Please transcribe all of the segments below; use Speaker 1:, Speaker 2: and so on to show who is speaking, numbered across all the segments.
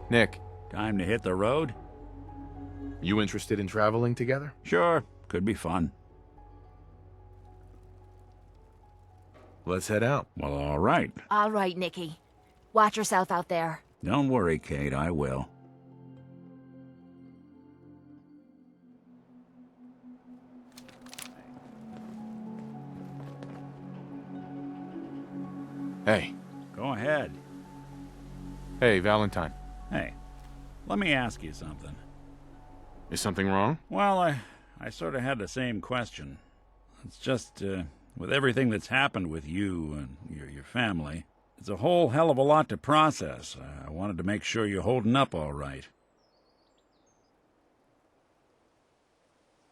Speaker 1: Nick,
Speaker 2: Time to hit the road?
Speaker 1: you interested in traveling together?
Speaker 2: Sure, could be fun.
Speaker 1: Let's head out.
Speaker 2: Well, all right.
Speaker 3: All right, Nicky. Watch yourself out there.
Speaker 2: Don't worry, Kate, I will.
Speaker 1: Hey.
Speaker 2: Go ahead.
Speaker 1: Hey, Valentine.
Speaker 2: Hey, let me ask you something.
Speaker 1: Is something wrong?
Speaker 2: Well, I sort of had the same question. It's just, with everything that's happened with you and your family, it's a whole hell of a lot to process. I wanted to make sure you're holding up all right.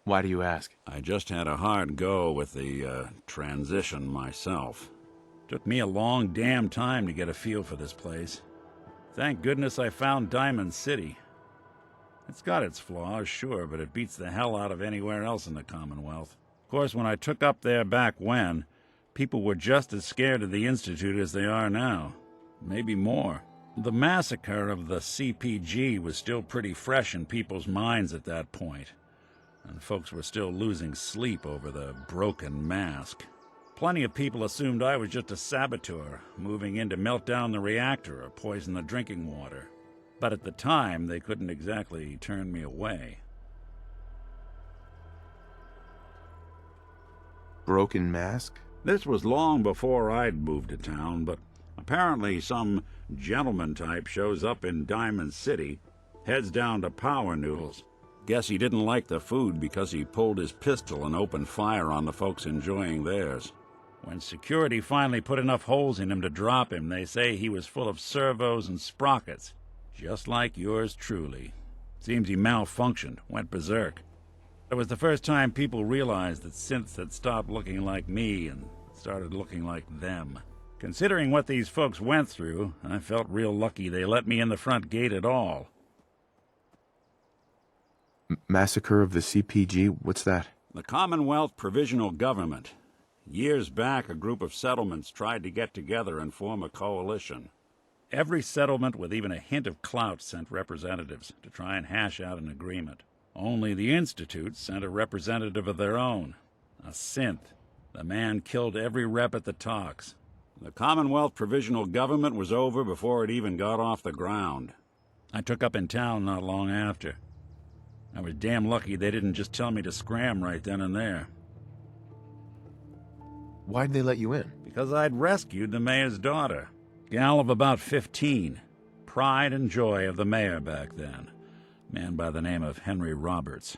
Speaker 1: Why do you ask?
Speaker 2: I just had a hard go with the transition myself. Took me a long damn time to get a feel for this place. Thank goodness I found Diamond City. It's got its flaws, sure, but it beats the hell out of anywhere else in the Commonwealth. Of course, when I took up there back when, people were just as scared of the Institute as they are now. Maybe more. The massacre of the CPG was still pretty fresh in people's minds at that point, and folks were still losing sleep over the broken mask. Plenty of people assumed I was just a saboteur, moving in to melt down the reactor or poison the drinking water. But at the time, they couldn't exactly turn me away.
Speaker 1: Broken mask?
Speaker 2: This was long before I'd moved to town, but apparently some gentleman type shows up in Diamond City, heads down to Power Noodles. Guess he didn't like the food because he pulled his pistol and opened fire on the folks enjoying theirs. When security finally put enough holes in him to drop him, they say he was full of servos and sprockets, just like yours truly. Seems he malfunctioned, went berserk. It was the first time people realized that synths had stopped looking like me and started looking like them. Considering what these folks went through, I felt real lucky they let me in the front gate at all.
Speaker 1: Massacre of the CPG? What's that?
Speaker 2: The Commonwealth Provisional Government. Years back, a group of settlements tried to get together and form a coalition. Every settlement with even a hint of clout sent representatives to try and hash out an agreement. Only the Institute sent a representative of their own, a synth. The man killed every rep at the talks. The Commonwealth Provisional Government was over before it even got off the ground. I took up in town not long after. I was damn lucky they didn't just tell me to scram right then and there.
Speaker 1: Why'd they let you in?
Speaker 2: Because I'd rescued the mayor's daughter. Gal of about 15. Pride and joy of the mayor back then. Man by the name of Henry Roberts.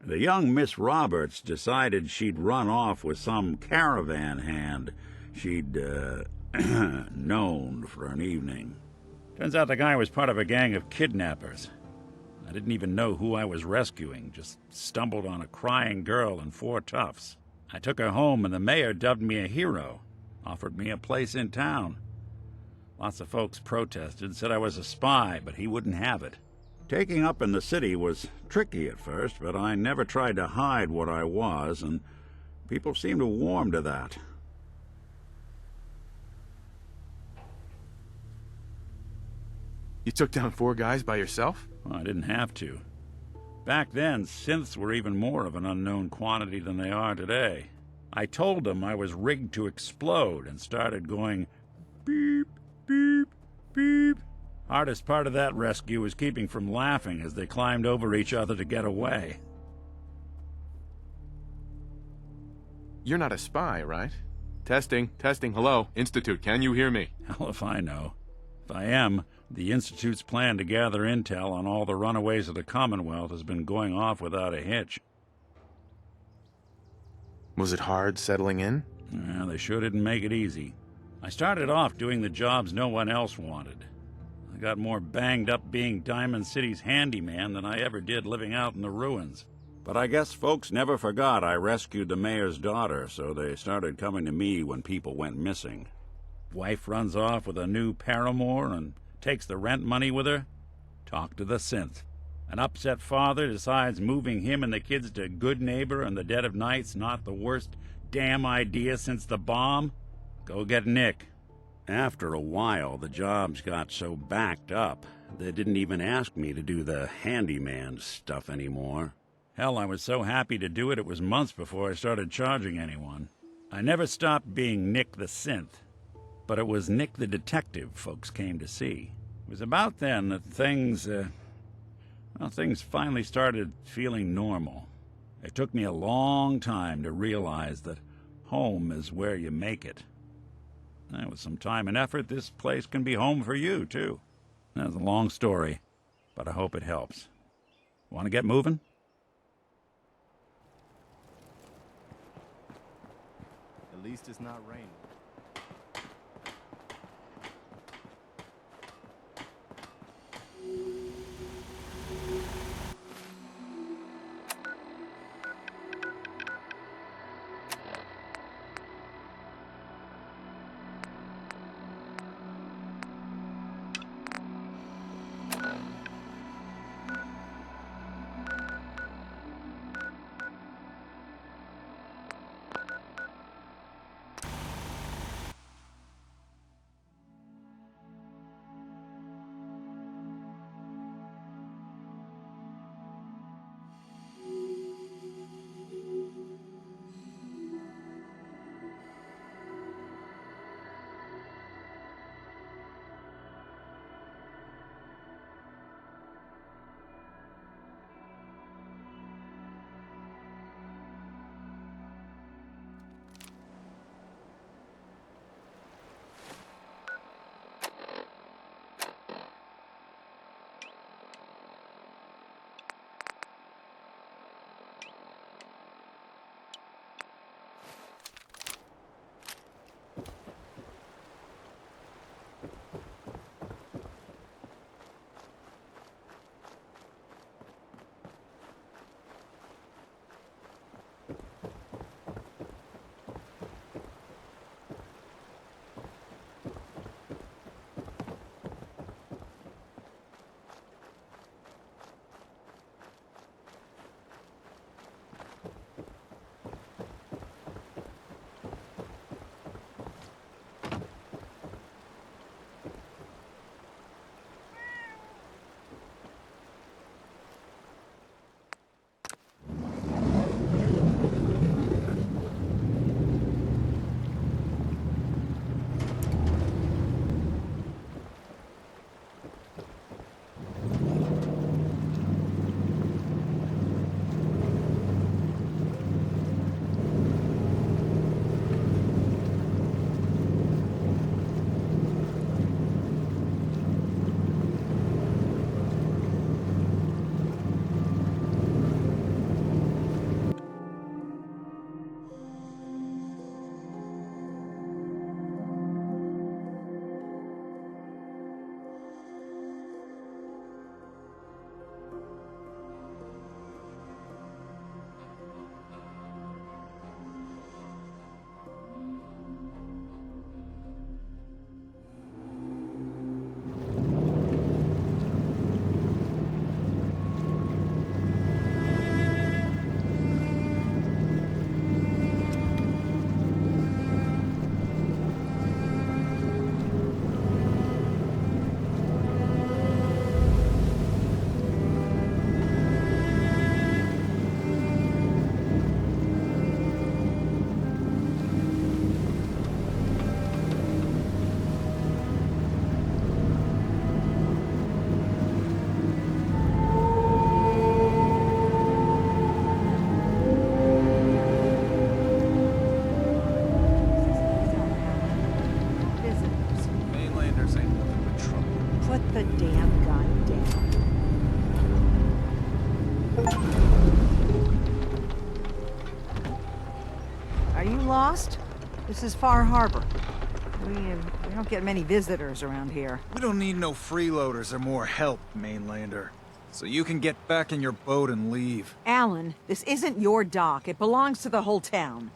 Speaker 2: The young Miss Roberts decided she'd run off with some caravan hand she'd, known for an evening. Turns out the guy was part of a gang of kidnappers. I didn't even know who I was rescuing, just stumbled on a crying girl and 4 toughs. I took her home and the mayor dubbed me a hero, offered me a place in town. Lots of folks protested, said I was a spy, but he wouldn't have it. Taking up in the city was tricky at first, but I never tried to hide what I was, and people seemed to warm to that.
Speaker 1: You took down 4 guys by yourself?
Speaker 2: Well, I didn't have to. Back then, synths were even more of an unknown quantity than they are today. I told them I was rigged to explode and started going beep, beep, beep. Hardest part of that rescue was keeping from laughing as they climbed over each other to get away.
Speaker 1: You're not a spy, right? Testing, hello. Institute, can you hear me?
Speaker 2: Hell if I know. If I am, the Institute's plan to gather intel on all the runaways of the Commonwealth has been going off without a hitch.
Speaker 1: Was it hard settling in?
Speaker 2: Yeah, they sure didn't make it easy. I started off doing the jobs no one else wanted. I got more banged up being Diamond City's handyman than I ever did living out in the ruins. But I guess folks never forgot I rescued the mayor's daughter, so they started coming to me when people went missing. Wife runs off with a new paramour and takes the rent money with her. Talk to the synth. An upset father decides moving him and the kids to Good Neighbor in the dead of night's not the worst damn idea since the bomb. Go get Nick. After a while, the jobs got so backed up, they didn't even ask me to do the handyman stuff anymore. Hell, I was so happy to do it, it was months before I started charging anyone. I never stopped being Nick the Synth, but it was Nick the Detective folks came to see. It was about then that things finally started feeling normal. It took me a long time to realize that home is where you make it. And with some time and effort, this place can be home for you, too. That's a long story, but I hope it helps. Want to get moving?
Speaker 4: At least it's not raining.
Speaker 5: Lost? This is Far Harbor. We don't get many visitors around here.
Speaker 4: We don't need no freeloaders or more help, mainlander. So you can get back in your boat and leave.
Speaker 5: Alan, this isn't your dock. It belongs to the whole town.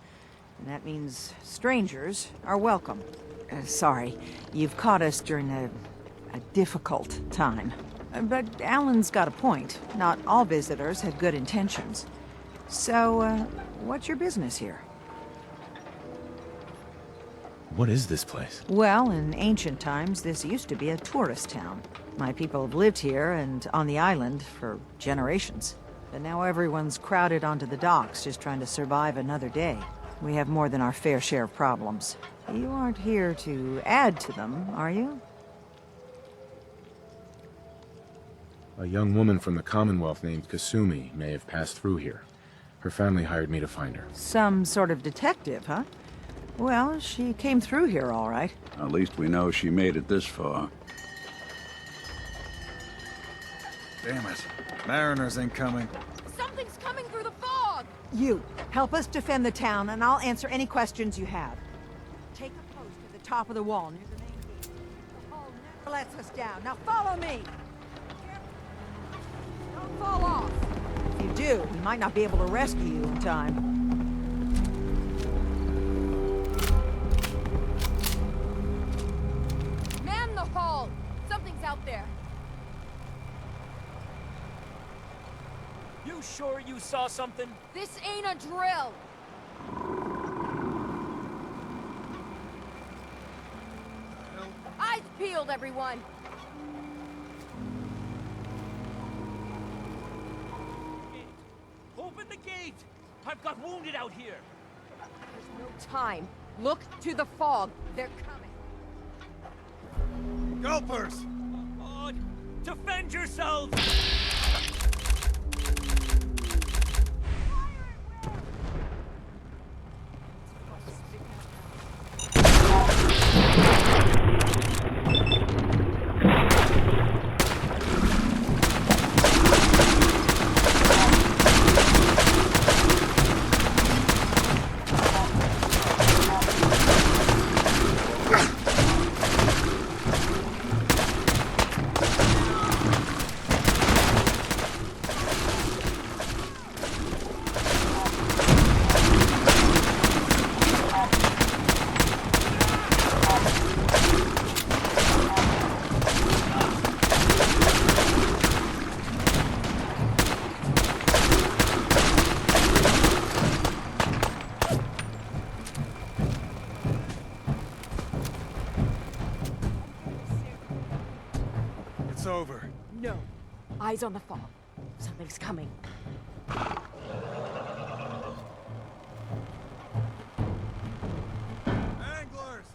Speaker 5: And that means strangers are welcome. Sorry, you've caught us during a difficult time. But Alan's got a point. Not all visitors have good intentions. So, what's your business here?
Speaker 1: What is this place?
Speaker 5: Well, in ancient times, this used to be a tourist town. My people have lived here and on the island for generations. But now everyone's crowded onto the docks, just trying to survive another day. We have more than our fair share of problems. You aren't here to add to them, are you?
Speaker 1: A young woman from the Commonwealth named Kasumi may have passed through here. Her family hired me to find her.
Speaker 5: Some sort of detective, huh? Well, she came through here all right.
Speaker 2: At least we know she made it this far.
Speaker 4: Damn it. Mariners incoming.
Speaker 3: Something's coming through the fog!
Speaker 5: You, help us defend the town, and I'll answer any questions you have. Take a post at the top of the wall near the main gate. The hall never lets us down. Now follow me! Don't fall off! If you do, we might not be able to rescue you in time.
Speaker 3: Man the hall! Something's out there.
Speaker 6: You sure you saw something?
Speaker 3: This ain't a drill! Eyes peeled, everyone!
Speaker 6: Open the gate! I've got wounded out here!
Speaker 3: There's no time. Look to the fog. They're coming.
Speaker 4: Gulpers!
Speaker 6: God, defend yourselves!
Speaker 4: It's over.
Speaker 3: No. Eyes on the fog. Something's coming.
Speaker 4: Anglers!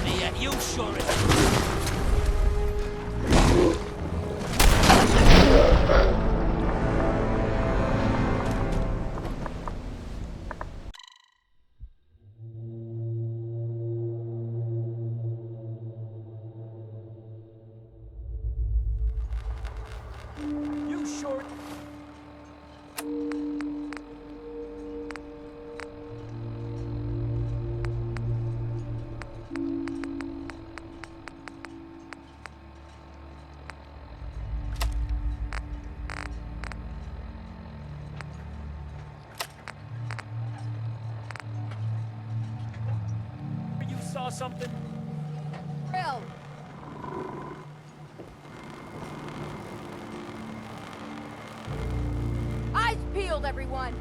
Speaker 6: Yeah, you sure it. You sure? You saw something?
Speaker 3: Drill! Eyes peeled, everyone!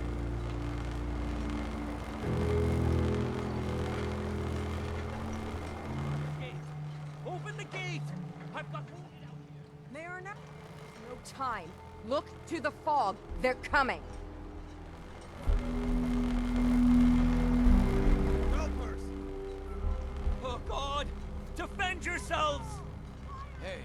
Speaker 6: Gate. Open the gate! I've got wounded out here.
Speaker 3: Mariner? No time. Look to the fog. They're coming.
Speaker 4: Gulpers!
Speaker 6: Oh God! Defend yourselves!
Speaker 4: Hey.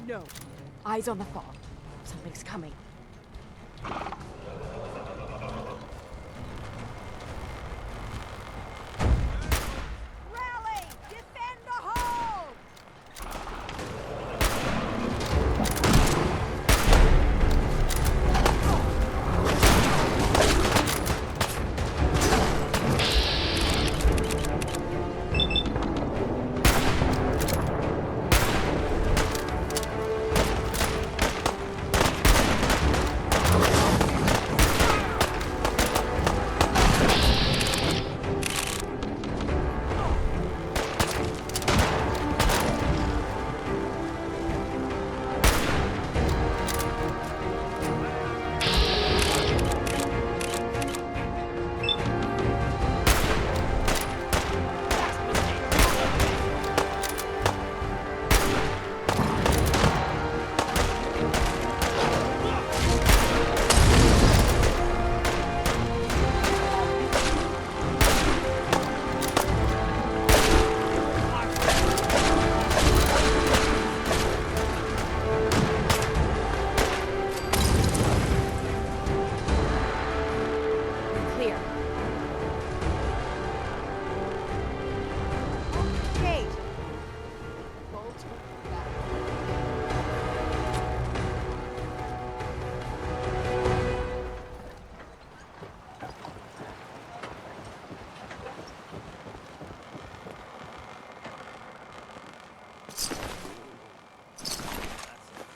Speaker 3: No. Eyes on the fog. Something's coming. Rally! Defend the hold!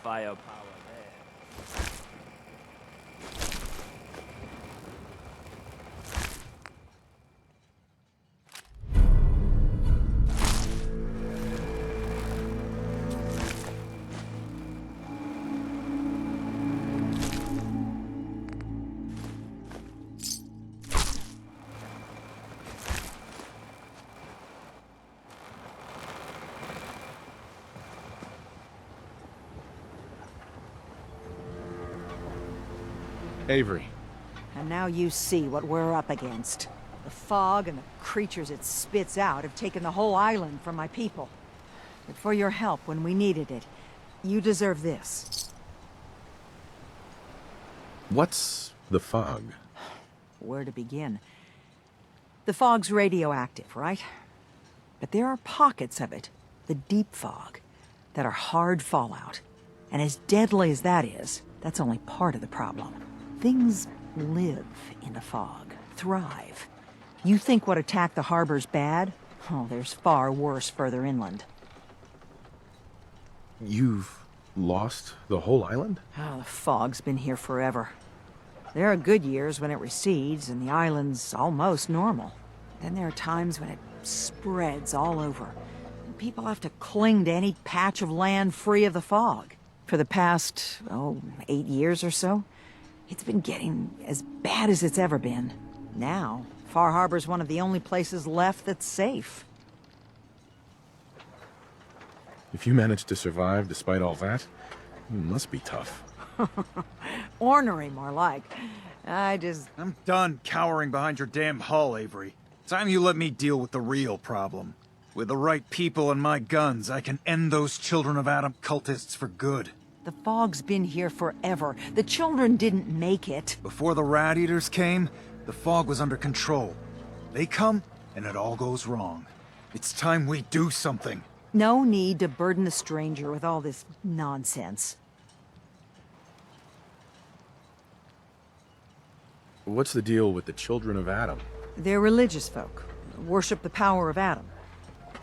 Speaker 6: Firepower there.
Speaker 1: Avery.
Speaker 5: And now you see what we're up against. The fog and the creatures it spits out have taken the whole island from my people. But for your help when we needed it, you deserve this.
Speaker 1: What's the fog?
Speaker 5: Where to begin? The fog's radioactive, right? But there are pockets of it, the deep fog, that are hard fallout. And as deadly as that is, that's only part of the problem. Things live in the fog, thrive. You think what attacked the harbor's bad? Oh, there's far worse further inland.
Speaker 1: You've lost the whole island?
Speaker 5: Oh, the fog's been here forever. There are good years when it recedes and the island's almost normal. Then there are times when it spreads all over. And people have to cling to any patch of land free of the fog. For the past, 8 years or so, it's been getting as bad as it's ever been. Now, Far Harbor's one of the only places left that's safe.
Speaker 1: If you managed to survive despite all that, it must be tough.
Speaker 5: Ornery, more like.
Speaker 4: I'm done cowering behind your damn hull, Avery. Time you let me deal with the real problem. With the right people and my guns, I can end those Children of Adam cultists for good.
Speaker 5: The fog's been here forever. The children didn't make it.
Speaker 4: Before the Rat Eaters came, the fog was under control. They come, and it all goes wrong. It's time we do something.
Speaker 5: No need to burden the stranger with all this nonsense.
Speaker 1: What's the deal with the Children of Adam?
Speaker 5: They're religious folk. Worship the power of Adam.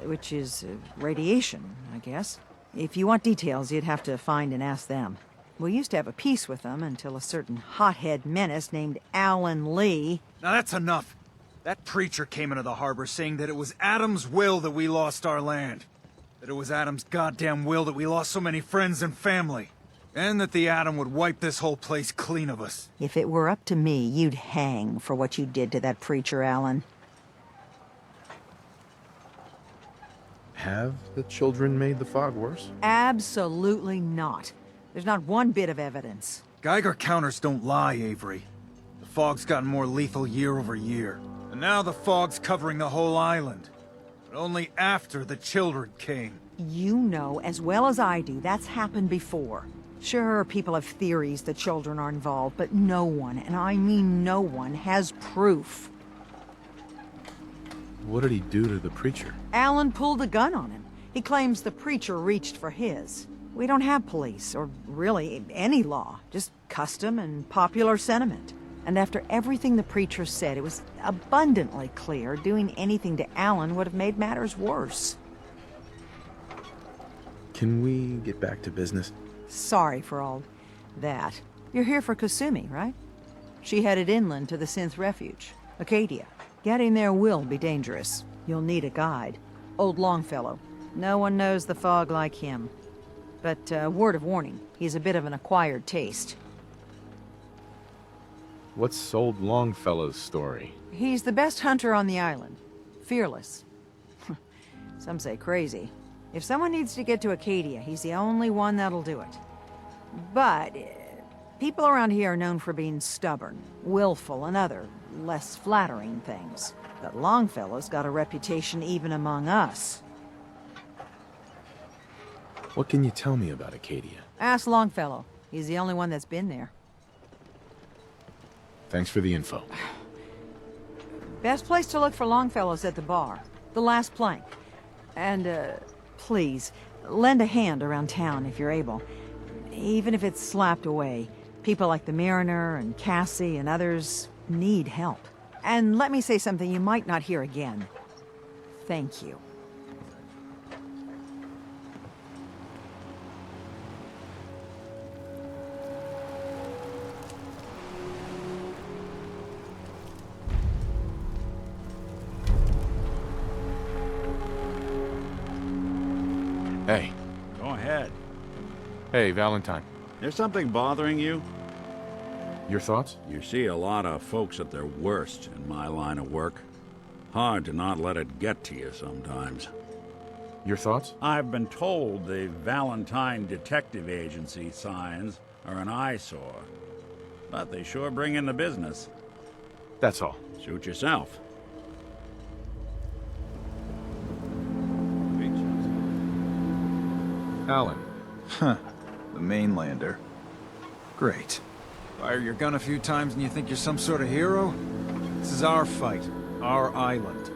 Speaker 5: Which is radiation, I guess. If you want details, you'd have to find and ask them. We used to have a peace with them until a certain hothead menace named Alan Lee...
Speaker 4: Now that's enough. That preacher came into the harbor saying that it was Adam's will that we lost our land. That it was Adam's goddamn will that we lost so many friends and family. And that the Adam would wipe this whole place clean of us.
Speaker 5: If it were up to me, you'd hang for what you did to that preacher, Alan.
Speaker 1: Have the children made the fog worse?
Speaker 5: Absolutely not. There's not one bit of evidence.
Speaker 4: Geiger counters don't lie, Avery. The fog's gotten more lethal year over year. And now the fog's covering the whole island. But only after the children came.
Speaker 5: You know as well as I do that's happened before. Sure, people have theories that children are involved, but no one, and I mean no one, has proof.
Speaker 1: What did he do to the preacher?
Speaker 5: Alan pulled a gun on him. He claims the preacher reached for his. We don't have police, or really any law, just custom and popular sentiment. And after everything the preacher said, it was abundantly clear doing anything to Alan would have made matters worse.
Speaker 1: Can we get back to business?
Speaker 5: Sorry for all that. You're here for Kasumi, right? She headed inland to the synth refuge, Acadia. Getting there will be dangerous. You'll need a guide. Old Longfellow. No one knows the fog like him. But, word of warning, he's a bit of an acquired taste.
Speaker 1: What's old Longfellow's story?
Speaker 5: He's the best hunter on the island. Fearless. Some say crazy. If someone needs to get to Acadia, he's the only one that'll do it. But people around here are known for being stubborn, willful, and other, less flattering things. But Longfellow's got a reputation even among us.
Speaker 1: What can you tell me about Acadia?
Speaker 5: Ask Longfellow. He's the only one that's been there.
Speaker 1: Thanks for the info.
Speaker 5: Best place to look for Longfellow's at the bar. The last plank. And, please, lend a hand around town if you're able. Even if it's slapped away. People like the Mariner and Cassie and others need help. And let me say something you might not hear again. Thank you.
Speaker 1: Hey.
Speaker 2: Go ahead.
Speaker 1: Hey, Valentine.
Speaker 2: There's something bothering you?
Speaker 1: Your thoughts?
Speaker 2: You see a lot of folks at their worst in my line of work. Hard to not let it get to you sometimes.
Speaker 1: Your thoughts?
Speaker 2: I've been told the Valentine Detective Agency signs are an eyesore. But they sure bring in the business.
Speaker 1: That's all.
Speaker 2: Suit yourself.
Speaker 1: Alan.
Speaker 4: Huh. The mainlander. Great. Fire your gun a few times and you think you're some sort of hero? This is our fight. Our island.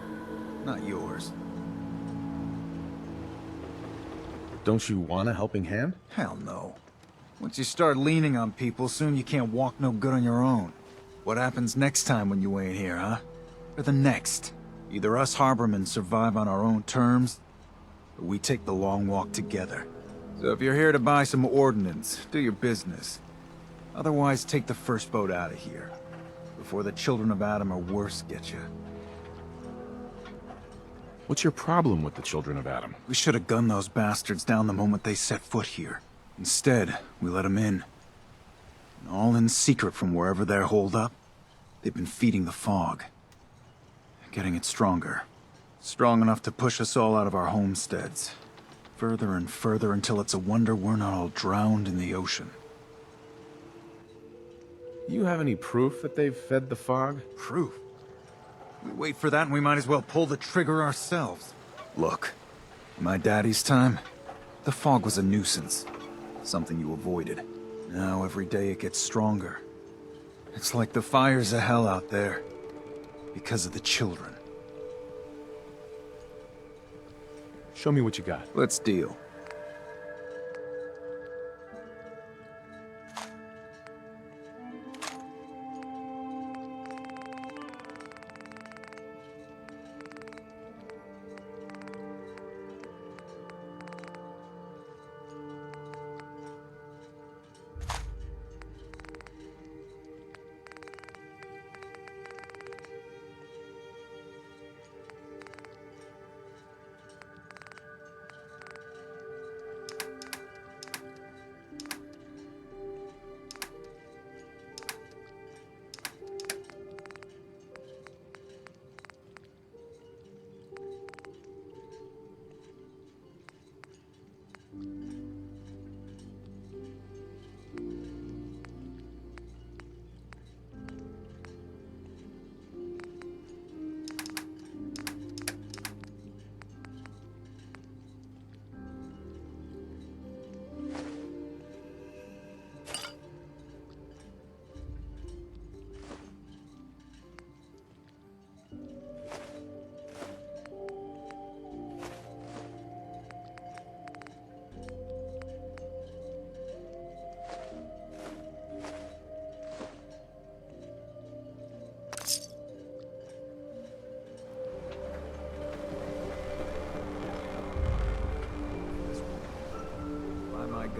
Speaker 4: Not yours.
Speaker 1: Don't you want a helping hand?
Speaker 4: Hell no. Once you start leaning on people, soon you can't walk no good on your own. What happens next time when you ain't here, huh? Or the next? Either us harbormen survive on our own terms, or we take the long walk together. So if you're here to buy some ordnance, do your business. Otherwise, take the first boat out of here, before the children of Adam or worse get you.
Speaker 1: What's your problem with the children of Adam?
Speaker 4: We should have gunned those bastards down the moment they set foot here. Instead, we let them in. And all in secret from wherever they're holed up. They've been feeding the fog. Getting it stronger. Strong enough to push us all out of our homesteads. Further and further until it's a wonder we're not all drowned in the ocean.
Speaker 1: You have any proof that they've fed the fog?
Speaker 4: Proof? We wait for that and we might as well pull the trigger ourselves. Look, in my daddy's time, the fog was a nuisance. Something you avoided. Now every day it gets stronger. It's like the fires of hell out there. Because of the children.
Speaker 1: Show me what you got.
Speaker 4: Let's deal.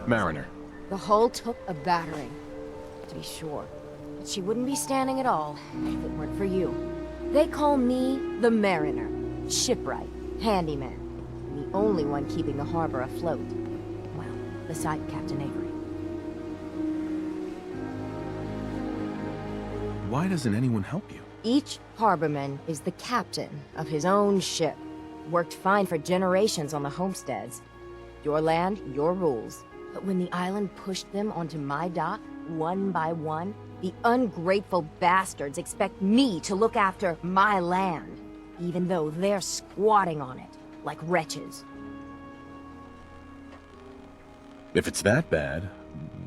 Speaker 1: Mariner.
Speaker 3: The hull took a battering, to be sure. But she wouldn't be standing at all if it weren't for you. They call me the Mariner, shipwright, handyman, and the only one keeping the harbor afloat. Well, beside Captain Avery.
Speaker 1: Why doesn't anyone help you?
Speaker 3: Each harborman is the captain of his own ship. Worked fine for generations on the homesteads. Your land, your rules. But when the island pushed them onto my dock, one by one, the ungrateful bastards expect me to look after my land, even though they're squatting on it, like wretches.
Speaker 1: If it's that bad,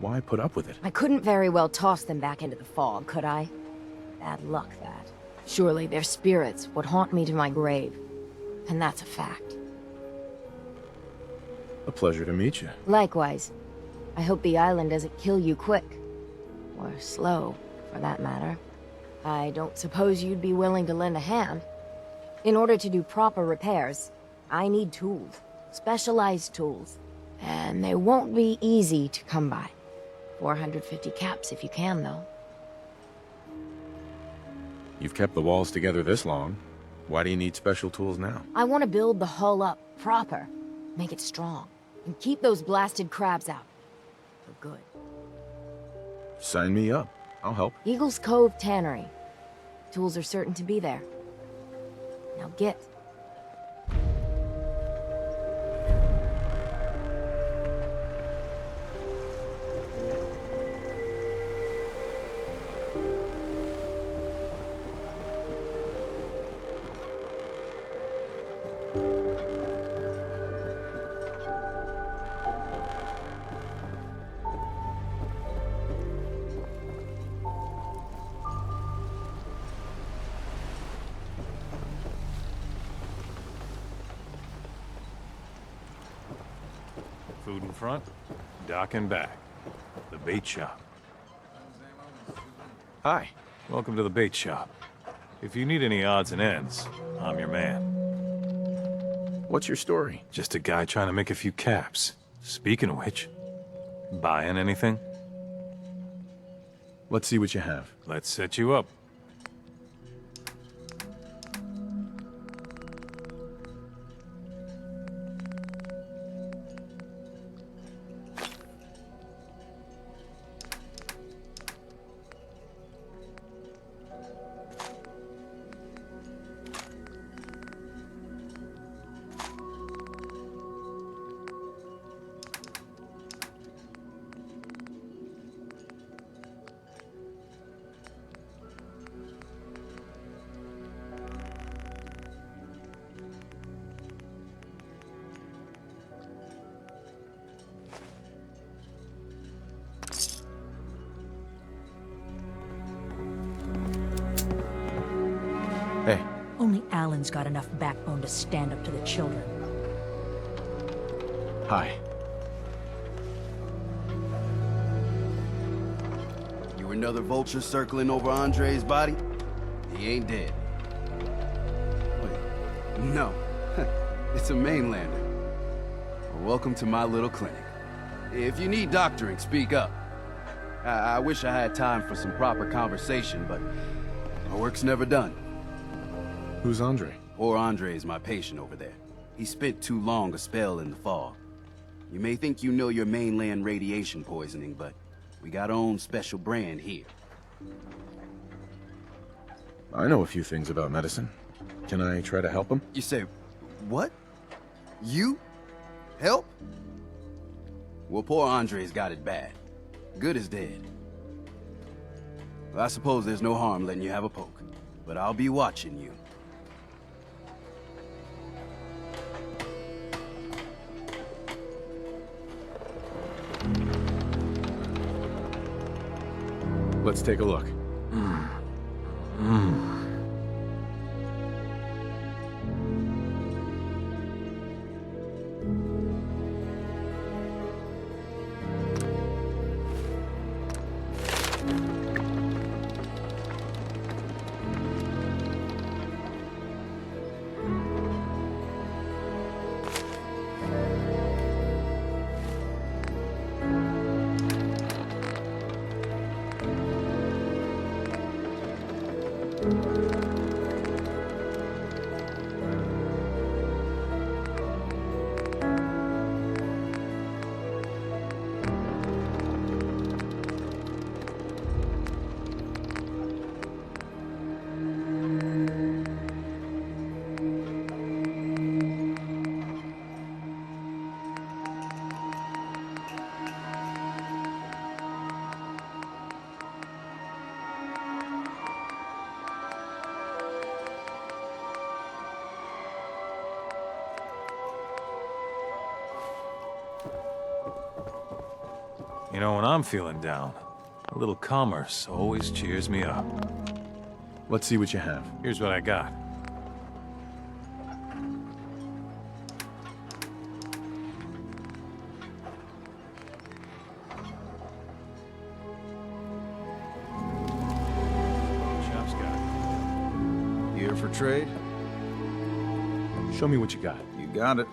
Speaker 1: why put up with it?
Speaker 3: I couldn't very well toss them back into the fog, could I? Bad luck, that. Surely their spirits would haunt me to my grave. And that's a fact.
Speaker 1: A pleasure to meet you.
Speaker 3: Likewise. I hope the island doesn't kill you quick. Or slow, for that matter. I don't suppose you'd be willing to lend a hand. In order to do proper repairs, I need tools. Specialized tools. And they won't be easy to come by. 450 caps if you can, though.
Speaker 1: You've kept the walls together this long. Why do you need special tools now?
Speaker 3: I want to build the hull up proper. Make it strong. And keep those blasted crabs out. For good.
Speaker 1: Sign me up. I'll help.
Speaker 3: IGLS-КОУВ Tannery. Tools are certain to be there. Now get.
Speaker 7: Food in front, dock in back. The bait shop.
Speaker 1: Hi.
Speaker 7: Welcome to the bait shop. If you need any odds and ends, I'm your man.
Speaker 1: What's your story?
Speaker 7: Just a guy trying to make a few caps. Speaking of which, buying anything?
Speaker 1: Let's see what you have.
Speaker 7: Let's set you up.
Speaker 1: Hey.
Speaker 8: Only Alan's got enough backbone to stand up to the children.
Speaker 1: Hi.
Speaker 9: You another vulture circling over Andre's body? He ain't dead. Wait, no. It's a mainlander. Well, welcome to my little clinic. If you need doctoring, speak up. I wish I had time for some proper conversation, but my work's never done.
Speaker 1: Who's Andre?
Speaker 9: Poor Andre is my patient over there. He spent too long a spell in the fog. You may think you know your mainland radiation poisoning, but we got our own special brand here.
Speaker 1: I know a few things about medicine. Can I try to help him?
Speaker 9: You say, what? You? Help? Well, poor Andre's got it bad. Good as dead. Well, I suppose there's no harm letting you have a poke, but I'll be watching you.
Speaker 1: Let's take a look.
Speaker 7: You know, when I'm feeling down, a little commerce always cheers me up.
Speaker 1: Let's see what you have.
Speaker 7: Here's what I got. Shop's got it.
Speaker 4: Here for trade?
Speaker 1: Show me what you got.
Speaker 4: You got it.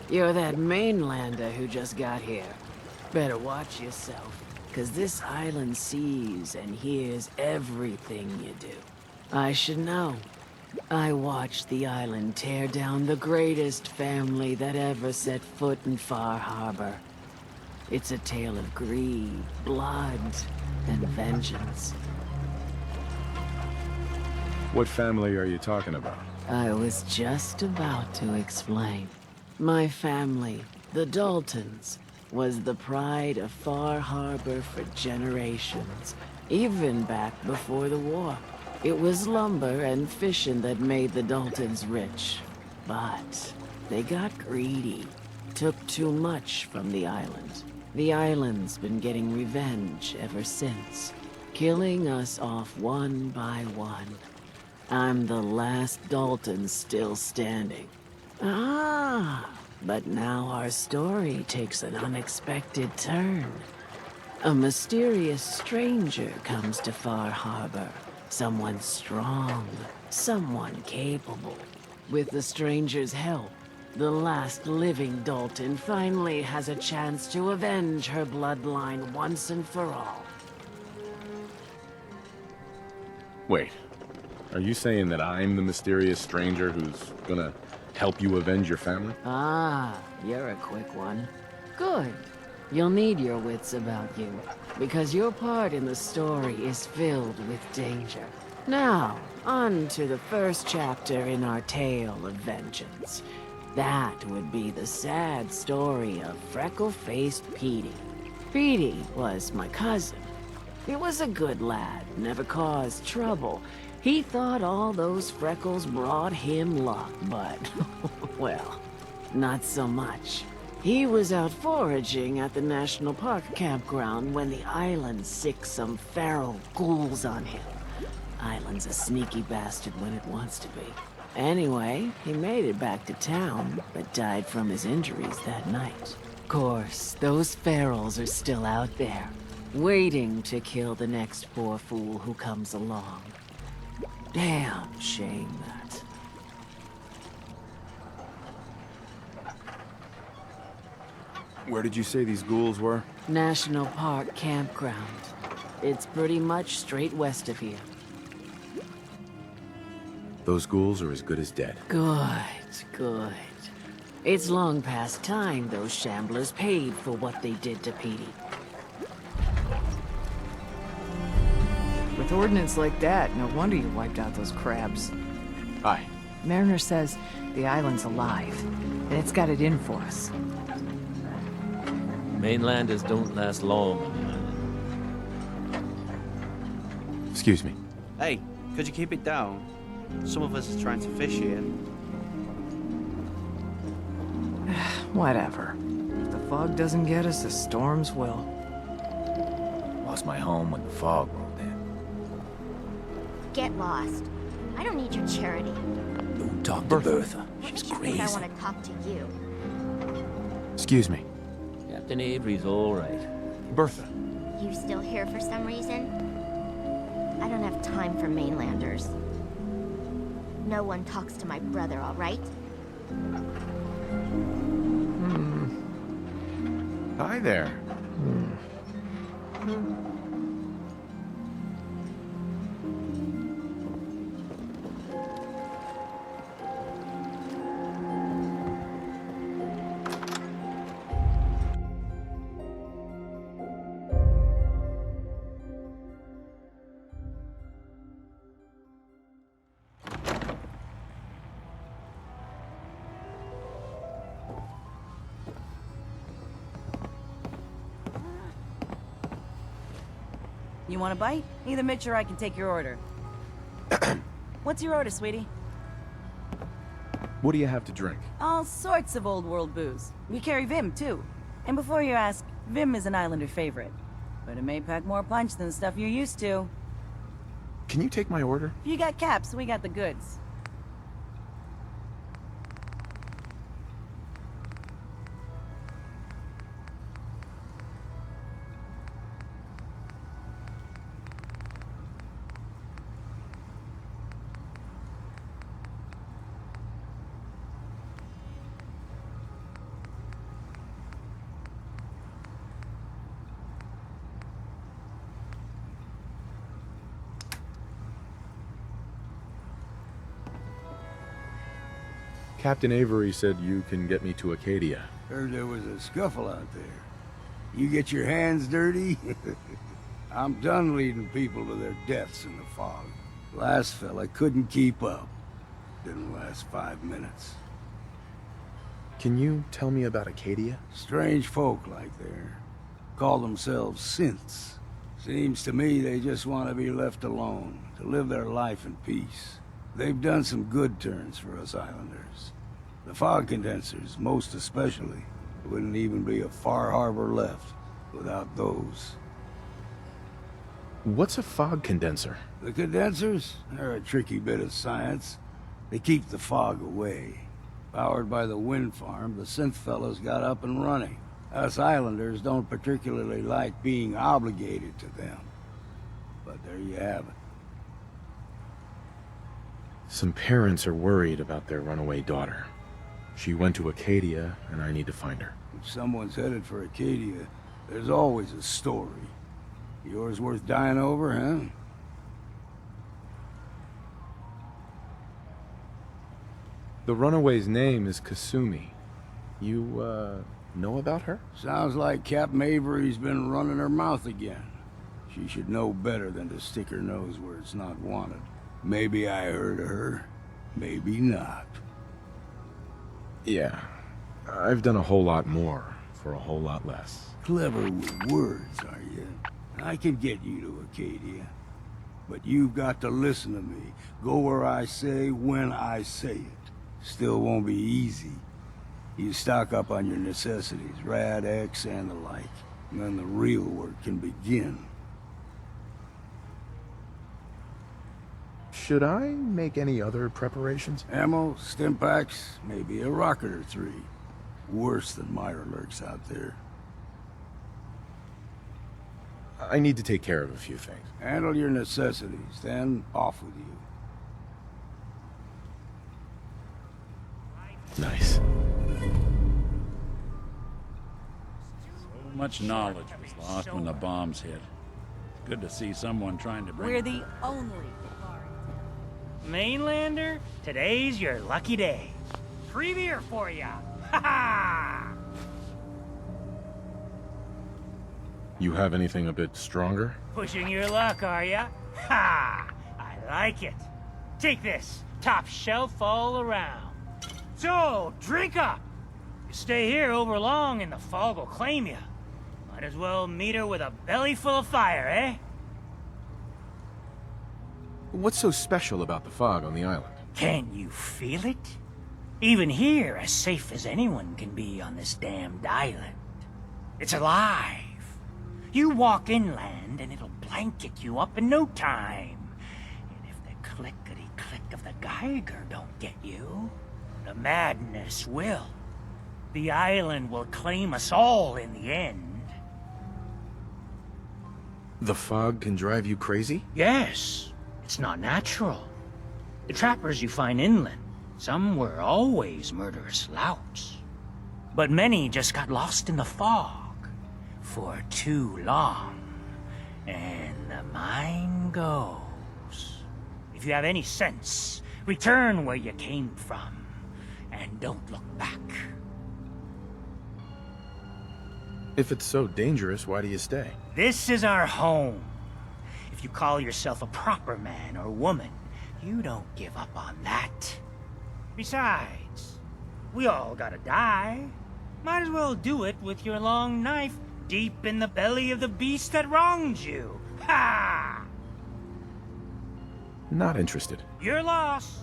Speaker 10: You're that mainlander who just got here. Better watch yourself, 'cause this island sees and hears everything you do. I should know. I watched the island tear down the greatest family that ever set foot in Far Harbor. It's a tale of greed, blood, and vengeance.
Speaker 1: What family are you talking about?
Speaker 10: I was just about to explain. My family, the Daltons, was the pride of Far Harbor for generations, even back before the war. It was lumber and fishing that made the Daltons rich. But they got greedy, took too much from the island. The island's been getting revenge ever since, killing us off one by one. I'm the last Dalton still standing. Ah, but now our story takes an unexpected turn. A mysterious stranger comes to Far Harbor. Someone strong, someone capable. With the stranger's help, the last living Dalton finally has a chance to avenge her bloodline once and for all.
Speaker 1: Wait, are you saying that I'm the mysterious stranger who's gonna help you avenge your family?
Speaker 10: Ah, you're a quick one. Good. You'll need your wits about you, because your part in the story is filled with danger. Now, on to the first chapter in our tale of vengeance. That would be the sad story of freckle-faced Petey. Petey was my cousin. He was a good lad, never caused trouble. He thought all those freckles brought him luck, but, well, not so much. He was out foraging at the National Park campground when the island sicked some feral ghouls on him. Island's a sneaky bastard when it wants to be. Anyway, he made it back to town, but died from his injuries that night. Course, those ferals are still out there, waiting to kill the next poor fool who comes along. Damn shame that.
Speaker 1: Where did you say these ghouls were?
Speaker 10: National Park campground. It's pretty much straight west of here.
Speaker 1: Those ghouls are as good as dead.
Speaker 10: Good, good. It's long past time those shamblers paid for what they did to Petey.
Speaker 5: With ordnance like that, no wonder you wiped out those crabs.
Speaker 1: Hi.
Speaker 5: Mariner says the island's alive, and it's got it in for us.
Speaker 6: Mainlanders don't last long on the island.
Speaker 1: Excuse me.
Speaker 11: Hey, could you keep it down? Some of us are trying to fish here.
Speaker 5: Whatever. If the fog doesn't get us, the storms will.
Speaker 1: Lost my home when the fog rolled in.
Speaker 12: Get lost. I don't need your charity.
Speaker 13: Don't talk to Bertha.
Speaker 12: What
Speaker 13: She's
Speaker 12: makes you
Speaker 13: crazy.
Speaker 12: think I want to talk to you?
Speaker 1: Excuse me.
Speaker 13: Captain Avery's all right.
Speaker 1: Bertha.
Speaker 12: You still here for some reason? I don't have time for mainlanders. No one talks to my brother, all right?
Speaker 1: Hi there.
Speaker 14: You want a bite? Either Mitch or I can take your order. What's your order, sweetie?
Speaker 1: What do you have to drink?
Speaker 14: All sorts of old world booze. We carry Vim, too. And before you ask, Vim is an Islander favorite. But it may pack more punch than the stuff you're used to.
Speaker 1: Can you take my order?
Speaker 14: If you got caps, we got the goods.
Speaker 1: Captain Avery said you can get me to Acadia.
Speaker 15: Heard there was a scuffle out there. You get your hands dirty? I'm done leading people to their deaths in the fog. Last fella couldn't keep up. Didn't last 5 minutes.
Speaker 1: Can you tell me about Acadia?
Speaker 15: Strange folk like there. Call themselves synths. Seems to me they just want to be left alone, to live their life in peace. They've done some good turns for us islanders. The fog condensers, most especially. Wouldn't even be a Far Harbor left without those.
Speaker 1: What's a fog condenser?
Speaker 15: The condensers? They're a tricky bit of science. They keep the fog away. Powered by the wind farm, the synth fellas got up and running. Us islanders don't particularly like being obligated to them. But there you have it.
Speaker 1: Some parents are worried about their runaway daughter. She went to Acadia, and I need to find her.
Speaker 15: If someone's headed for Acadia, there's always a story. Yours worth dying over, huh?
Speaker 1: The runaway's name is Kasumi. You, know about her?
Speaker 15: Sounds like Captain Avery's been running her mouth again. She should know better than to stick her nose where it's not wanted. Maybe I heard of her, maybe not.
Speaker 1: Yeah. I've done a whole lot more for a whole lot less.
Speaker 15: Clever with words, are you? I can get you to Acadia. But you've got to listen to me. Go where I say, when I say it. Still won't be easy. You stock up on your necessities, Rad, X, and the like. And then the real work can begin.
Speaker 1: Should I make any other preparations?
Speaker 15: Ammo, stim packs, maybe a rocket or 3. Worse than Myra lurks out there.
Speaker 1: I need to take care of a few things.
Speaker 15: Handle your necessities, then off with you.
Speaker 1: Nice.
Speaker 2: So much knowledge was lost when the bombs hit. Good to see someone trying to bring...
Speaker 14: We're the only...
Speaker 6: Mainlander, today's your lucky day. Free beer for ya. Ha ha!
Speaker 1: You have anything a bit stronger?
Speaker 6: Pushing your luck, are ya? Ha! I like it. Take this. Top shelf all around. So, drink up. You stay here over long and the fog will claim you. Might as well meet her with a belly full of fire, eh?
Speaker 1: What's so special about the fog on the island?
Speaker 6: Can you feel it? Even here, as safe as anyone can be on this damned island. It's alive. You walk inland and it'll blanket you up in no time. And if the clickety-click if the Geiger don't get you, the madness will. The island will claim us all in the end.
Speaker 1: The fog can drive you crazy?
Speaker 6: Yes, it's not natural. The trappers you find inland, some were always murderous louts. But many just got lost in the fog for too long. And the mind goes. If you have any sense, return where you came from, and don't look back.
Speaker 1: If it's so dangerous, why do you stay?
Speaker 6: This is our home. If you call yourself a proper man or woman, you don't give up on that. Besides, we all gotta die. Might as well do it with your long knife deep in the belly of the beast that wronged you. Ha!
Speaker 1: Not interested.
Speaker 6: Your loss.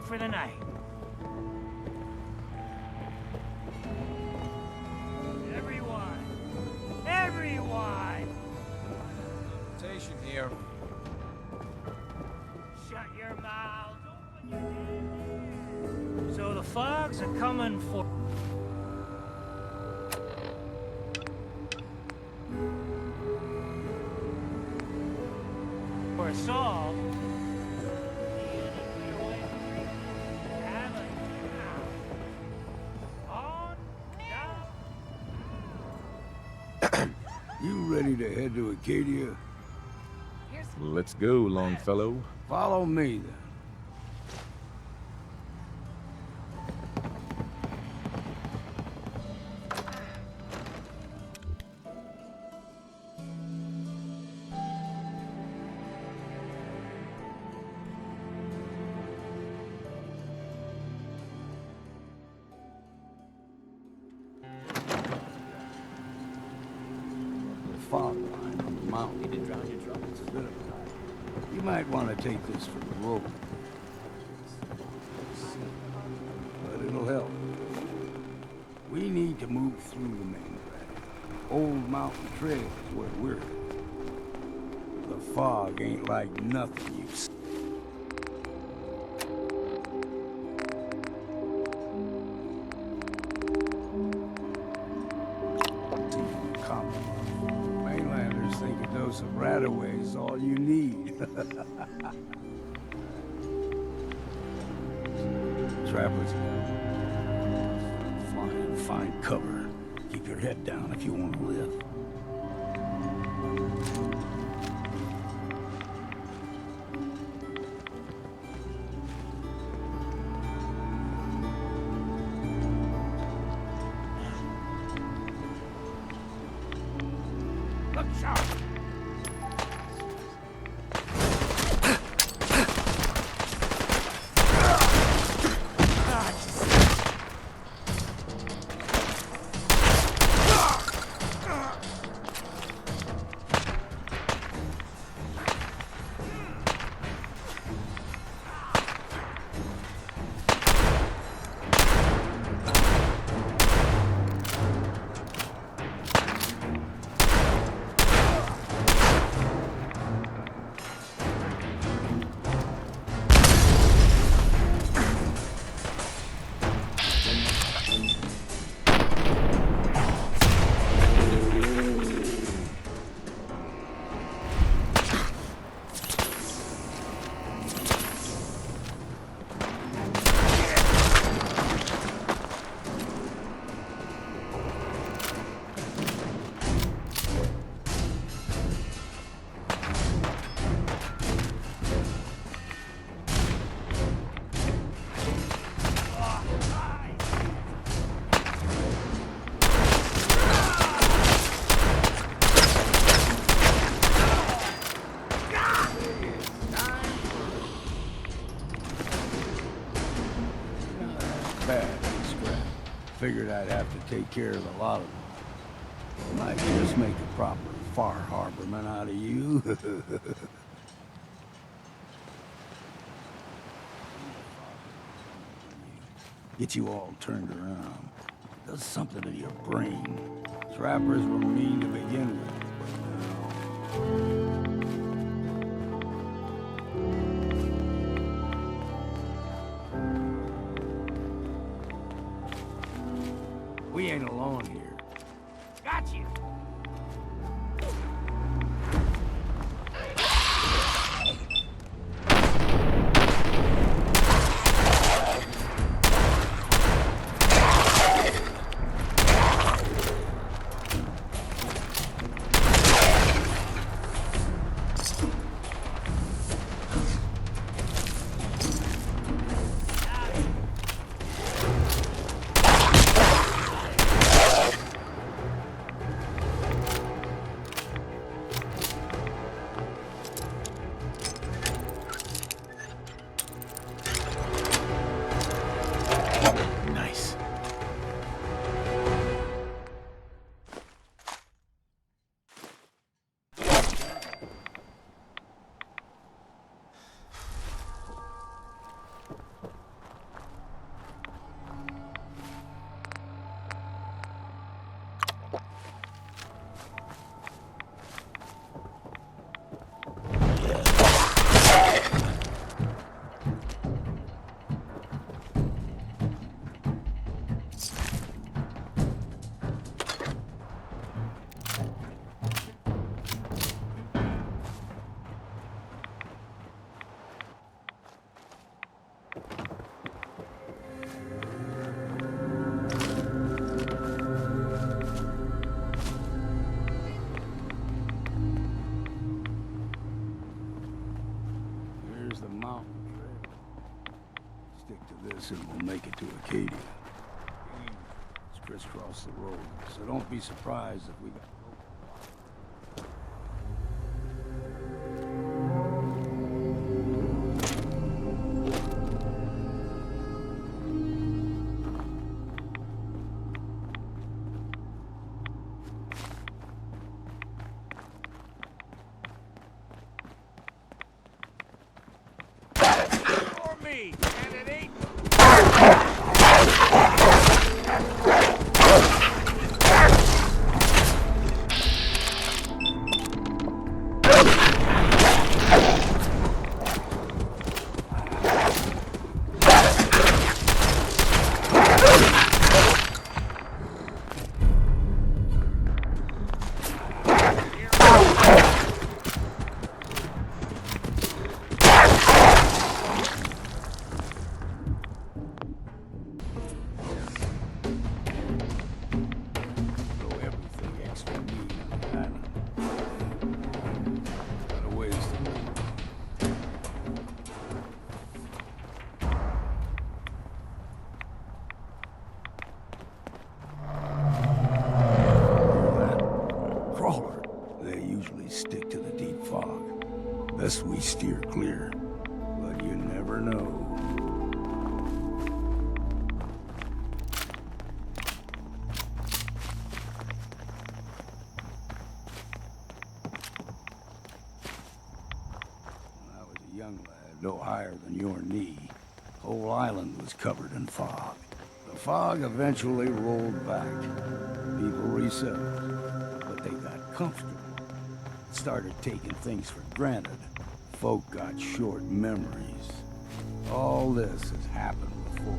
Speaker 6: For the night. Everyone!
Speaker 16: Station here.
Speaker 6: Shut your mouth. So the fogs are coming for us all.
Speaker 15: You ready to head to Acadia?
Speaker 1: Let's go, Longfellow.
Speaker 15: Follow me, then. Fog line on the mountain.
Speaker 13: Need to drown your troubles.
Speaker 15: It's a bit of a hike. You might want to take this for the road. But it'll help. We need to move through the main drag. Old Mountain Trail is where we're at. The fog ain't like nothing you've seen. Think a dose of Radaway is all you need. Travelers, find cover. Keep your head down if you want to live. Figured I'd have to take care of a lot of them. Might just make a proper Far Harborman out of you. Get you all turned around. Does something to your brain. Trappers were mean to begin with. We ain't alone here.
Speaker 6: Got you.
Speaker 15: And we'll make it to Acadia. It's crisscross the road, so don't be surprised if we got... Best we steer clear, but you never know. When I was a young lad, no higher than your knee, whole island was covered in fog. The fog eventually rolled back. People resettled, but they got comfortable. Started taking things for granted. Folk got short memories. All this has happened before.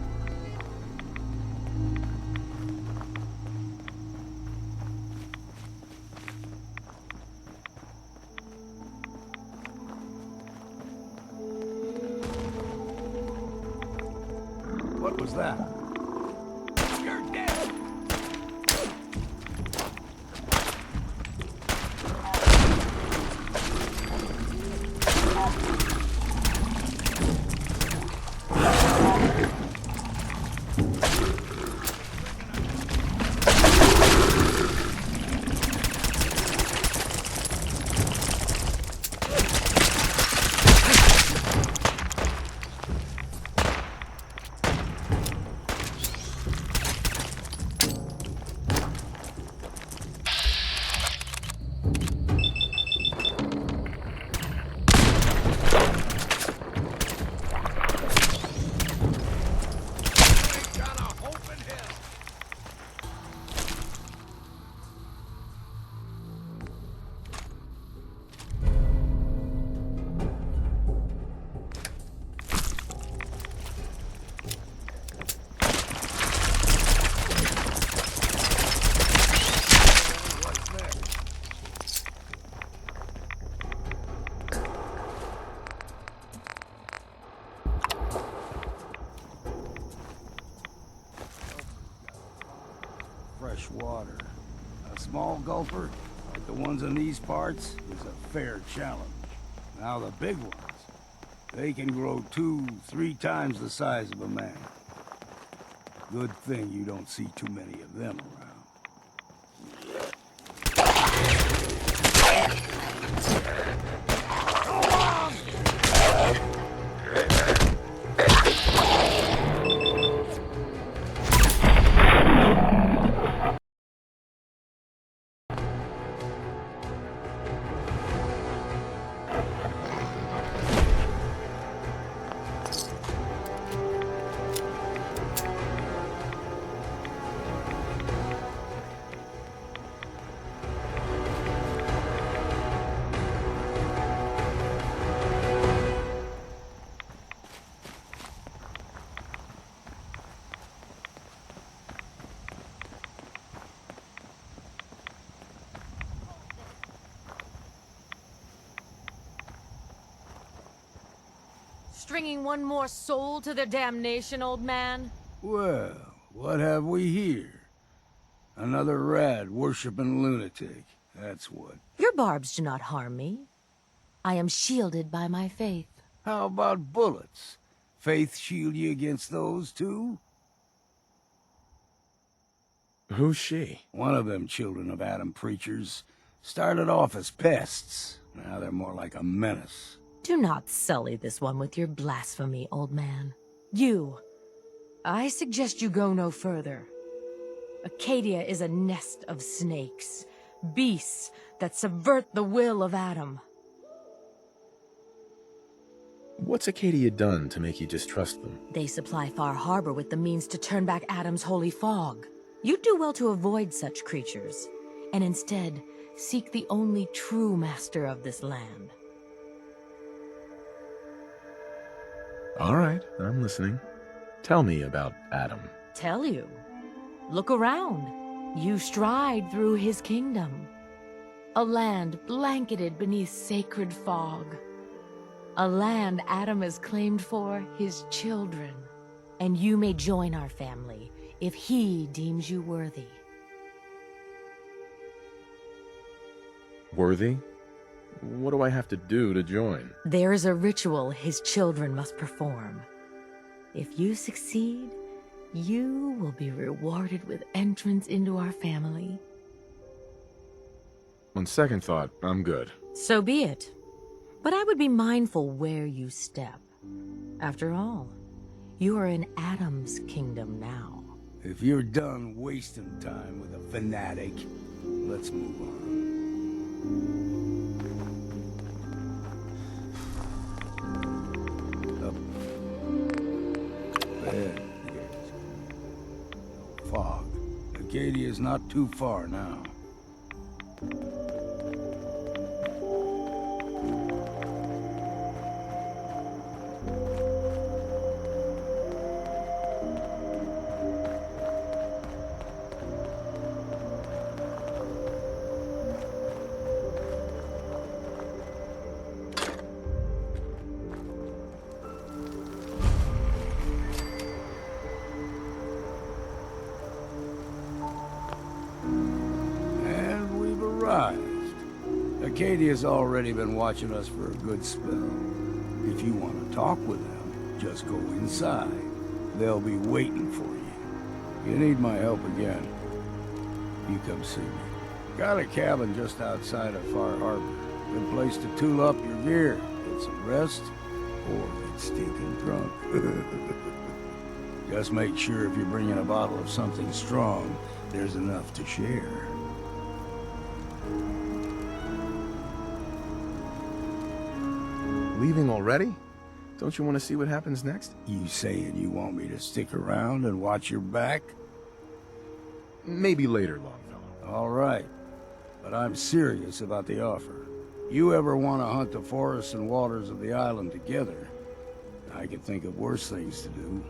Speaker 15: What was that? You're dead! fresh water. A small gulper, like the ones in these parts, is a fair challenge. Now the big ones, they can grow 2-3 times the size of a man. Good thing you don't see too many of them around.
Speaker 8: Stringing one more soul to their damnation, old man?
Speaker 15: Well, what have we here? Another rad worshipping lunatic, that's what.
Speaker 8: Your barbs do not harm me. I am shielded by my faith.
Speaker 15: How about bullets? Faith shield you against those too?
Speaker 1: Who's she?
Speaker 15: One of them children of Adam preachers. Started off as pests. Now they're more like a menace.
Speaker 8: Do not sully this one with your blasphemy, old man. I suggest you go no further. Acadia is a nest of snakes, beasts that subvert the will of Adam.
Speaker 1: What's Acadia done to make you distrust them?
Speaker 8: They supply Far Harbor with the means to turn back Adam's holy fog. You'd do well to avoid such creatures, and instead seek the only true master of this land.
Speaker 1: All right, I'm listening. Tell me about Adam.
Speaker 8: Tell you? Look around. You stride through his kingdom. A land blanketed beneath sacred fog. A land Adam has claimed for his children. And you may join our family if he deems you worthy.
Speaker 1: Worthy? What do I have to do to join?
Speaker 8: There is a ritual his children must perform. If you succeed, you will be rewarded with entrance into our family.
Speaker 1: On second thought, I'm good.
Speaker 8: So be it. But I would be mindful where you step. After all, you are in Adam's kingdom now.
Speaker 15: If you're done wasting time with a fanatic, let's move on. Fog. Acadia's not too far now. Acadia's already been watching us for a good spell. If you want to talk with them, just go inside. They'll be waiting for you. If you need my help again, you come see me. Got a cabin just outside of Far Harbor. Good place to tool up your gear, get some rest, or get stinking drunk. Just make sure if you're bringing a bottle of something strong, there's enough to share.
Speaker 1: Leaving already? Don't you want to see what happens next?
Speaker 15: You saying you want me to stick around and watch your back?
Speaker 1: Maybe later, Longfellow.
Speaker 15: All right. But I'm serious about the offer. You ever want to hunt the forests and waters of the island together, I can think of worse things to do.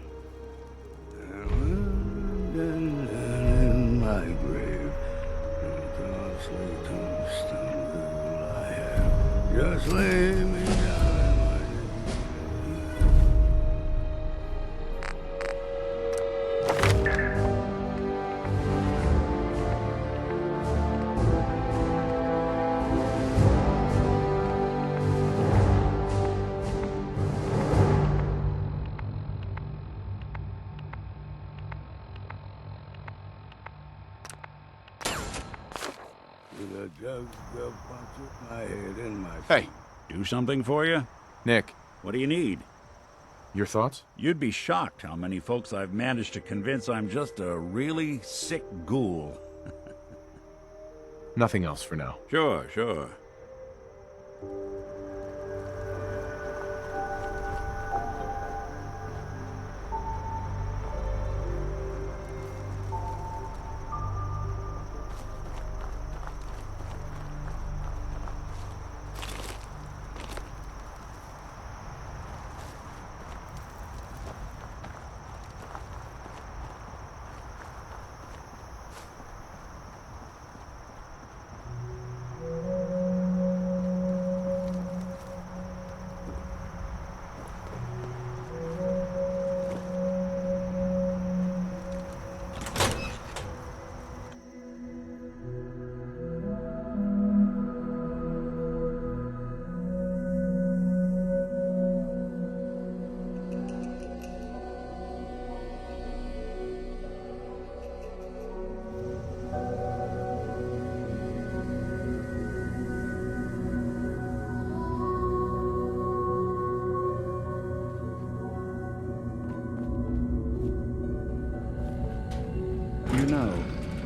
Speaker 15: In my grave, just lay me down. with a jug puncture my head in my
Speaker 2: Hey, do something for you?
Speaker 1: Nick,
Speaker 2: What do you need?
Speaker 1: your thoughts?
Speaker 2: You'd be shocked how many folks I've managed to convince I'm just a really sick ghoul.
Speaker 1: Nothing else for now.
Speaker 2: Sure.
Speaker 17: You know,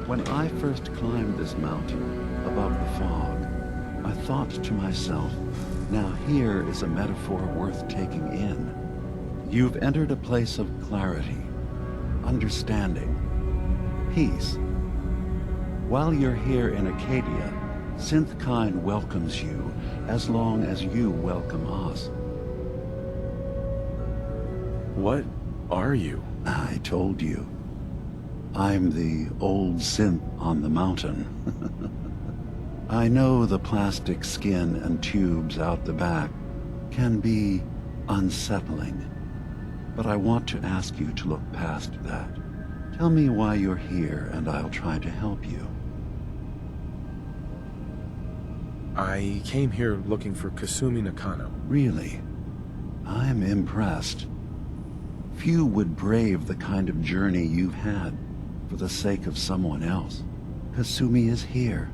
Speaker 17: when I first climbed this mountain above the fog, I thought to myself, now here is a metaphor worth taking in. You've entered a place of clarity, understanding, peace. While you're here in Acadia, Synthkind welcomes you as long as you welcome us.
Speaker 1: What are you?
Speaker 17: I told you. I'm the old synth on the mountain. I know the plastic skin and tubes out the back can be unsettling, but I want to ask you to look past that. Tell me why you're here and I'll try to help you.
Speaker 1: I came here looking for Kasumi Nakano.
Speaker 17: Really? I'm impressed. Few would brave the kind of journey you've had for the sake of someone else. Kasumi is here.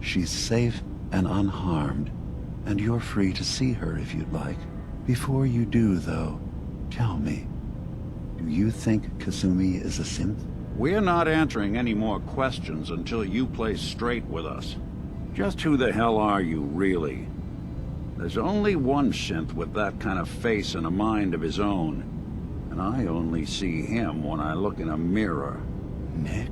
Speaker 17: She's safe and unharmed, and you're free to see her if you'd like. Before you do, though, tell me, do you think Kasumi is a synth?
Speaker 2: We're not answering any more questions until you play straight with us. Just who the hell are you, really? There's only one synth with that kind of face and a mind of his own, and I only see him when I look in a mirror.
Speaker 17: Nick?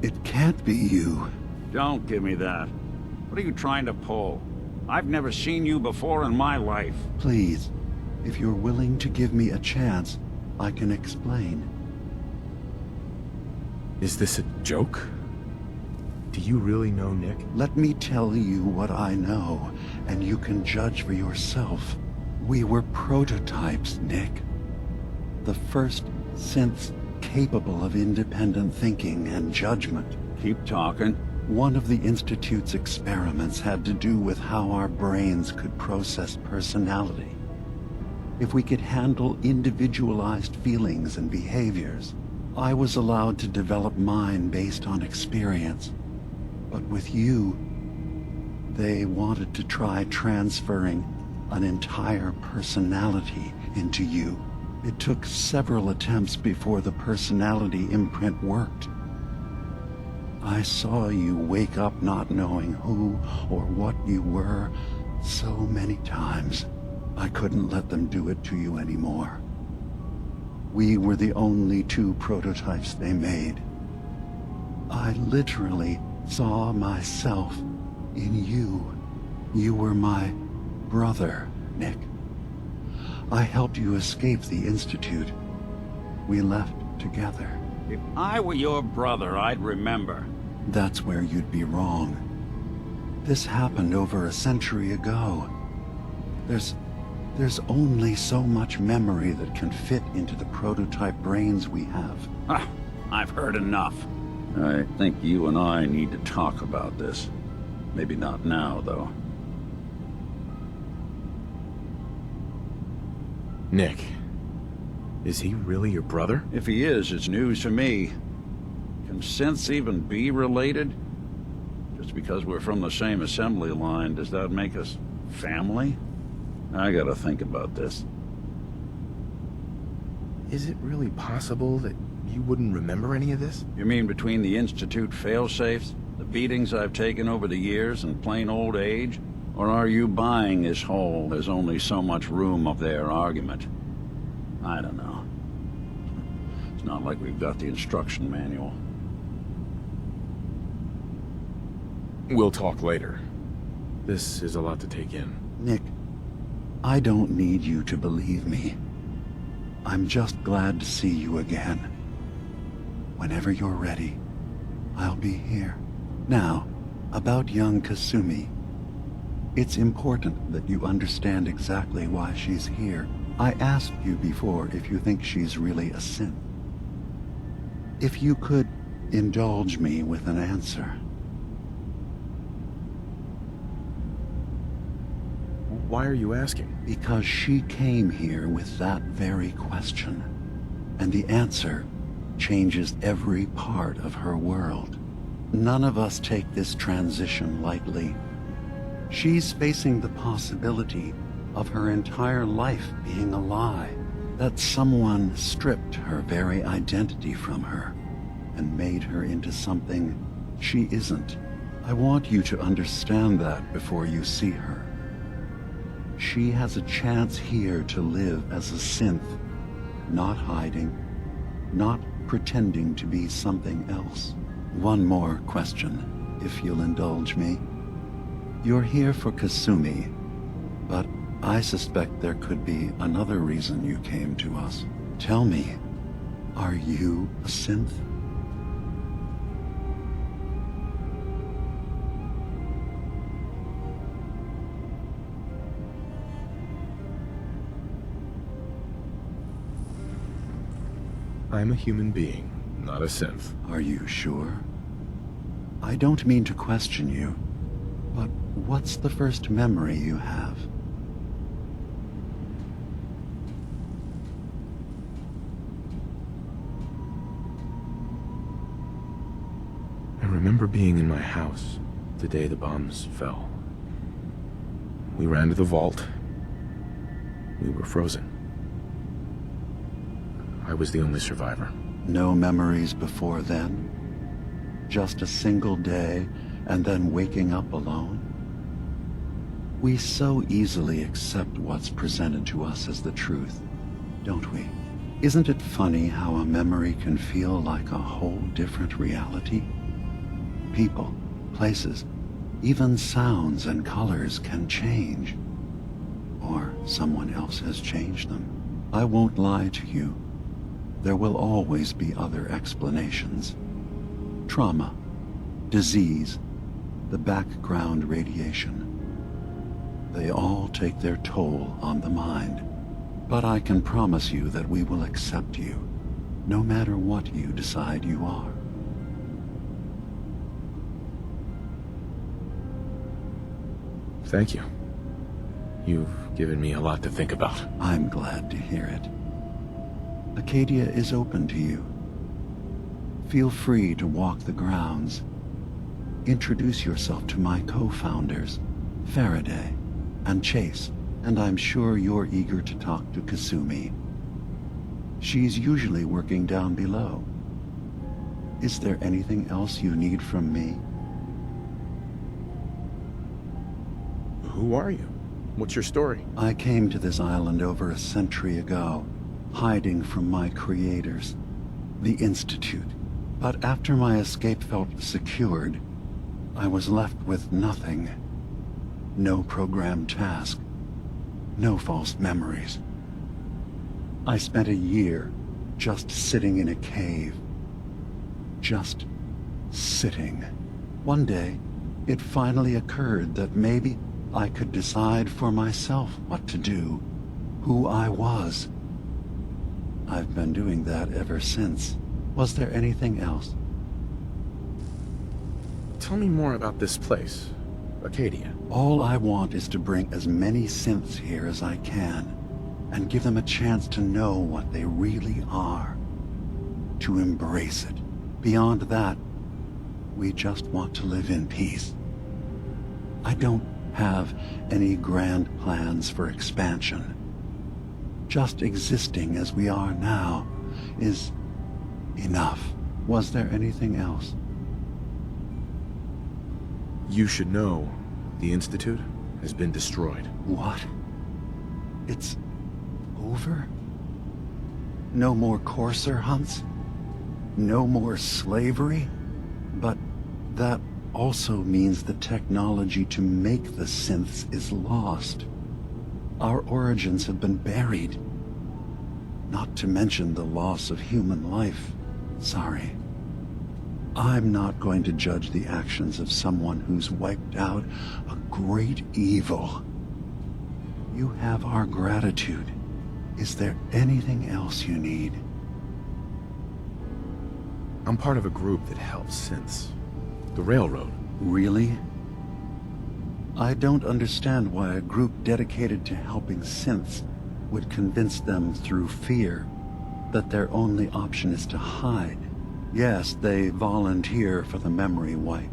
Speaker 17: It can't be you.
Speaker 2: Don't give me that. What are you trying to pull? I've never seen you before in my life.
Speaker 17: Please, if you're willing to give me a chance, I can explain.
Speaker 1: Is this a joke? Do you really know Nick?
Speaker 17: Let me tell you what I know, and you can judge for yourself. We were prototypes, Nick. The first synths capable of independent thinking and judgment.
Speaker 2: Keep talking.
Speaker 17: One of the Institute's experiments had to do with how our brains could process personality. If we could handle individualized feelings and behaviors, I was allowed to develop mine based on experience. But with you, they wanted to try transferring an entire personality into you. It took several attempts before the personality imprint worked. I saw you wake up not knowing who or what you were so many times. I couldn't let them do it to you anymore. We were the only two prototypes they made. I literally saw myself in you. You were my brother, Nick. I helped you escape the Institute. We left together.
Speaker 2: If I were your brother, I'd remember.
Speaker 17: That's where you'd be wrong. This happened over a century ago. There's only so much memory that can fit into the prototype brains we have.
Speaker 2: Ah, I've heard enough. I think you and I need to talk about this. Maybe not now, though.
Speaker 1: Nick, is he really your brother?
Speaker 2: If he is, it's news to me. Can synths even be related? Just because we're from the same assembly line, does that make us family? I gotta think about this.
Speaker 1: Is it really possible that you wouldn't remember any of this?
Speaker 2: You mean between the Institute failsafes, the beatings I've taken over the years, and plain old age? Or are you buying this whole "there's only so much room up there" argument? I don't know. It's not like we've got the instruction manual.
Speaker 1: We'll talk later. This is a lot to take in.
Speaker 17: Nick, I don't need you to believe me. I'm just glad to see you again. Whenever you're ready, I'll be here. Now, about young Kasumi. It's important that you understand exactly why she's here. I asked you before if you think she's really a synth. If you could indulge me with an answer.
Speaker 1: Why are you asking?
Speaker 17: Because she came here with that very question. And the answer changes every part of her world. None of us take this transition lightly. She's facing the possibility of her entire life being a lie. That someone stripped her very identity from her and made her into something she isn't. I want you to understand that before you see her. She has a chance here to live as a synth, not hiding, not pretending to be something else. One more question, if you'll indulge me. You're here for Kasumi, but I suspect there could be another reason you came to us. Tell me, are you a synth?
Speaker 1: I'm a human being, not a synth.
Speaker 17: Are you sure? I don't mean to question you, but what's the first memory you have?
Speaker 1: I remember being in my house the day the bombs fell. We ran to the vault. We were frozen. I was the only survivor.
Speaker 17: No memories before then? Just a single day, and then waking up alone? We so easily accept what's presented to us as the truth, don't we? Isn't it funny how a memory can feel like a whole different reality? People, places, even sounds and colors can change. Or someone else has changed them. I won't lie to you. There will always be other explanations. Trauma, disease, the background radiation. They all take their toll on the mind. But I can promise you that we will accept you, no matter what you decide you are.
Speaker 1: Thank you. You've given me a lot to think about.
Speaker 17: I'm glad to hear it. Acadia is open to you. Feel free to walk the grounds. Introduce yourself to my co-founders, Faraday and Chase, and I'm sure you're eager to talk to Kasumi. She's usually working down below. Is there anything else you need from me?
Speaker 1: Who are you? What's your story?
Speaker 17: I came to this island over a century ago, hiding from my creators, the Institute. But after my escape felt secured, I was left with nothing. No programmed task. No false memories. I spent a year just sitting in a cave. Just sitting. One day, it finally occurred that maybe I could decide for myself what to do, who I was. I've been doing that ever since. Was there anything else?
Speaker 1: Tell me more about this place, Acadia.
Speaker 17: All I want is to bring as many synths here as I can, and give them a chance to know what they really are. To embrace it. Beyond that, we just want to live in peace. I don't have any grand plans for expansion. Just existing as we are now is enough. Was there anything else?
Speaker 1: You should know, the Institute has been destroyed.
Speaker 17: What? It's over? No more courser hunts? No more slavery? But that also means the technology to make the synths is lost. Our origins have been buried. Not to mention the loss of human life. Sorry. I'm not going to judge the actions of someone who's wiped out a great evil. You have our gratitude. Is there anything else you need?
Speaker 1: I'm part of a group that helps synths. The Railroad.
Speaker 17: Really? I don't understand why a group dedicated to helping synths would convince them through fear that their only option is to hide. Yes, they volunteer for the memory wipe.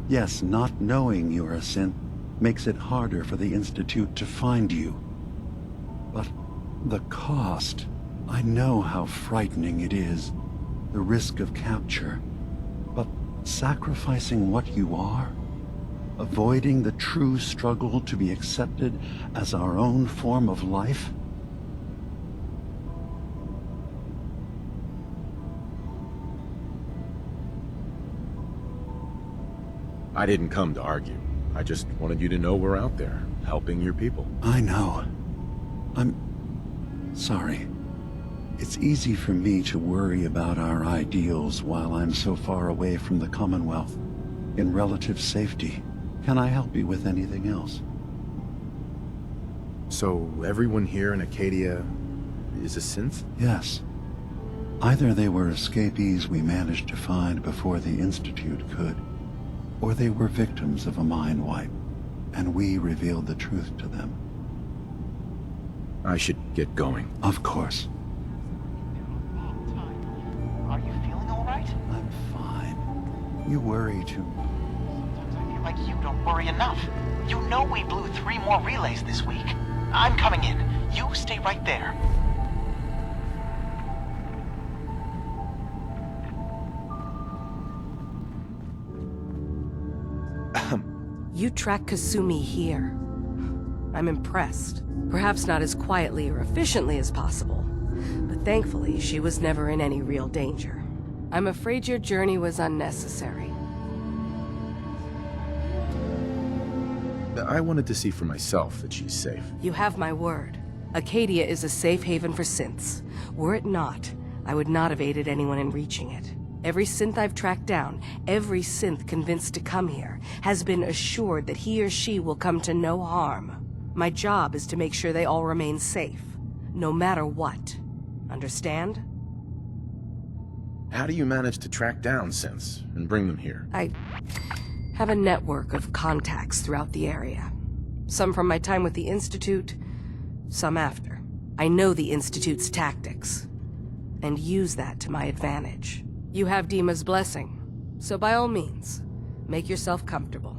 Speaker 17: Yes, not knowing you're a synth makes it harder for the Institute to find you. But the cost, I know how frightening it is. The risk of capture. But sacrificing what you are? Avoiding the true struggle to be accepted as our own form of life?
Speaker 1: I didn't come to argue. I just wanted you to know we're out there, helping your people.
Speaker 17: I know. I'm sorry. It's easy for me to worry about our ideals while I'm so far away from the Commonwealth, in relative safety. Can I help you with anything else?
Speaker 1: So everyone here in Acadia is a synth?
Speaker 17: Yes. Either they were escapees we managed to find before the Institute could, or they were victims of a mind wipe, and we revealed the truth to them.
Speaker 1: I should get going.
Speaker 17: Of course.
Speaker 18: Are you feeling all right?
Speaker 17: I'm fine. You worry too.
Speaker 18: Sometimes I feel like you don't worry enough. You know we blew 3 more relays this week. I'm coming in. You stay right there.
Speaker 19: You track Kasumi here. I'm impressed. Perhaps not as quietly or efficiently as possible, but thankfully she was never in any real danger. I'm afraid your journey was unnecessary.
Speaker 1: I wanted to see for myself that she's safe.
Speaker 19: You have my word. Acadia is a safe haven for synths. Were it not, I would not have aided anyone in reaching it. Every synth I've tracked down, every synth convinced to come here, has been assured that he or she will come to no harm. My job is to make sure they all remain safe, no matter what. Understand?
Speaker 1: How do you manage to track down synths and bring them here?
Speaker 19: I have a network of contacts throughout the area. Some from my time with the Institute, some after. I know the Institute's tactics, and use that to my advantage. You have Dima's blessing, so by all means, make yourself comfortable.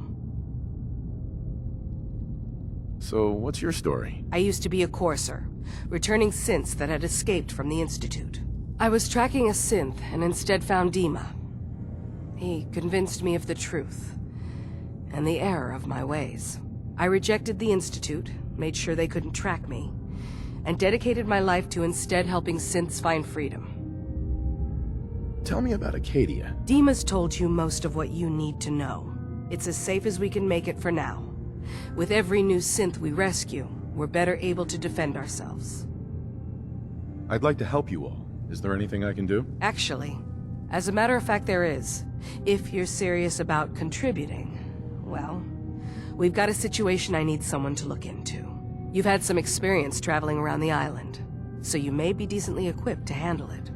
Speaker 1: So, what's your story?
Speaker 19: I used to be a courser, returning synths that had escaped from the Institute. I was tracking a synth and instead found Dima. He convinced me of the truth, and the error of my ways. I rejected the Institute, made sure they couldn't track me, and dedicated my life to instead helping synths find freedom.
Speaker 1: Tell me about Acadia.
Speaker 19: Dima's told you most of what you need to know. It's as safe as we can make it for now. With every new synth we rescue, we're better able to defend ourselves.
Speaker 1: I'd like to help you all. Is there anything I can do?
Speaker 19: Actually, as a matter of fact there is. If you're serious about contributing, well, we've got a situation I need someone to look into. You've had some experience traveling around the island, so you may be decently equipped to handle it.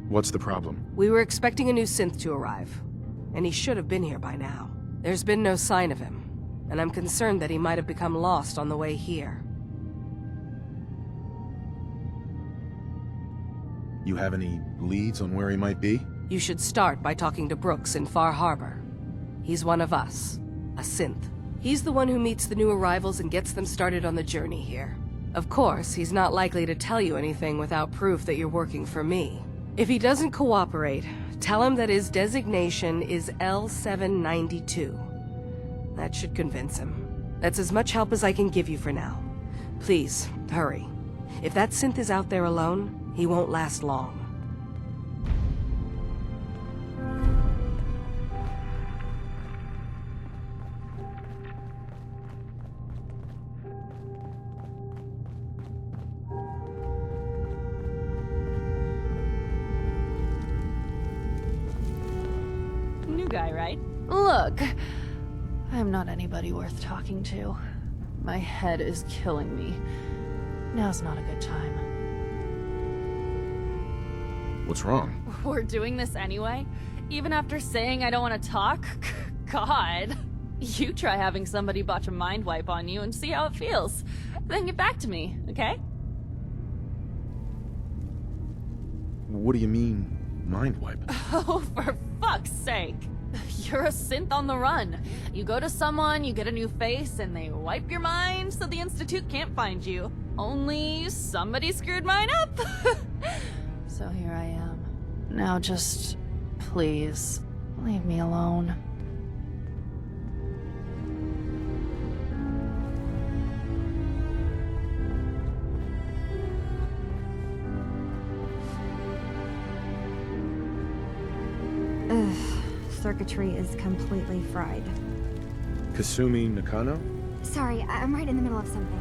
Speaker 1: What's the problem?
Speaker 19: We were expecting a new synth to arrive, and he should have been here by now. There's been no sign of him, and I'm concerned that he might have become lost on the way here.
Speaker 1: You have any leads on where he might be?
Speaker 19: You should start by talking to Brooks in Far Harbor. He's one of us, a synth. He's the one who meets the new arrivals and gets them started on the journey here. Of course, he's not likely to tell you anything without proof that you're working for me. If he doesn't cooperate, tell him that his designation is L792. That should convince him. That's as much help as I can give you for now. Please, hurry. If that synth is out there alone, he won't last long.
Speaker 20: New guy, right? Look, I'm not anybody worth talking to. My head is killing me. Now's not a good time.
Speaker 1: What's wrong?
Speaker 20: We're doing this anyway? Even after saying I don't want to talk? God. You try having somebody botch a mind wipe on you and see how it feels. Then get back to me, okay?
Speaker 1: What do you mean, mind wipe?
Speaker 20: Oh, for fuck's sake. You're a synth on the run. You go to someone, you get a new face, and they wipe your mind so the Institute can't find you. Only somebody screwed mine up. So here I am. Now just, please, leave me alone.
Speaker 12: Circuitry is completely fried.
Speaker 1: Kasumi Nakano?
Speaker 12: Sorry, I'm right in the middle of something.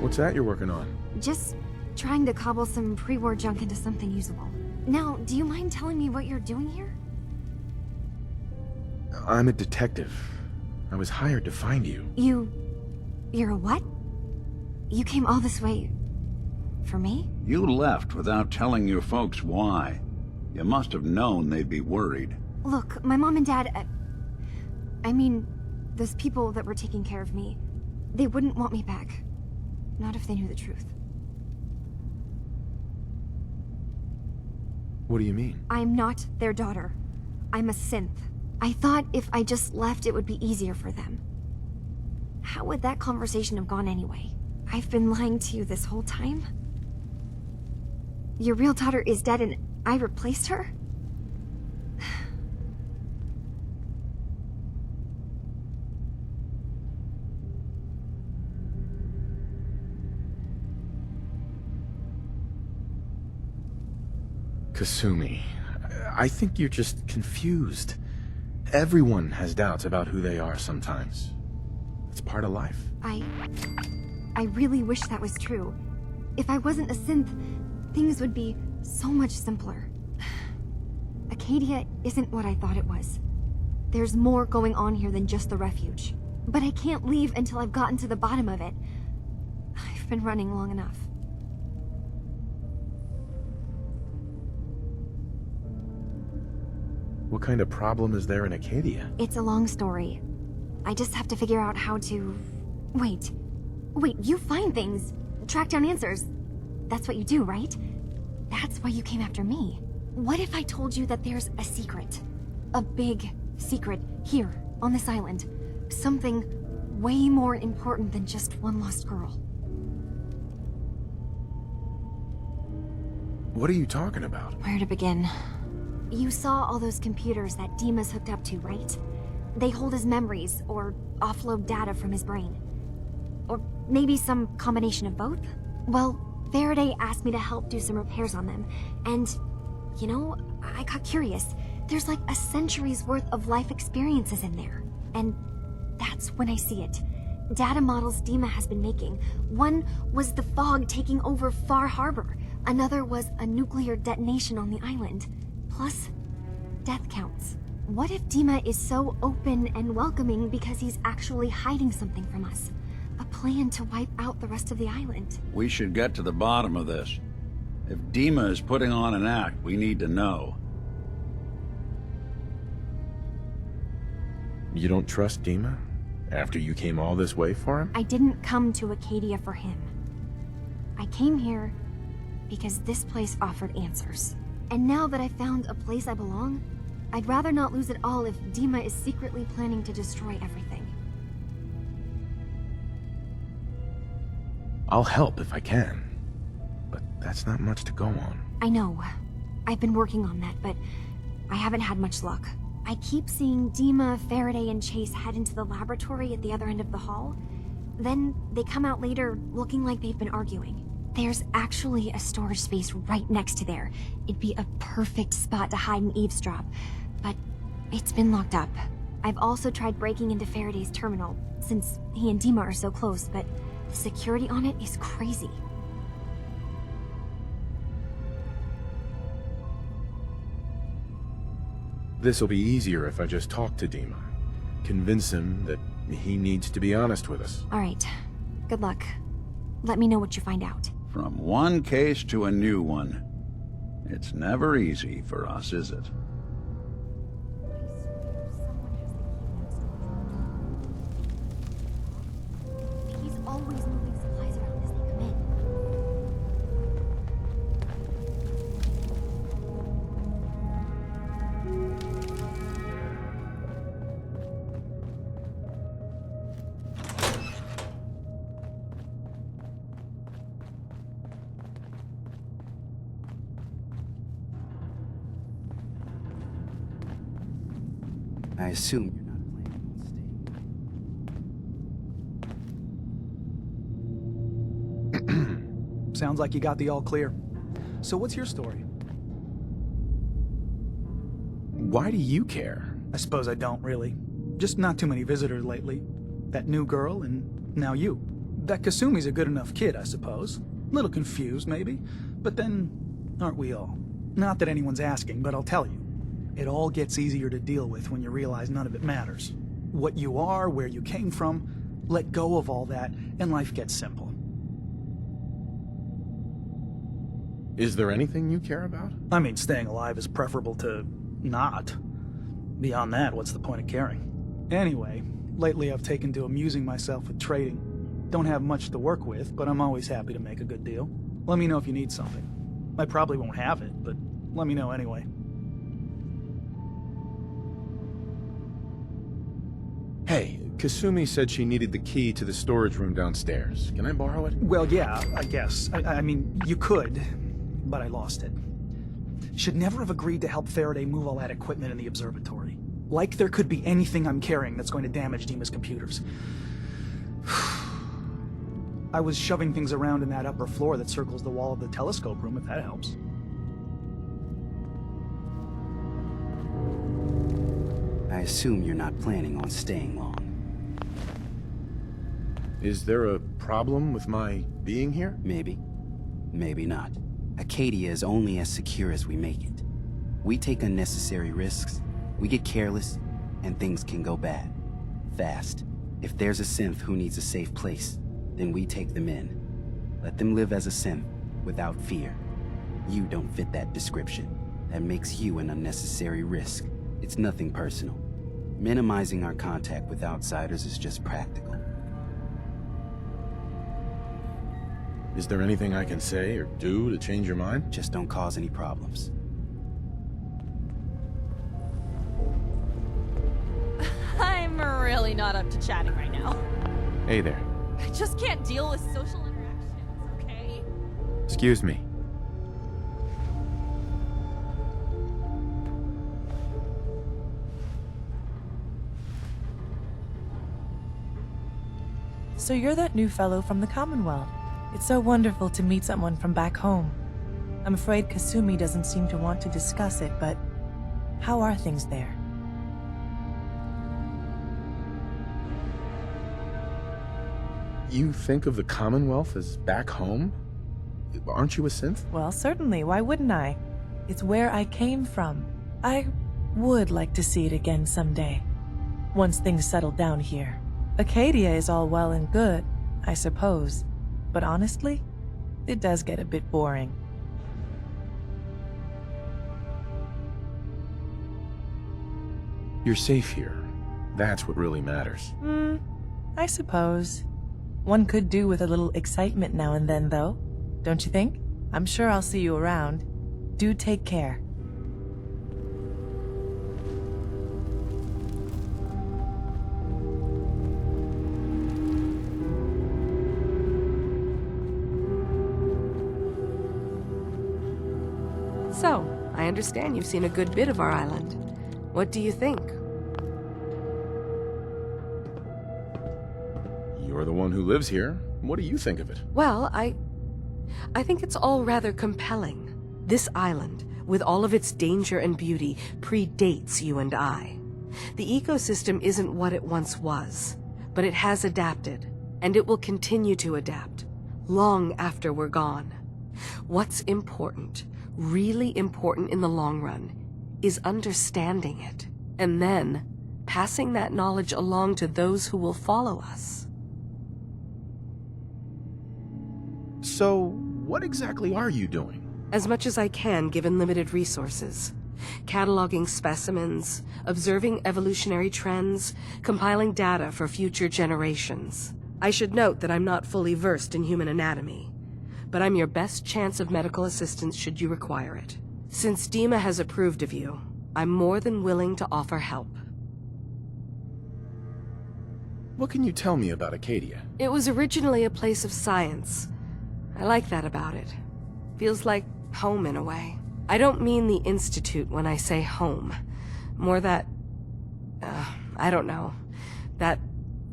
Speaker 1: What's that you're working on?
Speaker 12: Just trying to cobble some pre-war junk into something usable. Now, do you mind telling me what you're doing here?
Speaker 1: I'm a detective. I was hired to find you.
Speaker 12: You're a what? You came all this way... for me?
Speaker 21: You left without telling your folks why. You must have known they'd be worried.
Speaker 12: Look, my mom and dad... I mean, those people that were taking care of me, they wouldn't want me back. Not if they knew the truth.
Speaker 1: What do you mean?
Speaker 12: I'm not their daughter. I'm a synth. I thought if I just left, it would be easier for them. How would that conversation have gone anyway? I've been lying to you this whole time? Your real daughter is dead and I replaced her?
Speaker 1: Kasumi, I think you're just confused. Everyone has doubts about who they are sometimes. It's part of life.
Speaker 12: I really wish that was true. If I wasn't a synth, things would be so much simpler. Acadia isn't what I thought it was. There's more going on here than just the refuge. But I can't leave until I've gotten to the bottom of it. I've been running long enough.
Speaker 1: What kind of problem is there in Acadia?
Speaker 12: It's a long story. I just have to figure out how to... Wait, you find things, track down answers. That's what you do, right? That's why you came after me. What if I told you that there's a secret? A big secret here, on this island. Something way more important than just one lost girl.
Speaker 1: What are you talking about?
Speaker 12: Where to begin? You saw all those computers that Dima's hooked up to, right? They hold his memories, or offload data from his brain. Or maybe some combination of both? Well, Faraday asked me to help do some repairs on them, and, you know, I got curious. There's like a century's worth of life experiences in there, and that's when I see it. Data models Dima has been making. One was the fog taking over Far Harbor. Another was a nuclear detonation on the island. Plus, death counts. What if Dima is so open and welcoming because he's actually hiding something from us? A plan to wipe out the rest of the island.
Speaker 21: We should get to the bottom of this. If Dima is putting on an act, we need to know.
Speaker 1: You don't trust Dima? After you came all this way for him?
Speaker 12: I didn't come to Acadia for him. I came here because this place offered answers. And now that I found a place I belong, I'd rather not lose it all if Dima is secretly planning to destroy everything.
Speaker 1: I'll help if I can, but that's not much to go on.
Speaker 12: I know. I've been working on that, but I haven't had much luck. I keep seeing Dima, Faraday, and Chase head into the laboratory at the other end of the hall. Then they come out later looking like they've been arguing. There's actually a storage space right next to there. It'd be a perfect spot to hide and eavesdrop, but it's been locked up. I've also tried breaking into Faraday's terminal, since he and Dima are so close, but the security on it is crazy.
Speaker 1: This'll be easier if I just talk to Dima. Convince him that he needs to be honest with us.
Speaker 12: All right. Good luck. Let me know what you find out.
Speaker 21: From one case to a new one. It's never easy for us, is it?
Speaker 12: He's always moving supplies around as they come in.
Speaker 9: I assume you're not planning on staying.
Speaker 3: Sounds like you got the all clear. So what's your story?
Speaker 1: Why do you care?
Speaker 3: I suppose I don't, really. Just not too many visitors lately. That new girl, and now you. That Kasumi's a good enough kid, I suppose. Little confused, maybe. But then, aren't we all? Not that anyone's asking, but I'll tell you. It all gets easier to deal with when you realize none of it matters. What you are, where you came from, let go of all that, and life gets simple.
Speaker 1: Is there anything you care about?
Speaker 3: I mean, staying alive is preferable to not. Beyond that, what's the point of caring? Anyway, lately I've taken to amusing myself with trading. Don't have much to work with, but I'm always happy to make a good deal. Let me know if you need something. I probably won't have it, but let me know anyway.
Speaker 1: Hey, Kasumi said she needed the key to the storage room downstairs. Can I borrow it?
Speaker 3: Well, yeah, I guess. I mean, you could, but I lost it. Should never have agreed to help Faraday move all that equipment in the observatory. Like there could be anything I'm carrying that's going to damage Dima's computers. I was shoving things around in that upper floor that circles the wall of the telescope room, if that helps.
Speaker 9: I assume you're not planning on staying long.
Speaker 1: Is there a problem with my being here?
Speaker 9: Maybe. Maybe not. Acadia is only as secure as we make it. We take unnecessary risks, we get careless, and things can go bad. Fast. If there's a synth who needs a safe place, then we take them in. Let them live as a synth, without fear. You don't fit that description. That makes you an unnecessary risk. It's nothing personal. Minimizing our contact with outsiders is just practical.
Speaker 1: Is there anything I can say or do to change your mind?
Speaker 9: Just don't cause any problems.
Speaker 20: I'm really not up to chatting right now.
Speaker 1: Hey there.
Speaker 20: I just can't deal with social interactions, okay?
Speaker 1: Excuse me.
Speaker 22: So you're that new fellow from the Commonwealth. It's so wonderful to meet someone from back home. I'm afraid Kasumi doesn't seem to want to discuss it, but how are things there?
Speaker 1: You think of the Commonwealth as back home? Aren't you a synth?
Speaker 22: Well, certainly. Why wouldn't I? It's where I came from. I would like to see it again someday, once things settle down here. Acadia is all well and good, I suppose, but honestly, it does get a bit boring.
Speaker 1: You're safe here. That's what really matters.
Speaker 22: I suppose. One could do with a little excitement now and then, though. don't you think? I'm sure I'll see you around. Do take care.
Speaker 19: So, I understand you've seen a good bit of our island. What do you think?
Speaker 1: You're the one who lives here. What do you think of it?
Speaker 19: Well, I think it's all rather compelling. This island, with all of its danger and beauty, predates you and I. The ecosystem isn't what it once was, but it has adapted, and it will continue to adapt, long after we're gone. What's important, really important in the long run, is understanding it, and then passing that knowledge along to those who will follow us.
Speaker 1: So, what exactly are you doing?
Speaker 19: As much as I can, given limited resources. Cataloging specimens, observing evolutionary trends, compiling data for future generations. I should note that I'm not fully versed in human anatomy, but I'm your best chance of medical assistance should you require it. Since Dima has approved of you, I'm more than willing to offer help.
Speaker 1: What can you tell me about Acadia?
Speaker 19: It was originally a place of science. I like that about it. Feels like home in a way. I don't mean the Institute when I say home. More that, I don't know, that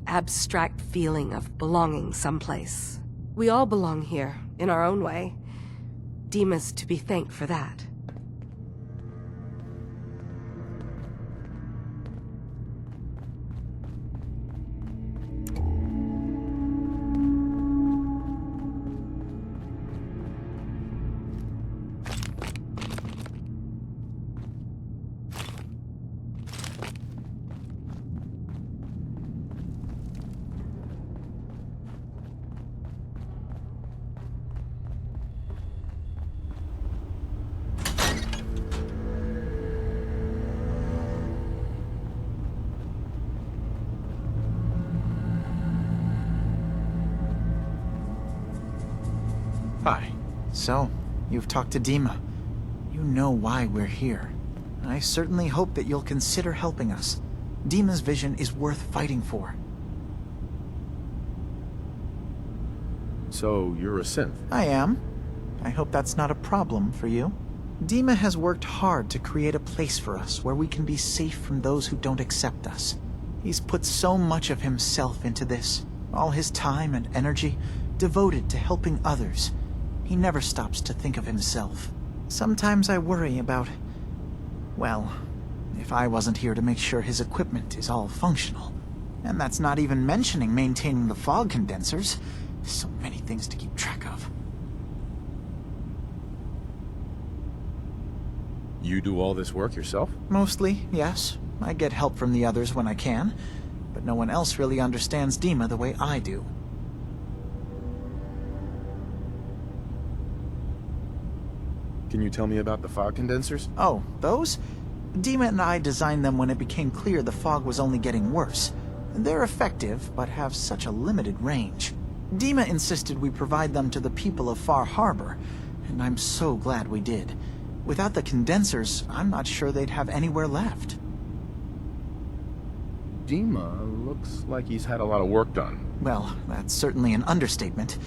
Speaker 19: abstract feeling of belonging someplace. We all belong here, in our own way. Dima's to be thanked for that.
Speaker 1: Hi.
Speaker 4: So, you've talked to Dima. You know why we're here. I certainly hope that you'll consider helping us. Dima's vision is worth fighting for.
Speaker 1: So, you're a synth?
Speaker 4: I am. I hope that's not a problem for you. Dima has worked hard to create a place for us where we can be safe from those who don't accept us. He's put so much of himself into this, all his time and energy devoted to helping others. He never stops to think of himself. Sometimes I worry about, well, if I wasn't here to make sure his equipment is all functional. And that's not even mentioning maintaining the fog condensers. So many things to keep track of.
Speaker 1: You do all this work yourself?
Speaker 4: Mostly, yes. I get help from the others when I can, but no one else really understands Dima the way I do.
Speaker 1: Can you tell me about the fog condensers?
Speaker 4: Oh, those? Dima and I designed them when it became clear the fog was only getting worse. They're effective, but have such a limited range. Dima insisted we provide them to the people of Far Harbor, and I'm so glad we did. Without the condensers, I'm not sure they'd have anywhere left.
Speaker 1: Dima looks like he's had a lot of work done.
Speaker 4: Well, that's certainly an understatement.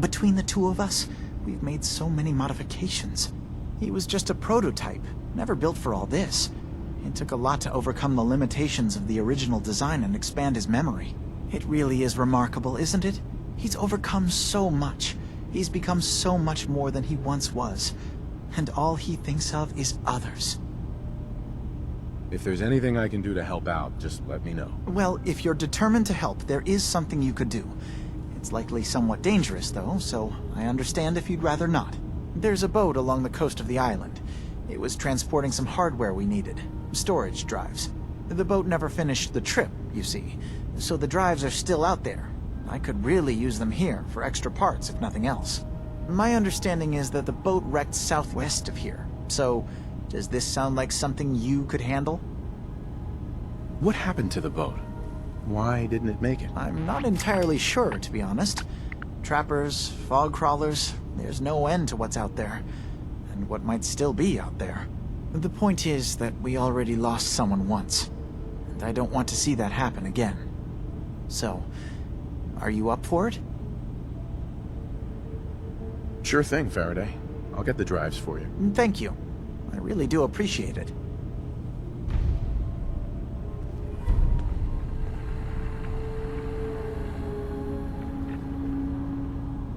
Speaker 4: Between the two of us, we've made so many modifications. He was just a prototype, never built for all this. It took a lot to overcome the limitations of the original design and expand his memory. It really is remarkable, isn't it? He's overcome so much. He's become so much more than he once was. And all he thinks of is others.
Speaker 1: If there's anything I can do to help out, just let me know.
Speaker 4: Well, if you're determined to help, there is something you could do. It's likely somewhat dangerous, though, so I understand if you'd rather not. There's a boat along the coast of the island. It was transporting some hardware we needed. Storage drives. The boat never finished the trip, you see, so the drives are still out there. I could really use them here for extra parts, if nothing else. My understanding is that the boat wrecked southwest of here, so does this sound like something you could handle?
Speaker 1: What happened to the boat? Why didn't it make it?
Speaker 4: I'm not entirely sure, to be honest. Trappers, fog crawlers, There's no end to what's out there, and what might still be out there. The point is that we already lost someone once, and I don't want to see that happen again. So, are you up for it?
Speaker 1: Sure thing, Faraday. I'll get the drives for you.
Speaker 4: Thank you. I really do appreciate it.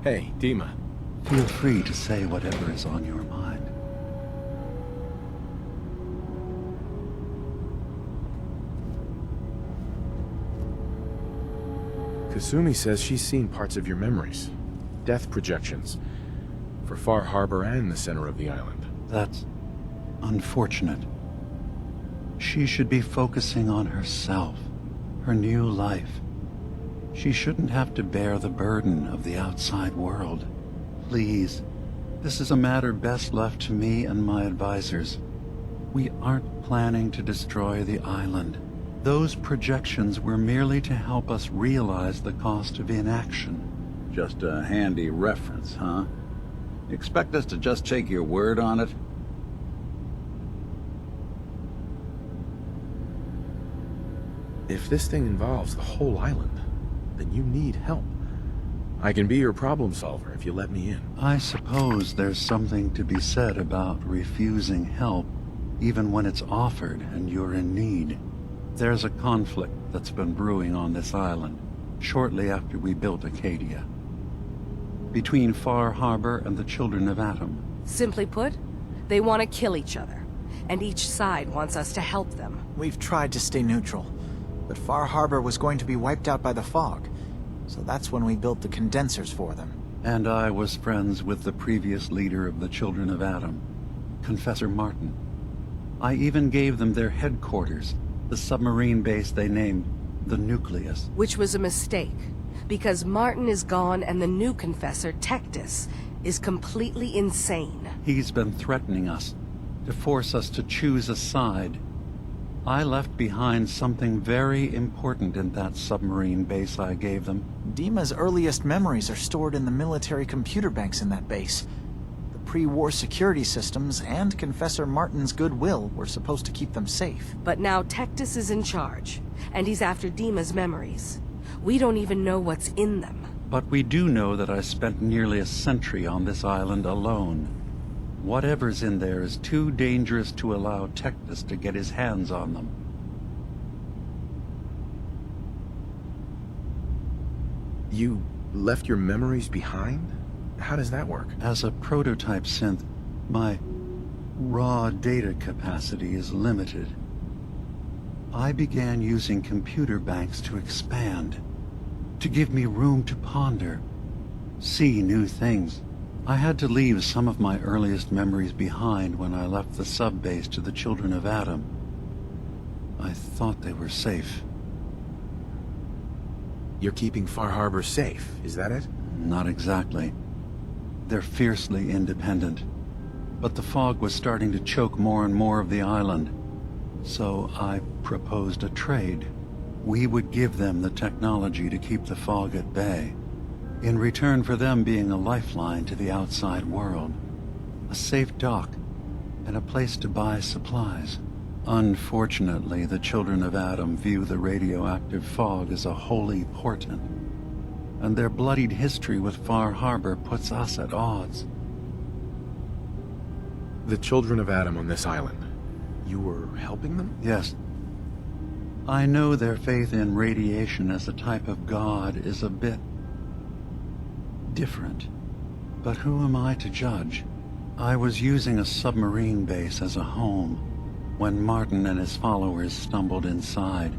Speaker 1: Hey, Dima.
Speaker 17: Feel free to say whatever is on your mind.
Speaker 1: Kasumi says she's seen parts of your memories. Death projections. For Far Harbor and the center of the island.
Speaker 17: That's unfortunate. She should be focusing on herself, her new life. She shouldn't have to bear the burden of the outside world. Please, this is a matter best left to me and my advisors. We aren't planning to destroy the island. Those projections were merely to help us realize the cost of inaction.
Speaker 21: Just a handy reference, huh? Expect us to just take your word on it?
Speaker 1: If this thing involves the whole island, then you need help. I can be your problem solver if you let me in.
Speaker 17: I suppose there's something to be said about refusing help, even when it's offered and you're in need. There's a conflict that's been brewing on this island, shortly after we built Acadia. Between Far Harbor and the Children of Atom.
Speaker 19: Simply put, they want to kill each other, and each side wants us to help them.
Speaker 4: We've tried to stay neutral, but Far Harbor was going to be wiped out by the fog, so that's when we built the condensers for them.
Speaker 17: And I was friends with the previous leader of the Children of Atom, Confessor Martin. I even gave them their headquarters, the submarine base they named the Nucleus.
Speaker 19: Which was a mistake, because Martin is gone and the new Confessor, Tectus, is completely insane.
Speaker 17: He's been threatening us, to force us to choose a side. I left behind something very important in that submarine base I gave them.
Speaker 4: Dima's earliest memories are stored in the military computer banks in that base. The pre-war security systems and Confessor Martin's goodwill were supposed to keep them safe.
Speaker 19: But now Tectus is in charge, and he's after Dima's memories. We don't even know what's in them.
Speaker 17: But we do know that I spent nearly a century on this island alone. Whatever's in there is too dangerous to allow Tectus to get his hands on them.
Speaker 1: You left your memories behind? How does that work?
Speaker 17: As a prototype synth, my raw data capacity is limited. I began using computer banks to expand, to give me room to ponder, see new things. I had to leave some of my earliest memories behind when I left the sub-base to the Children of Atom. I thought they were safe.
Speaker 1: You're keeping Far Harbor safe, is that it?
Speaker 17: Not exactly. They're fiercely independent. But the fog was starting to choke more and more of the island. So I proposed a trade. We would give them the technology to keep the fog at bay, in return for them being a lifeline to the outside world, a safe dock, and a place to buy supplies. Unfortunately, the Children of Atom view the radioactive fog as a holy portent, and their bloodied history with Far Harbor puts us at odds.
Speaker 1: The Children of Atom on this island, you were helping them?
Speaker 17: Yes. I know their faith in radiation as a type of god is a bit different, but who am I to judge? I was using a submarine base as a home when Martin and his followers stumbled inside.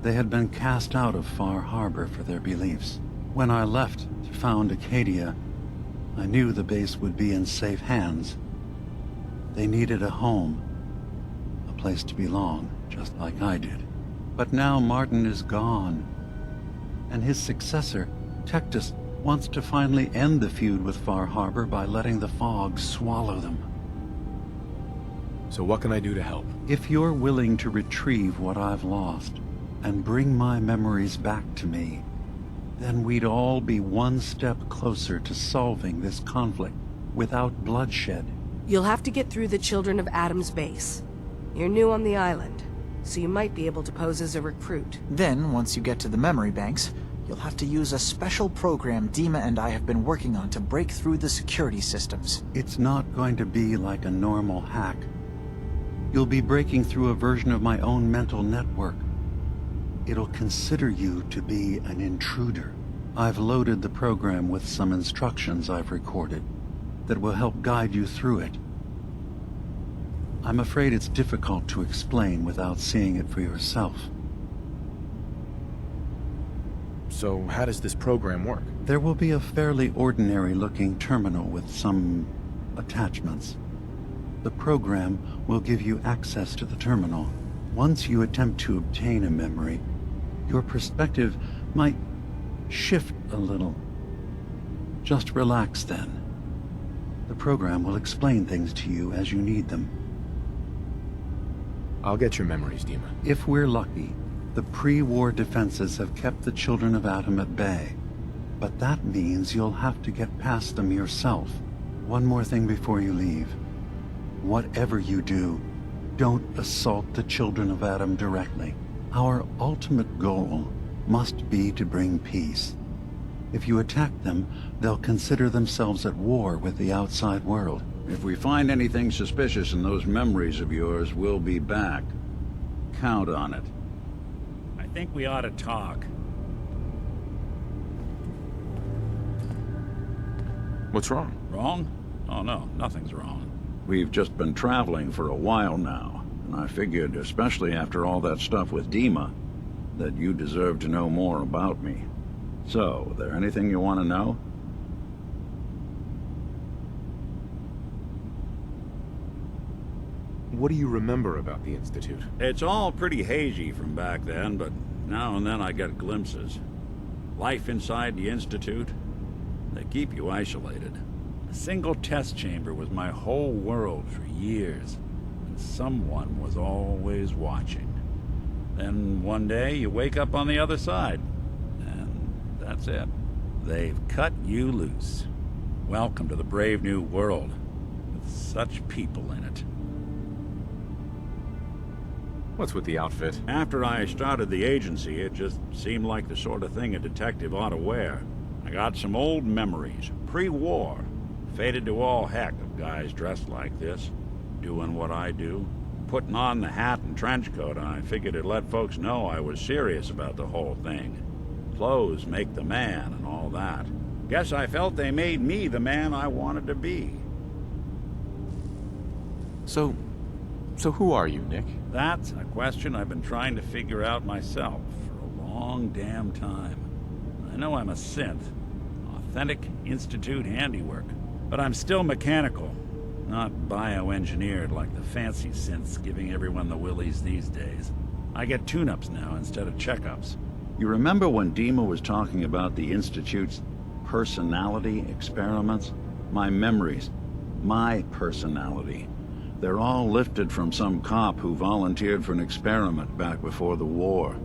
Speaker 17: They had been cast out of Far Harbor for their beliefs. When I left to found Acadia, I knew the base would be in safe hands. They needed a home, a place to belong, just like I did. But now Martin is gone, and his successor, Tectus, wants to finally end the feud with Far Harbor by letting the fog swallow them.
Speaker 1: So what can I do to help?
Speaker 17: If you're willing to retrieve what I've lost and bring my memories back to me, then we'd all be one step closer to solving this conflict without bloodshed.
Speaker 19: You'll have to get through the Children of Adam's base. You're new on the island, so you might be able to pose as a recruit.
Speaker 4: Then, once you get to the memory banks, you'll have to use a special program Dima and I have been working on to break through the security systems.
Speaker 17: It's not going to be like a normal hack. You'll be breaking through a version of my own mental network. It'll consider you to be an intruder. I've loaded the program with some instructions I've recorded that will help guide you through it. I'm afraid it's difficult to explain without seeing it for yourself.
Speaker 1: So how does this program work?
Speaker 17: There will be a fairly ordinary-looking terminal with some attachments. The program will give you access to the terminal. Once you attempt to obtain a memory, your perspective might shift a little. Just relax then. The program will explain things to you as you need them.
Speaker 1: I'll get your memories, Dima.
Speaker 17: If we're lucky, the pre-war defenses have kept the Children of Adam at bay. But that means you'll have to get past them yourself. One more thing before you leave. Whatever you do, don't assault the Children of Adam directly. Our ultimate goal must be to bring peace. If you attack them, they'll consider themselves at war with the outside world.
Speaker 21: If we find anything suspicious in those memories of yours, we'll be back. Count on it.
Speaker 2: I think we ought to talk.
Speaker 1: What's wrong?
Speaker 2: Wrong? Oh no, nothing's wrong.
Speaker 21: We've just been traveling for a while now, and I figured, especially after all that stuff with Dima, that you deserve to know more about me. So, there anything you want to know?
Speaker 1: What do you remember about the Institute?
Speaker 2: It's all pretty hazy from back then, but now and then I get glimpses. Life inside the Institute, they keep you isolated. A single test chamber was my whole world for years, and someone was always watching. Then one day you wake up on the other side, and that's it. They've cut you loose. Welcome to the brave new world, with such people in it.
Speaker 1: What's with the outfit?
Speaker 2: After I started the agency, it just seemed like the sort of thing a detective ought to wear. I got some old memories, pre-war. Faded to all heck of guys dressed like this, doing what I do. Putting on the hat and trench coat, I figured it'd let folks know I was serious about the whole thing. Clothes make the man and all that. Guess I felt they made me the man I wanted to be.
Speaker 1: So who are you, Nick?
Speaker 2: That's a question I've been trying to figure out myself for a long damn time. I know I'm a synth, authentic Institute handiwork, but I'm still mechanical, not bioengineered like the fancy synths giving everyone the willies these days. I get tune-ups now instead of checkups.
Speaker 21: You remember when Dima was talking about the Institute's personality experiments? My memories, my personality. They're all lifted from some cop who volunteered for an experiment back before the war.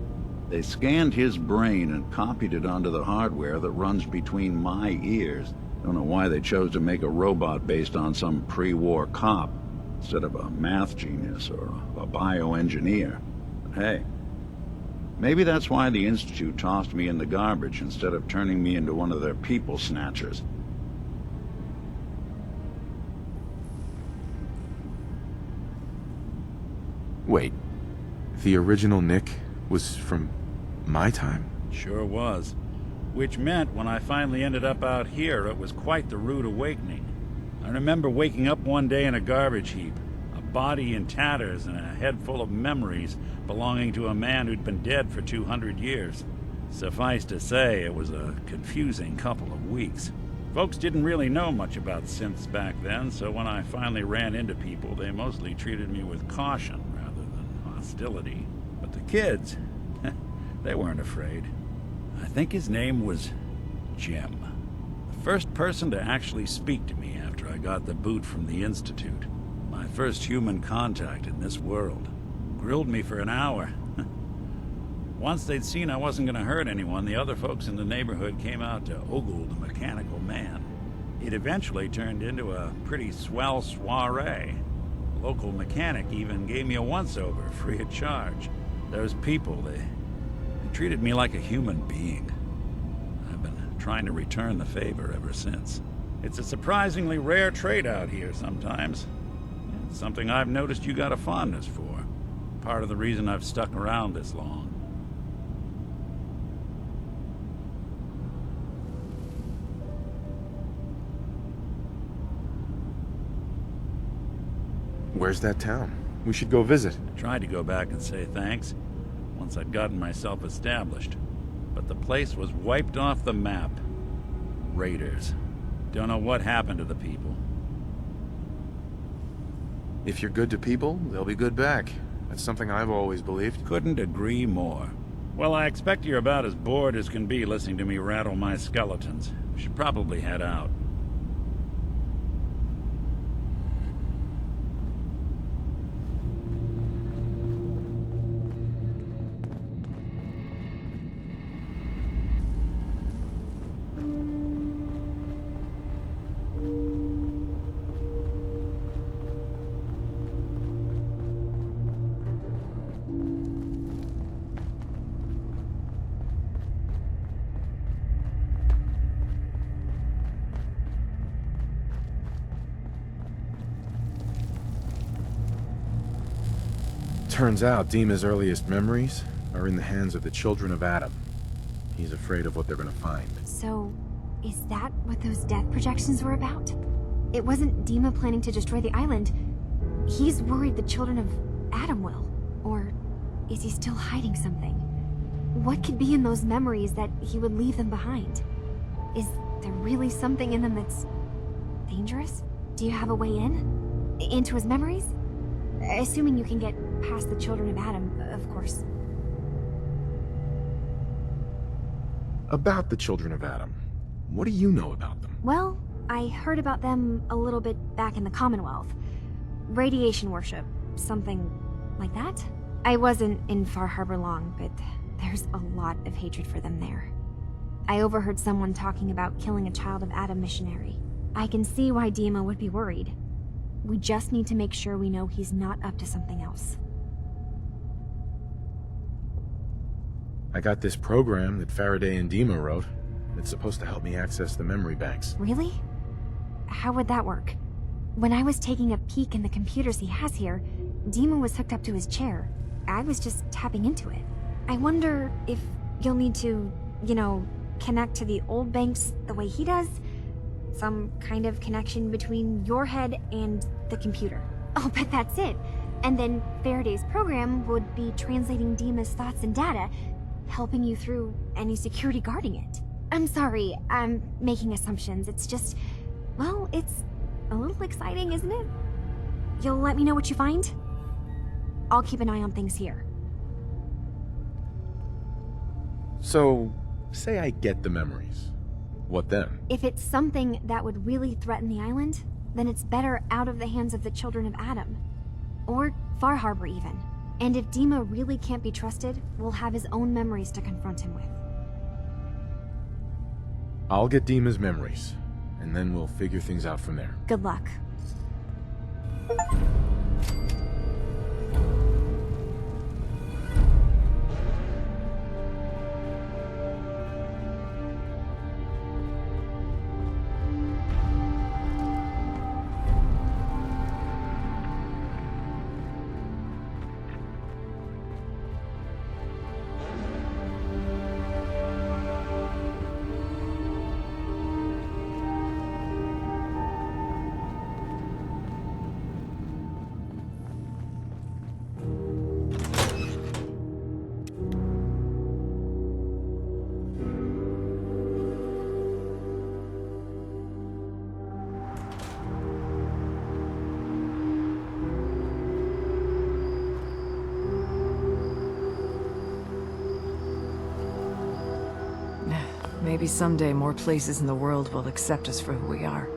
Speaker 21: They scanned his brain and copied it onto the hardware that runs between my ears. Don't know why they chose to make a robot based on some pre-war cop instead of a math genius or a bioengineer. But hey, maybe that's why the Institute tossed me in the garbage instead of turning me into one of their people snatchers.
Speaker 1: Wait, the original Nick was from my time?
Speaker 2: Sure was. Which meant when I finally ended up out here, it was quite the rude awakening. I remember waking up one day in a garbage heap, a body in tatters and a head full of memories belonging to a man who'd been dead for 200 years. Suffice to say, it was a confusing couple of weeks. Folks didn't really know much about synths back then, so when I finally ran into people, they mostly treated me with caution rather than hostility. But the kids, they weren't afraid. I think his name was Jim. The first person to actually speak to me after I got the boot from the Institute. My first human contact in this world. Grilled me for an hour. Once they'd seen I wasn't gonna hurt anyone, the other folks in the neighborhood came out to ogle the mechanical man. It eventually turned into a pretty swell soiree. The local mechanic even gave me a once-over, free of charge. Those people, they treated me like a human being. I've been trying to return the favor ever since. It's a surprisingly rare trait out here sometimes. It's something I've noticed you got a fondness for. Part of the reason I've stuck around this long.
Speaker 1: Where's that town? We should go visit.
Speaker 2: Tried to go back and say thanks once I'd gotten myself established. But the place was wiped off the map. Raiders. Don't know what happened to the people.
Speaker 1: If you're good to people, they'll be good back. That's something I've always believed.
Speaker 2: Couldn't agree more. Well, I expect you're about as bored as can be listening to me rattle my skeletons. We should probably head out.
Speaker 1: Turns out Dima's earliest memories are in the hands of the children of Adam. He's afraid of what they're gonna find.
Speaker 12: So, is that what those death projections were about? It wasn't Dima planning to destroy the island. He's worried the children of Adam will. Or is he still hiding something? What could be in those memories that he would leave them behind? Is there really something in them that's dangerous? Do you have a way in? Into his memories? Assuming you can get past the children of Adam, of course.
Speaker 1: About the children of Adam, what do you know about them?
Speaker 12: Well, I heard about them a little bit back in the Commonwealth. Radiation worship, something like that. I wasn't in Far Harbor long, but there's a lot of hatred for them there. I overheard someone talking about killing a child of Adam missionary. I can see why Dima would be worried. We just need to make sure we know he's not up to something else.
Speaker 1: I got this program that Faraday and Dima wrote. It's supposed to help me access the memory banks.
Speaker 12: Really? How would that work? When I was taking a peek in the computers he has here, Dima was hooked up to his chair. I was just tapping into it. I wonder if you'll need to, connect to the old banks the way he does? Some kind of connection between your head and the computer. I'll bet that's it. And then Faraday's program would be translating Dima's thoughts and data, helping you through any security guarding it. I'm sorry, I'm making assumptions. It's just, well, it's a little exciting, isn't it? You'll let me know what you find? I'll keep an eye on things here.
Speaker 1: So, say I get the memories. What then?
Speaker 12: If it's something that would really threaten the island, then it's better out of the hands of the children of Adam. Or Far Harbor even. And if Dima really can't be trusted, we'll have his own memories to confront him with.
Speaker 1: I'll get Dima's memories, and then we'll figure things out from there.
Speaker 12: Good luck.
Speaker 5: Maybe someday more places in the world will accept us for who we are.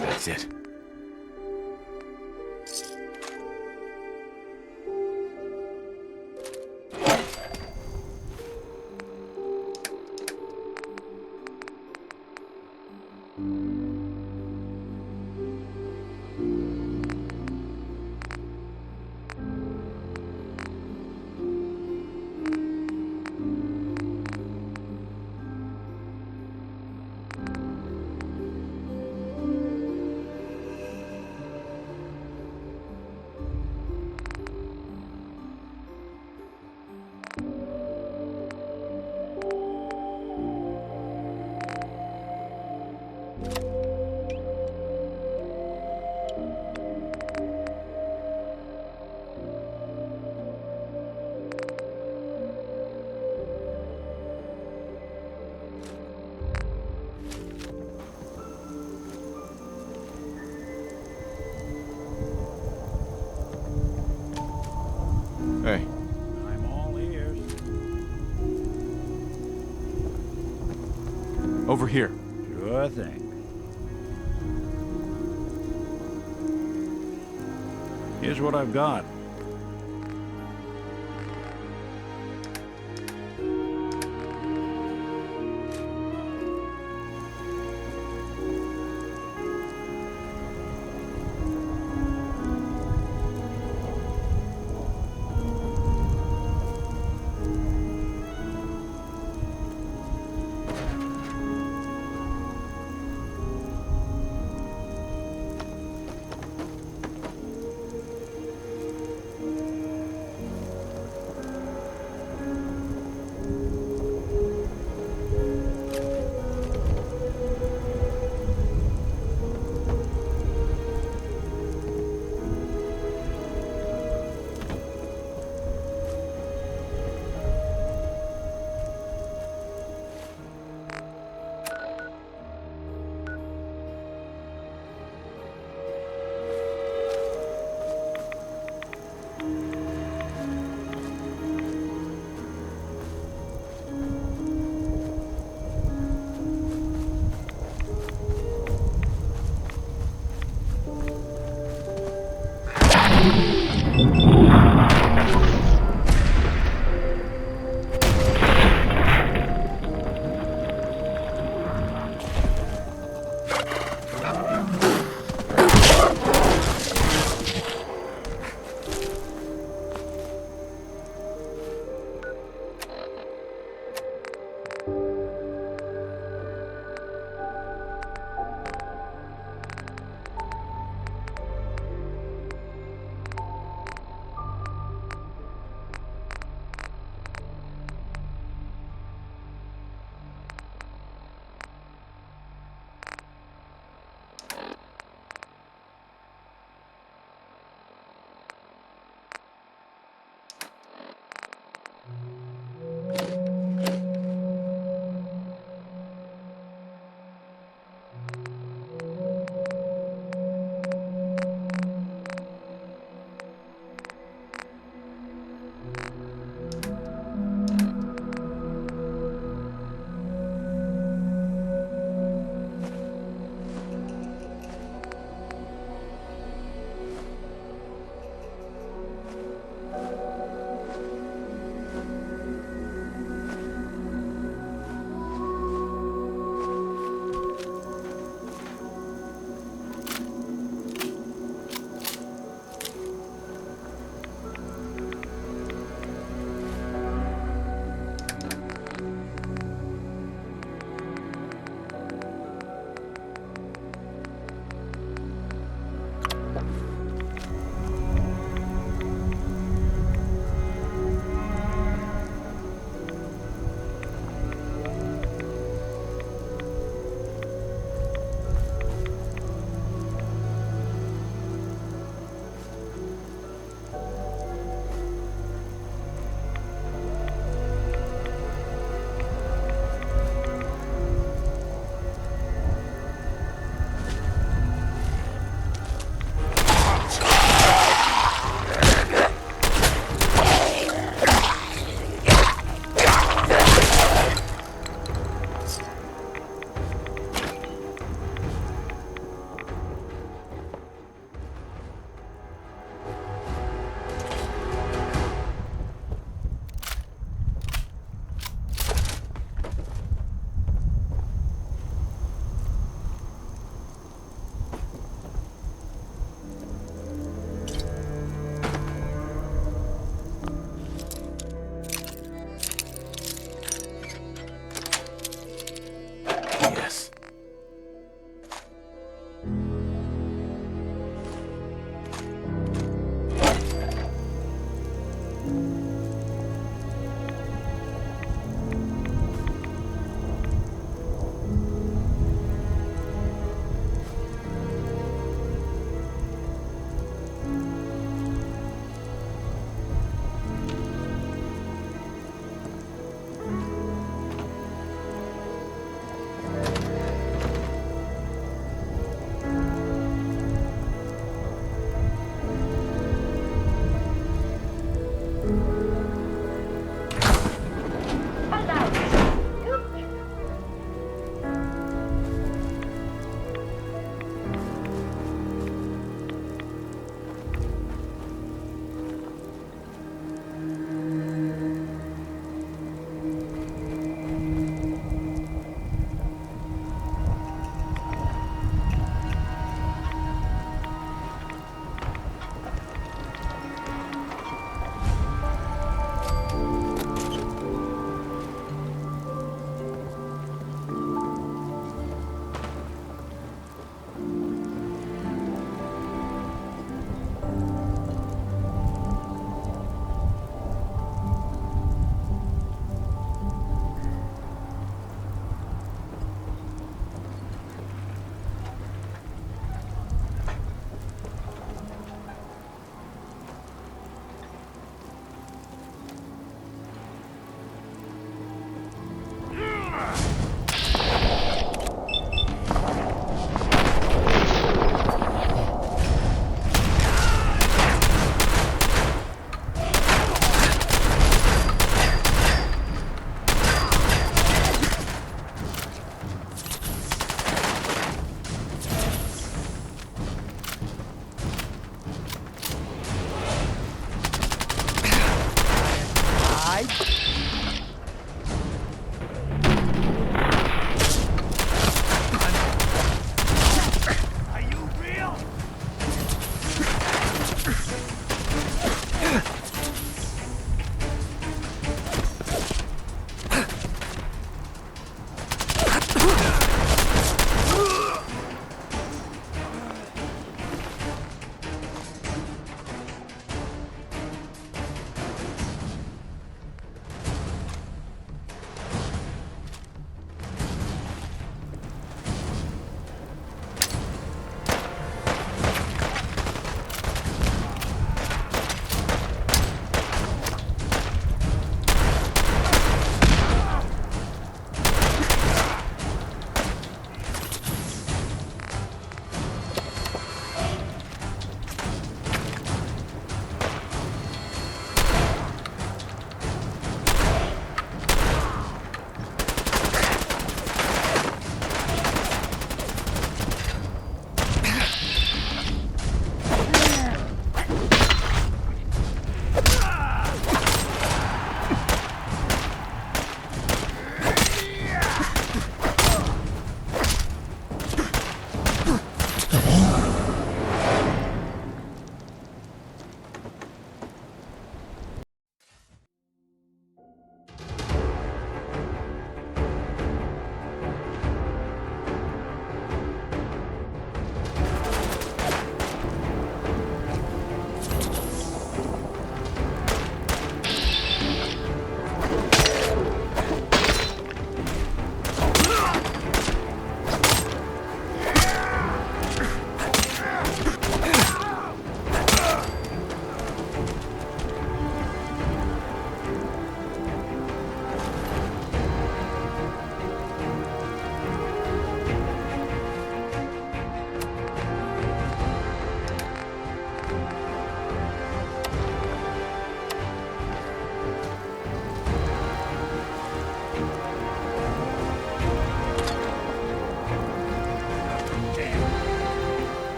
Speaker 1: That's it. Hey.
Speaker 2: I'm all ears.
Speaker 1: Over here.
Speaker 2: Sure thing. Here's what I've got.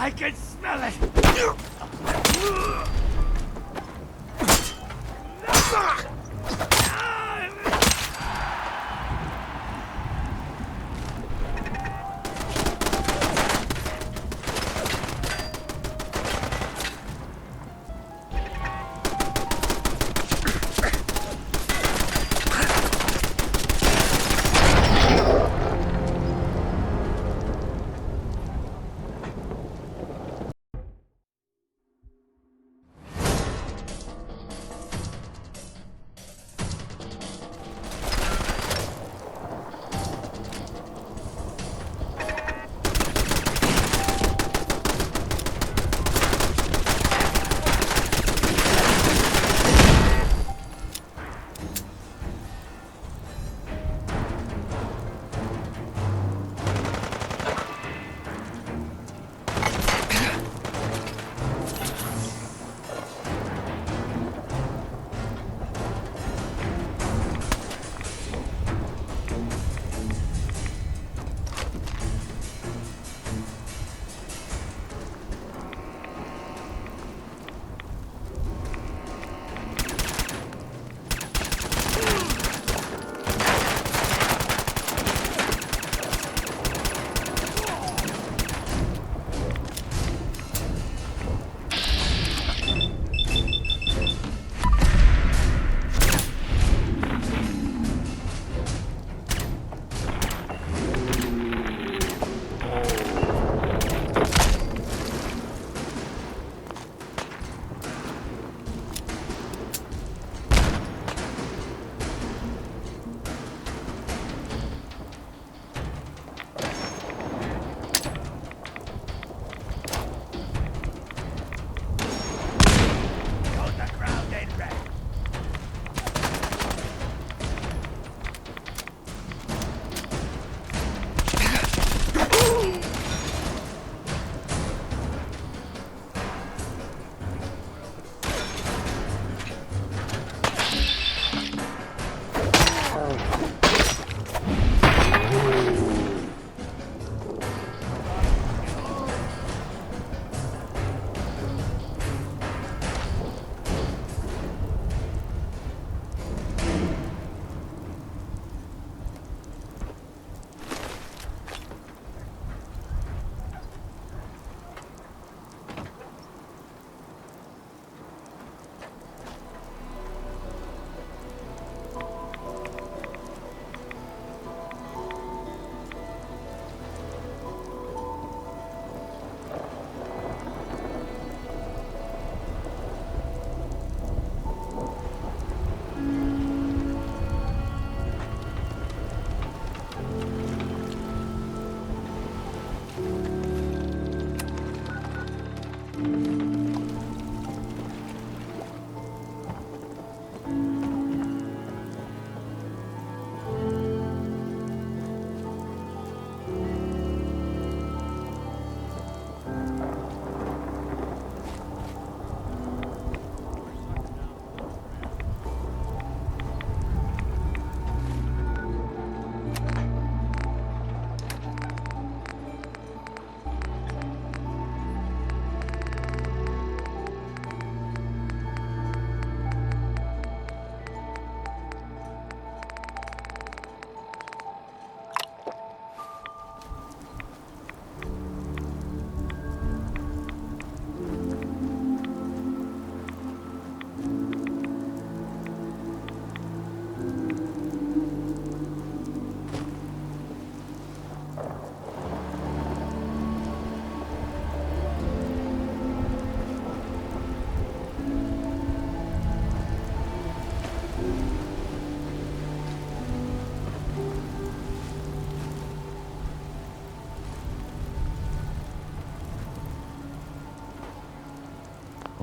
Speaker 6: I can smell it!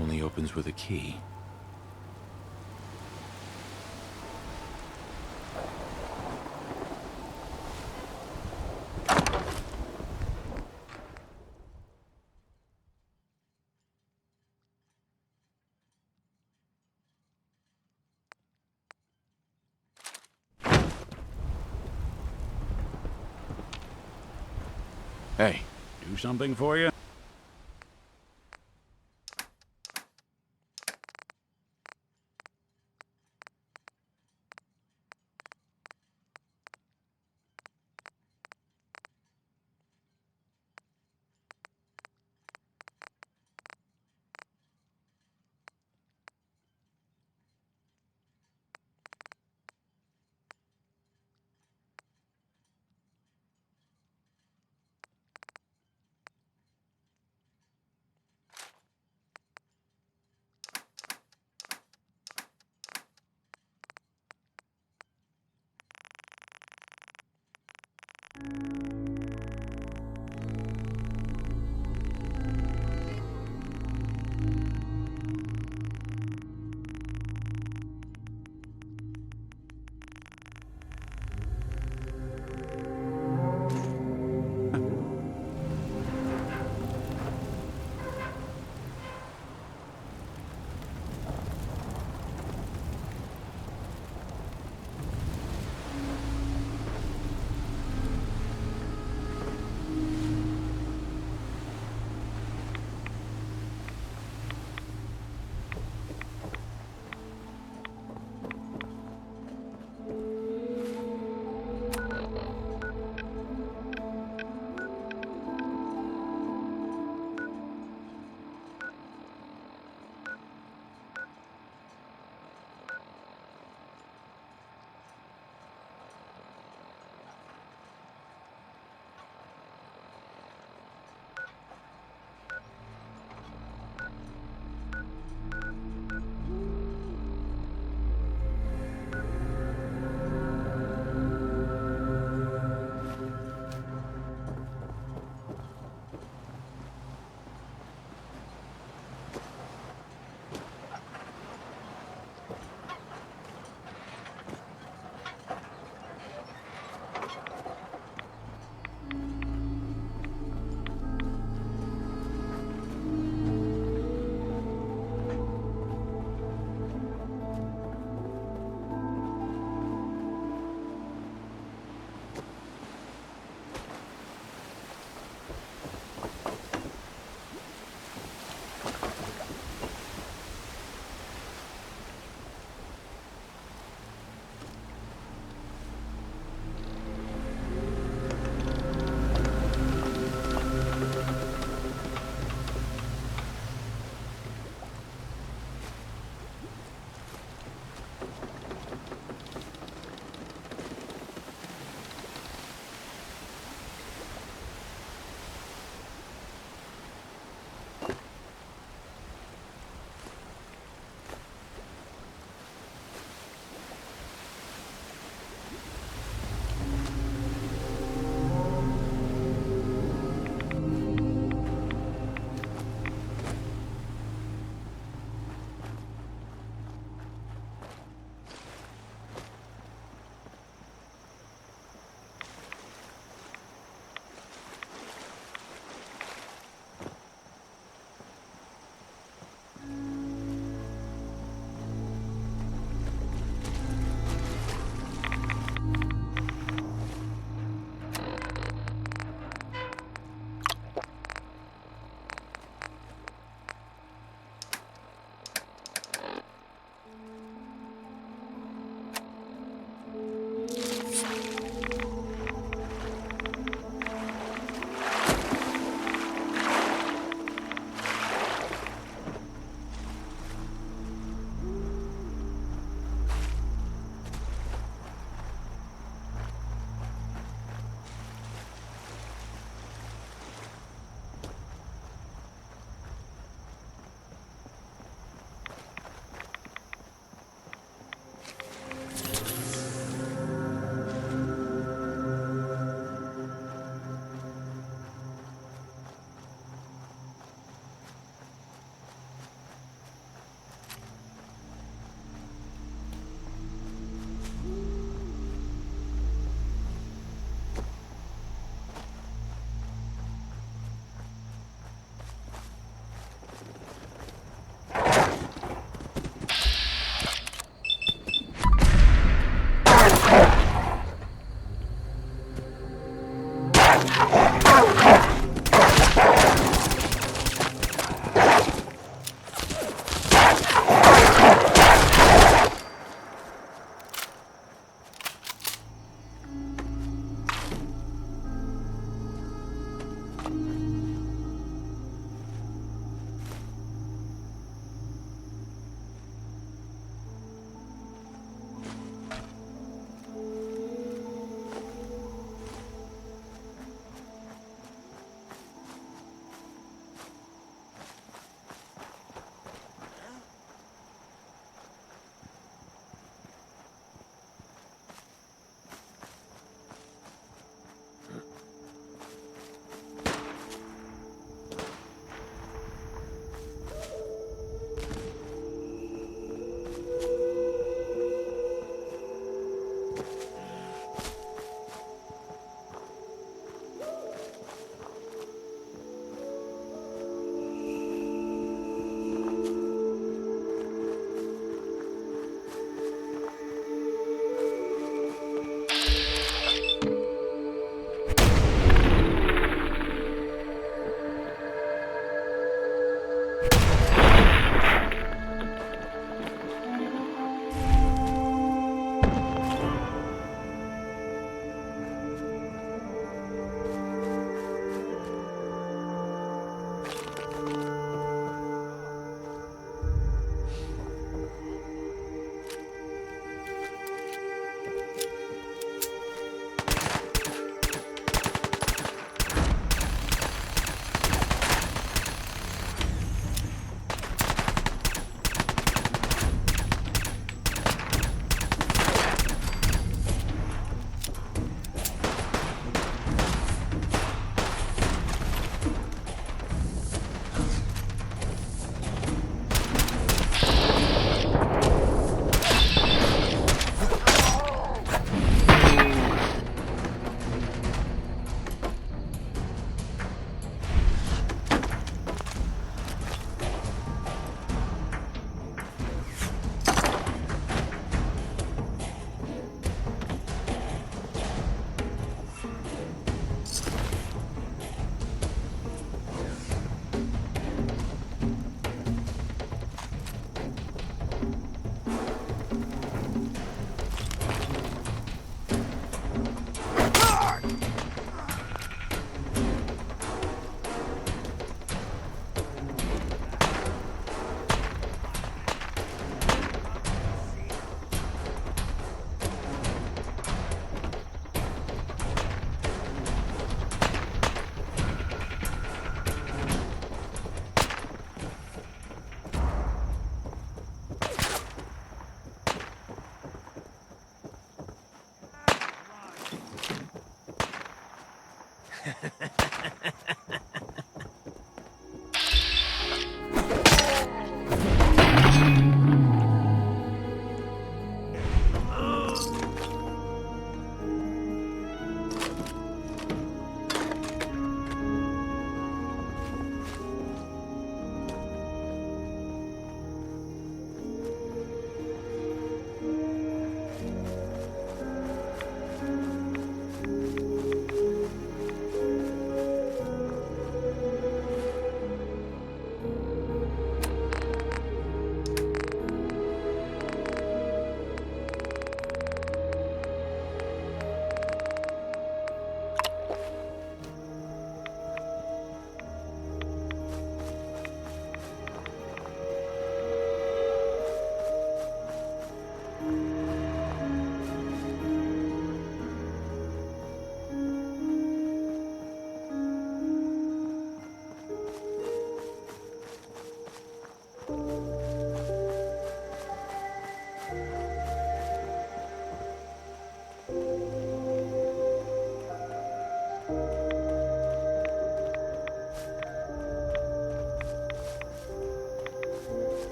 Speaker 1: Only opens with a key. Hey.
Speaker 2: Do something for you?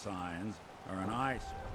Speaker 2: signs are an eyesore.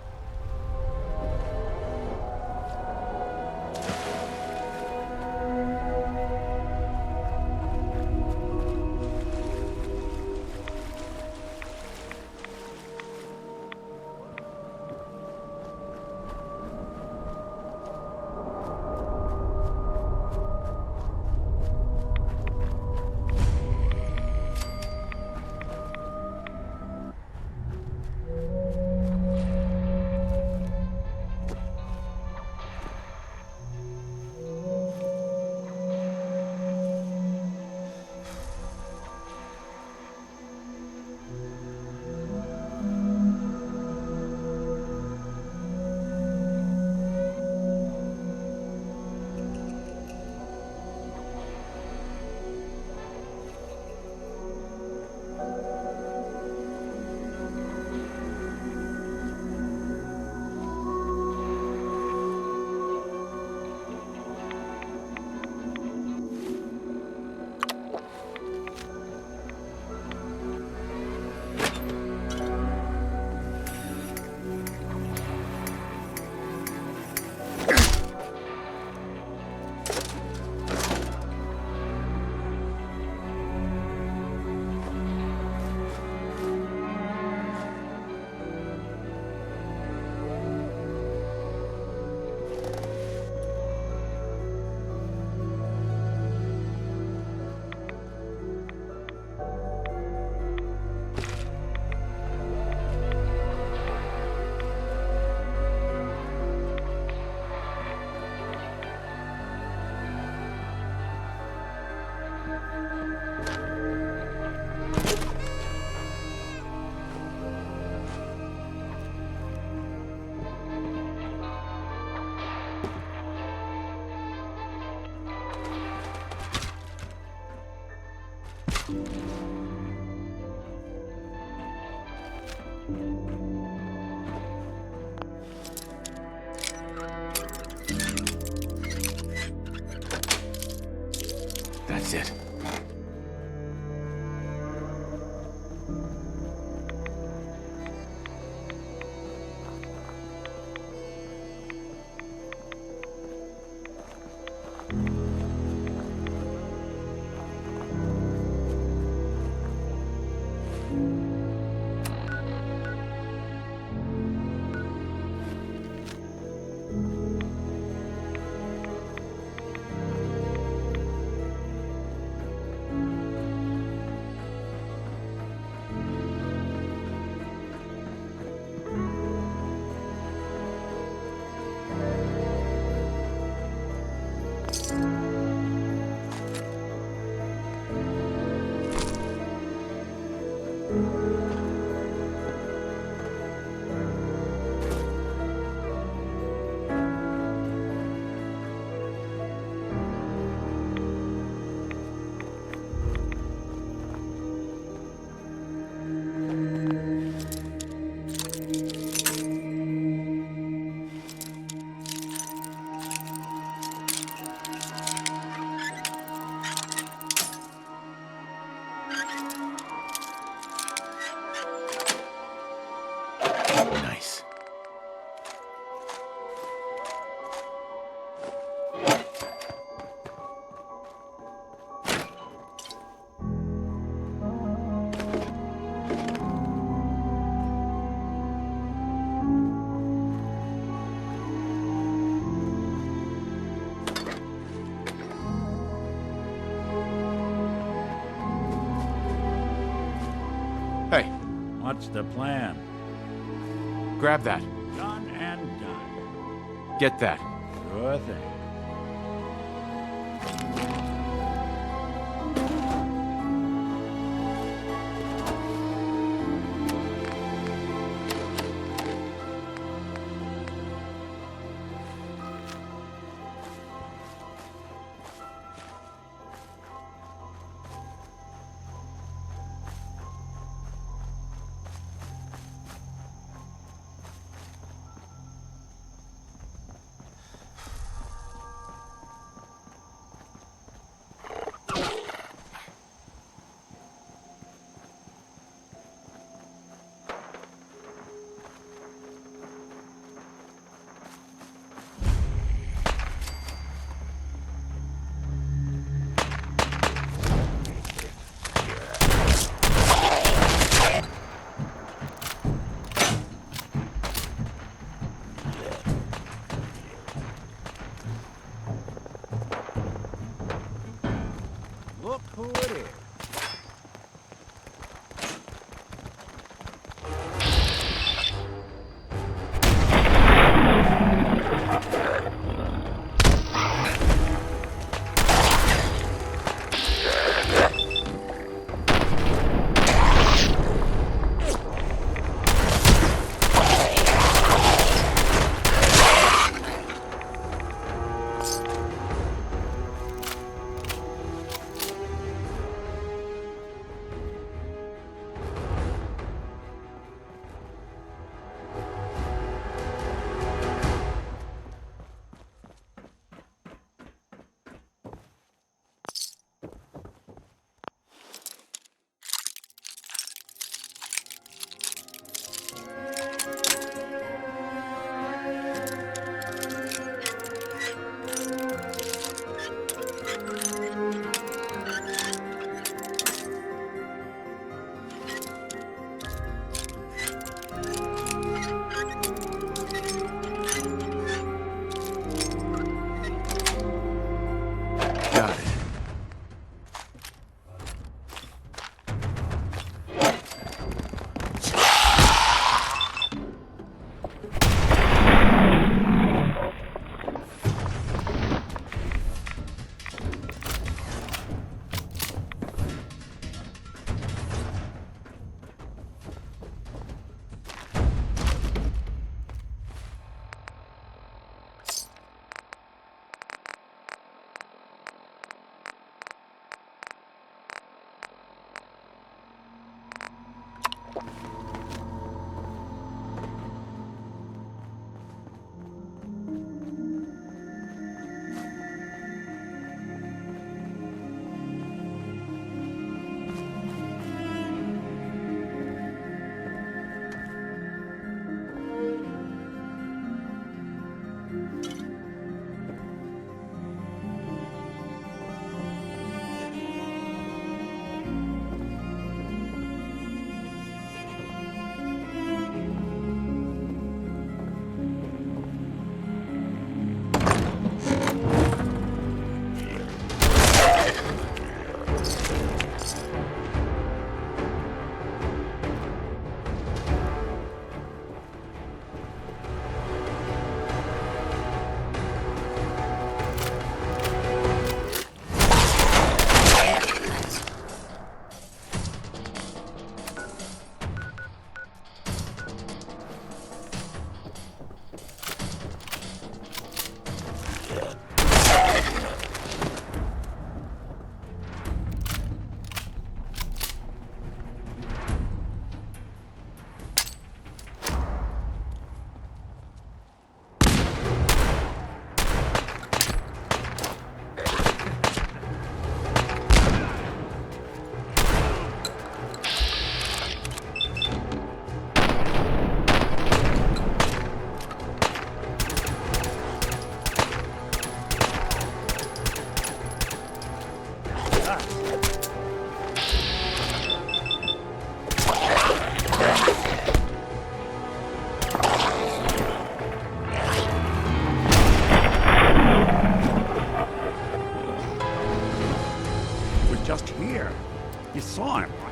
Speaker 1: That's it. Nice. Hey.
Speaker 2: What's the plan?
Speaker 1: Grab that.
Speaker 2: Done and done.
Speaker 1: Get that.
Speaker 2: Sure thing.
Speaker 7: Look who it is.
Speaker 2: You saw him, right?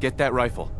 Speaker 1: Get that rifle.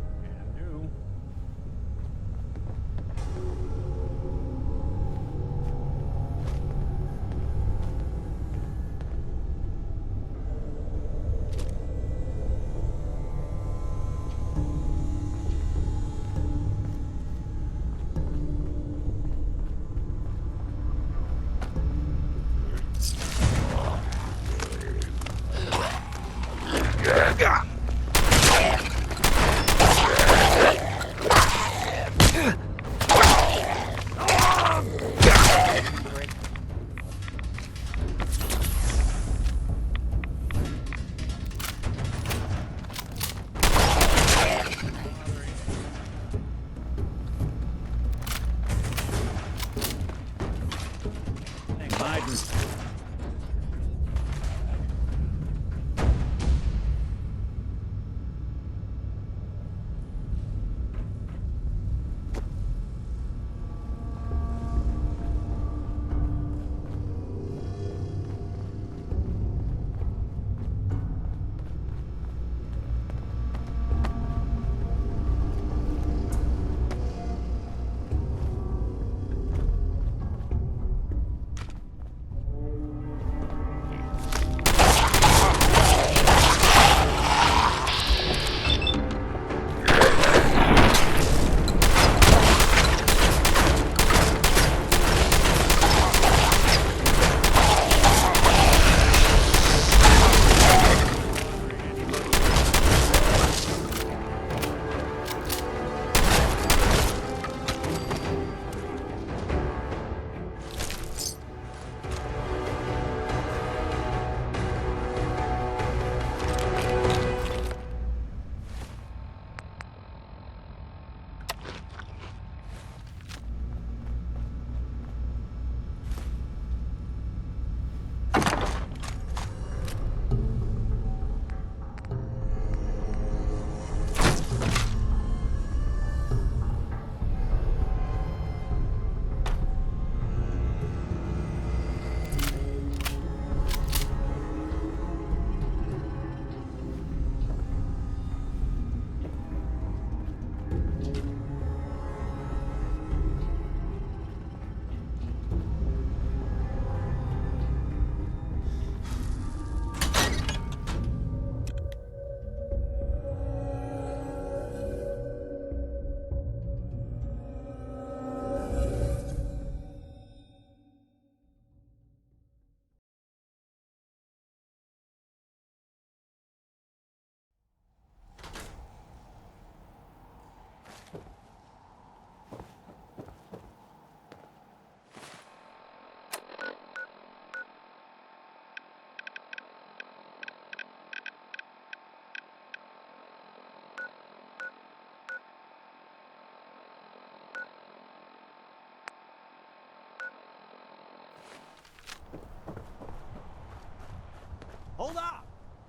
Speaker 7: Hold up!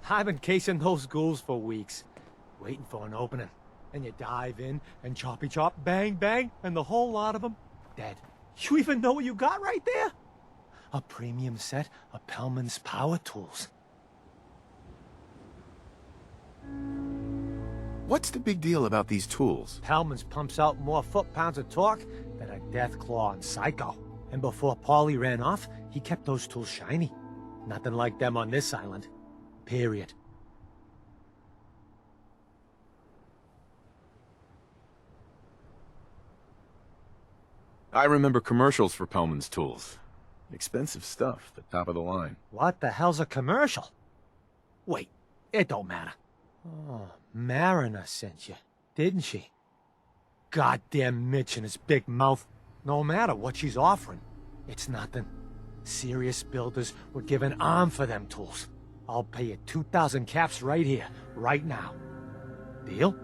Speaker 7: I've been casing those ghouls for weeks, waiting for an opening. And you dive in and choppy chop, bang bang, and the whole lot of them dead. You even know what you got right there? A premium set of Pellman's power tools.
Speaker 1: What's the big deal about these tools?
Speaker 7: Pellman's pumps out more foot-pounds of torque than a death claw on Psycho. And before Paulie ran off, he kept those tools shiny. Nothing like them on this island. Period.
Speaker 1: I remember commercials for Pellman's tools. Expensive stuff, the top of the line.
Speaker 7: What the hell's a commercial? Wait, it don't matter. Oh, Mariner sent you, didn't she? Goddamn Mitch and his big mouth. No matter what she's offering, it's nothing. Serious builders would give an arm for them tools. I'll pay you 2,000 caps right here, right now. Deal?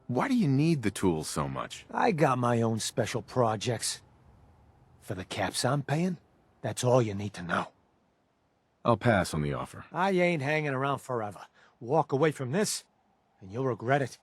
Speaker 1: Why do you need the tools so much?
Speaker 7: I got my own special projects. For the caps I'm paying, that's all you need to know.
Speaker 1: I'll pass on the offer.
Speaker 7: I ain't hanging around forever. Walk away from this, and you'll regret it.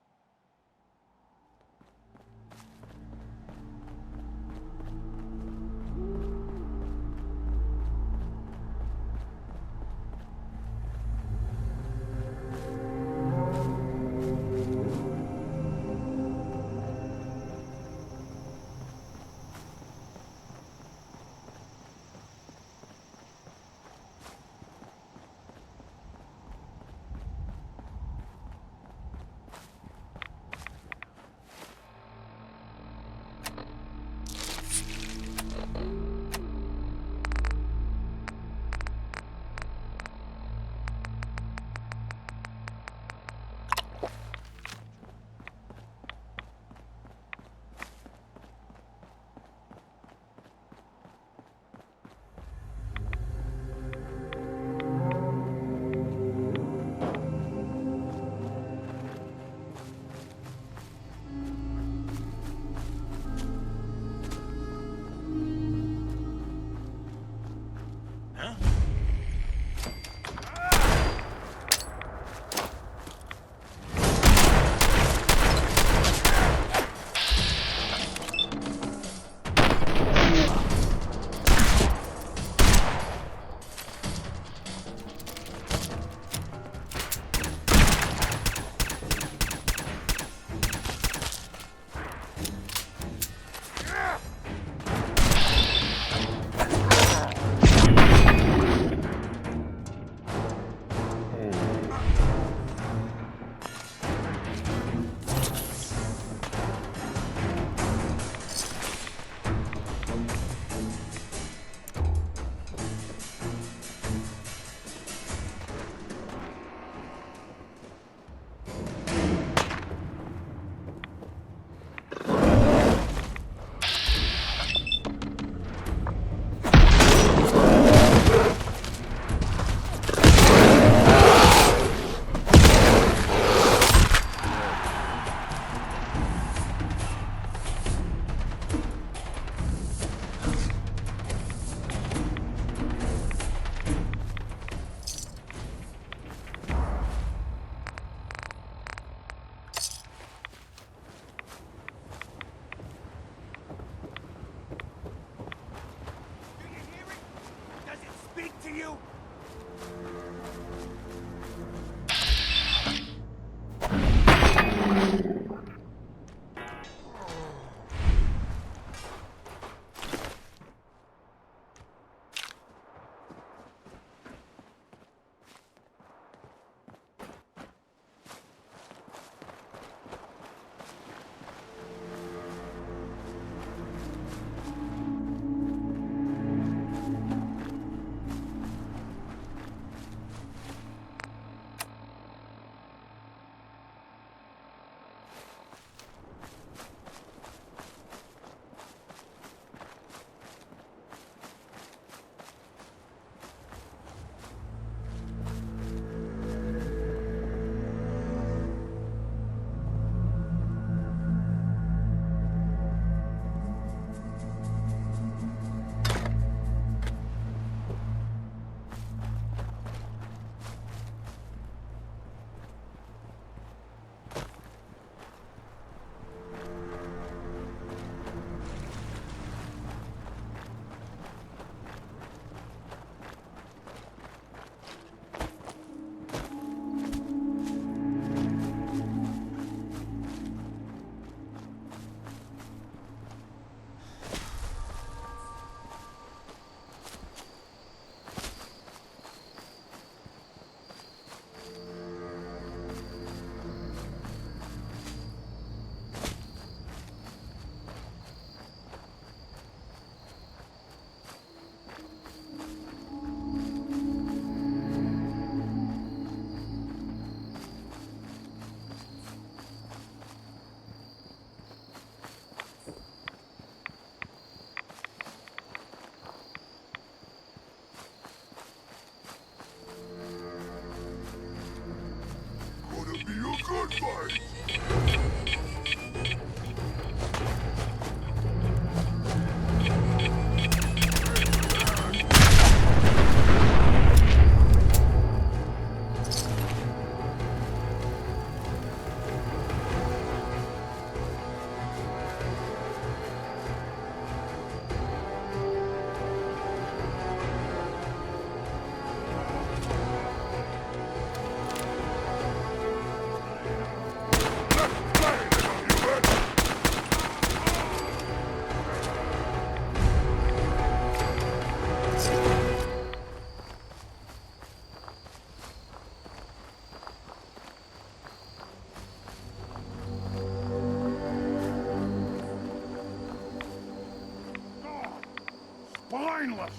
Speaker 10: mindless.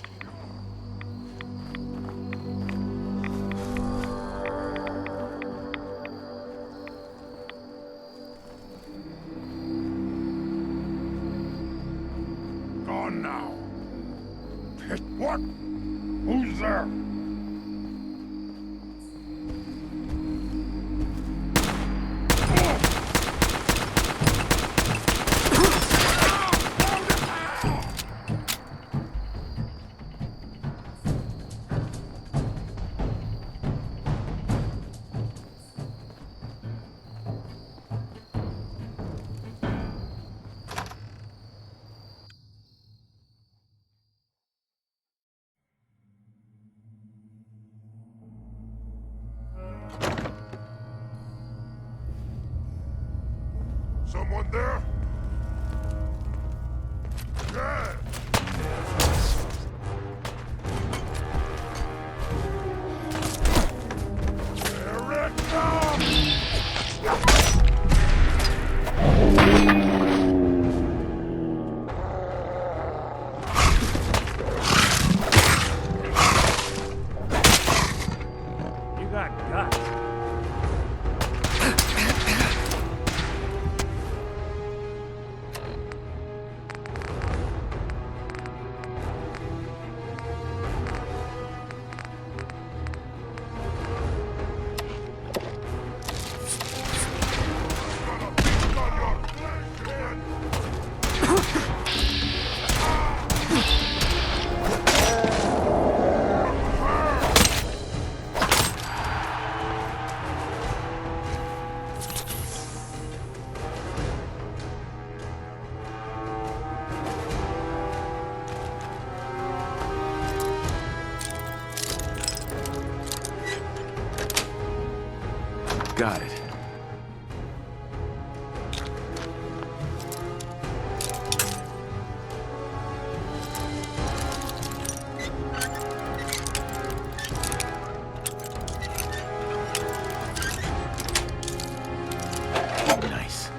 Speaker 10: Gone now. What? Who's there? Someone there? Yeah! Here it comes!
Speaker 6: You got guts.
Speaker 1: Got it. Nice.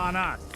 Speaker 2: on us.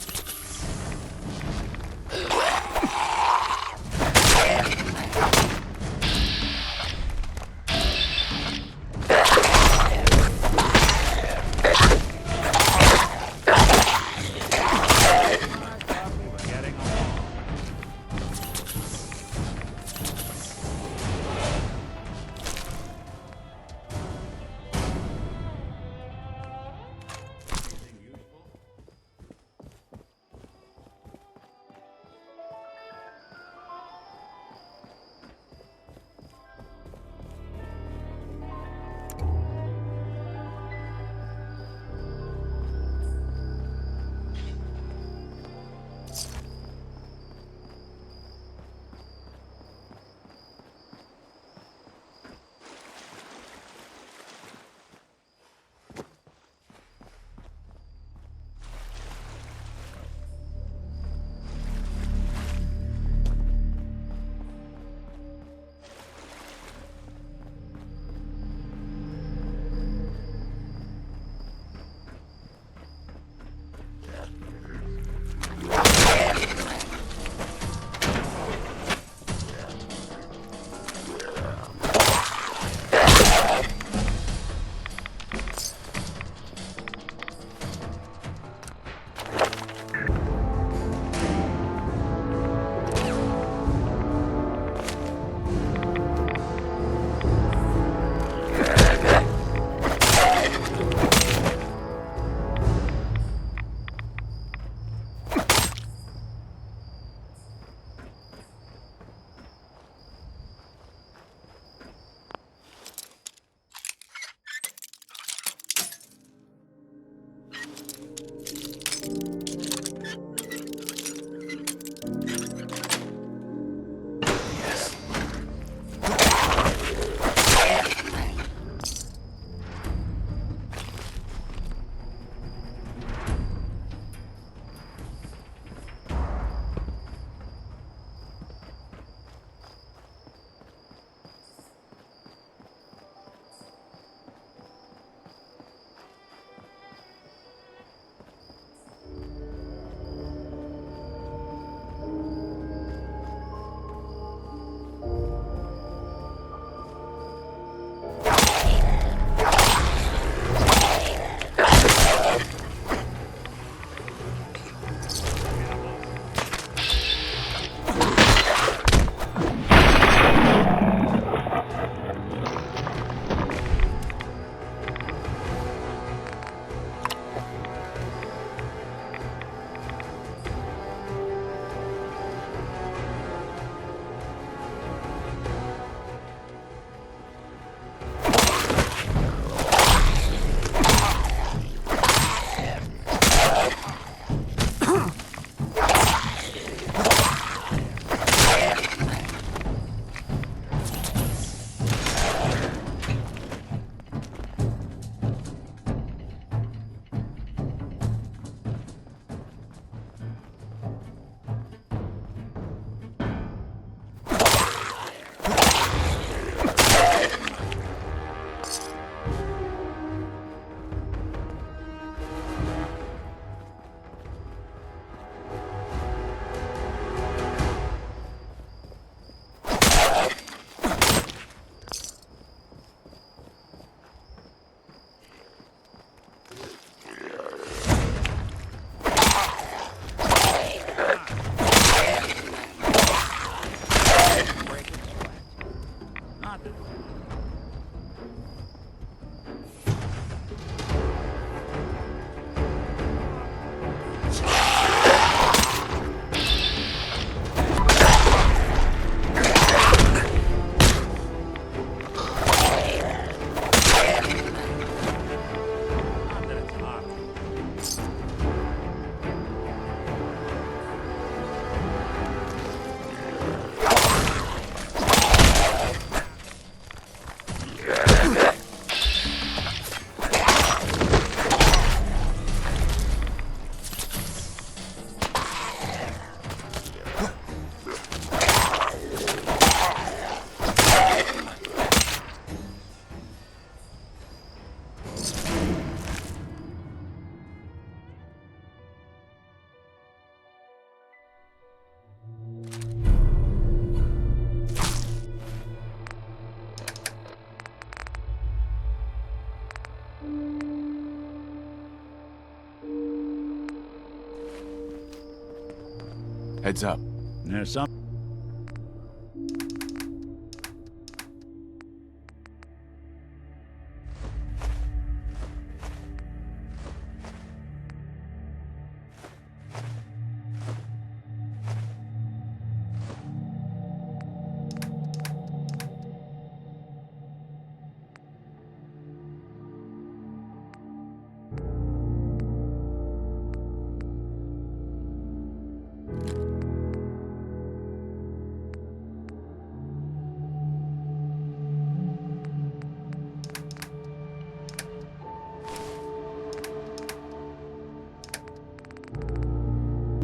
Speaker 1: Heads up.
Speaker 2: There's some...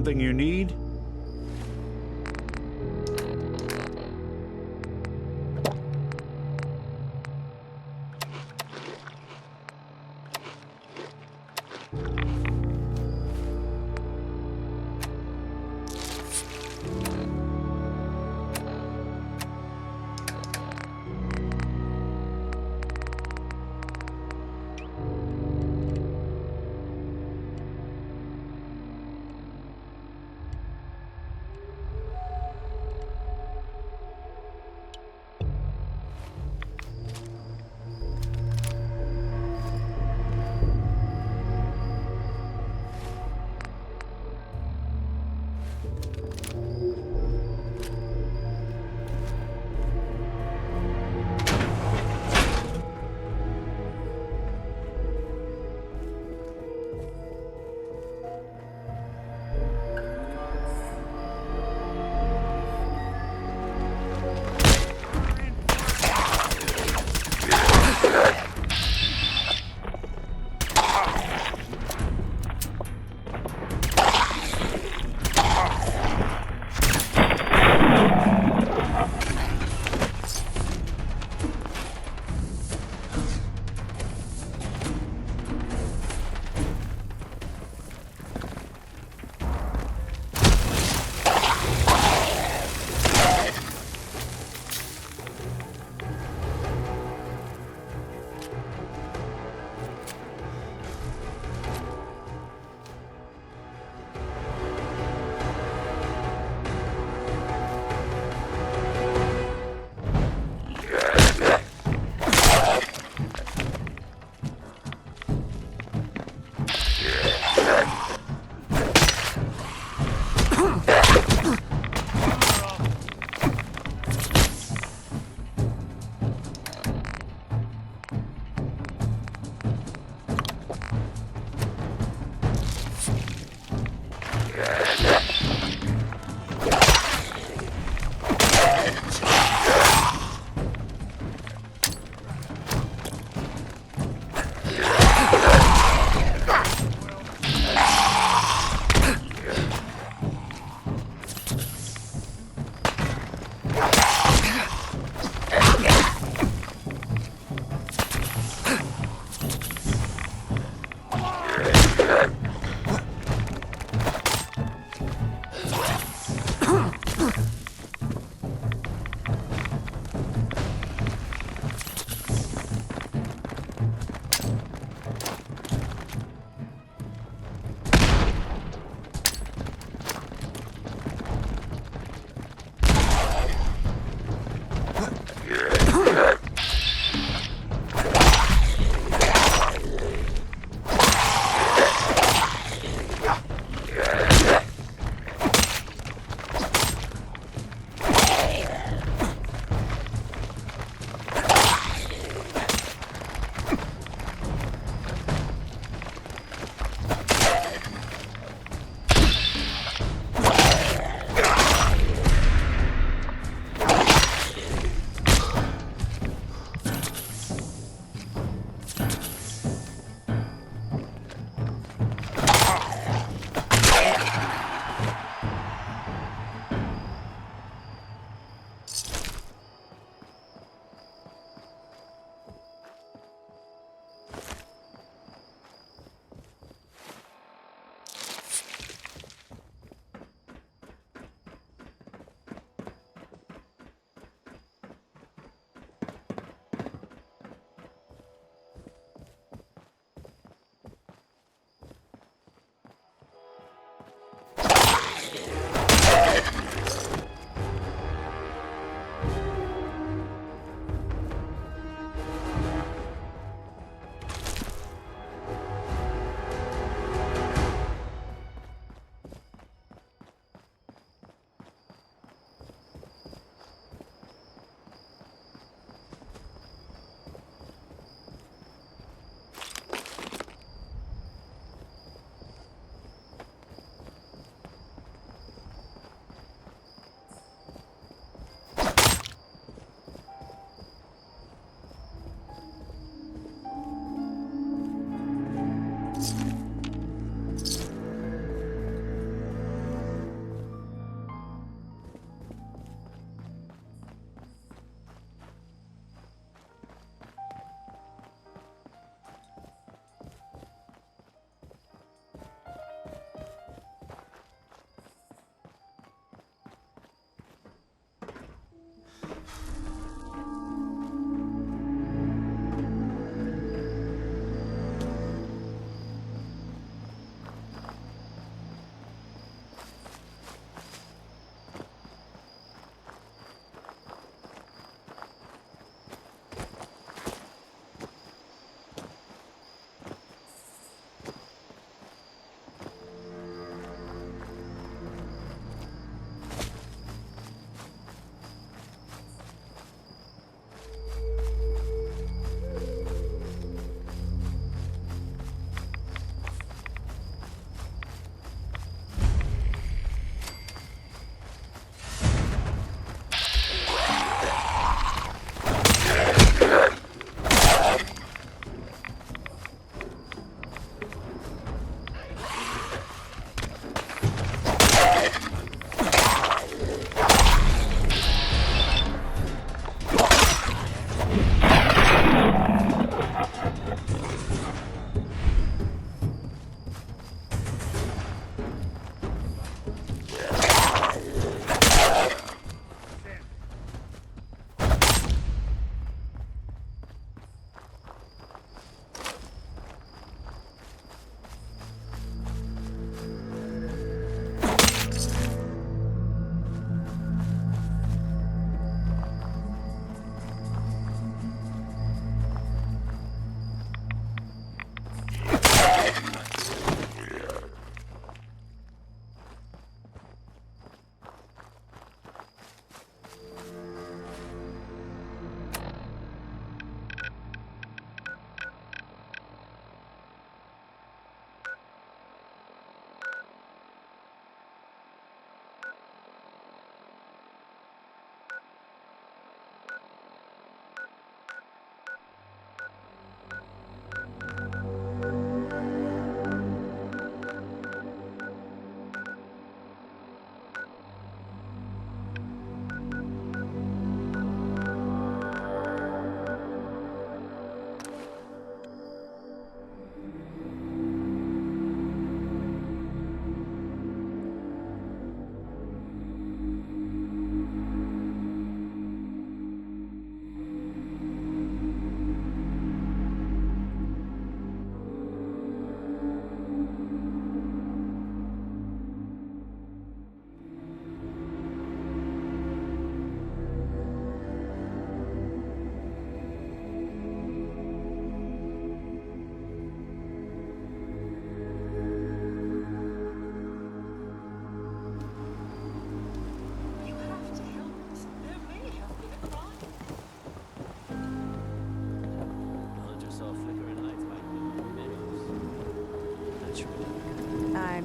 Speaker 2: Something you need?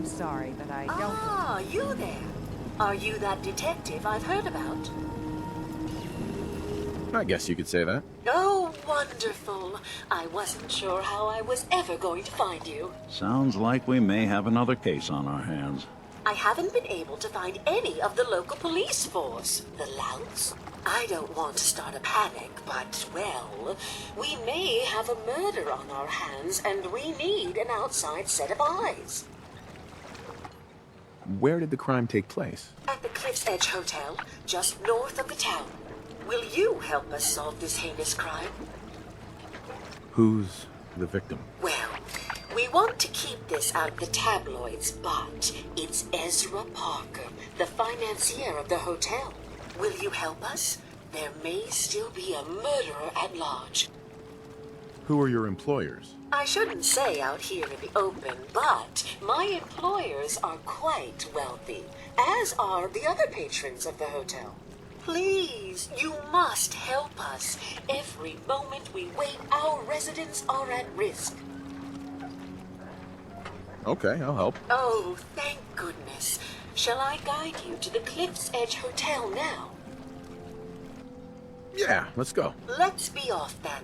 Speaker 5: sorry, but I don't...
Speaker 11: Ah, you there. Are you that detective I've heard about?
Speaker 1: I guess you could say that.
Speaker 11: Oh, wonderful. I wasn't sure how I was ever going to find you.
Speaker 21: Sounds like we may have another case on our hands.
Speaker 11: I haven't been able to find any of the local police force. The louts? I don't want to start a panic, but, well, we may have a murder on our hands, and we need an outside set of eyes.
Speaker 1: Where did the crime take place?
Speaker 11: At the Cliffs Edge Hotel, just north of the town. Will you help us solve this heinous crime?
Speaker 1: Who's the victim?
Speaker 11: Well, we want to keep this out of the tabloids, but it's Ezra Parker, the financier of the hotel. Will you help us? There may still be a murderer at large.
Speaker 1: Who are your employers?
Speaker 11: I shouldn't say out here in the open, but my employers are quite wealthy, as are the other patrons of the hotel. Please, you must help us. Every moment we wait, our residents are at risk.
Speaker 1: Okay, I'll help.
Speaker 11: Oh, thank goodness. Shall I guide you to the Cliffs Edge Hotel now?
Speaker 1: Yeah, let's go.
Speaker 11: Let's be off then.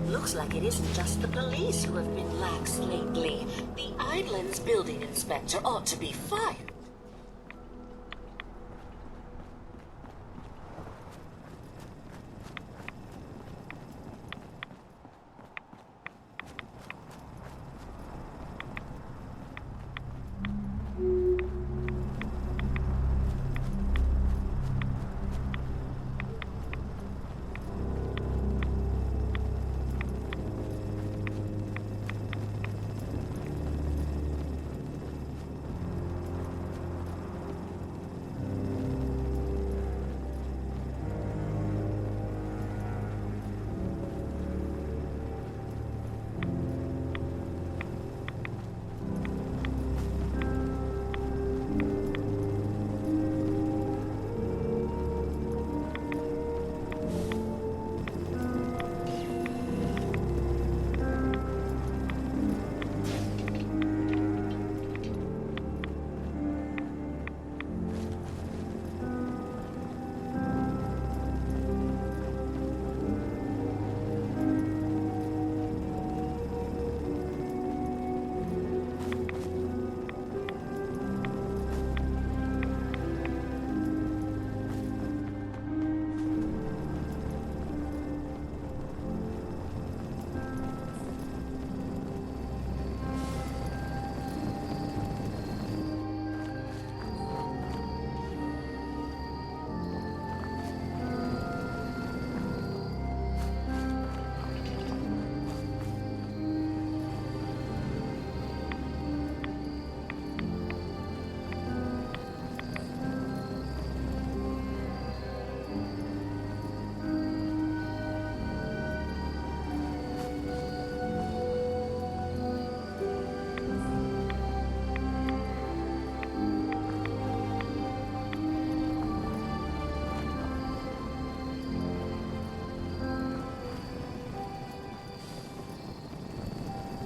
Speaker 11: Looks like it isn't just the police who have been lax lately. The island's building inspector ought to be fired.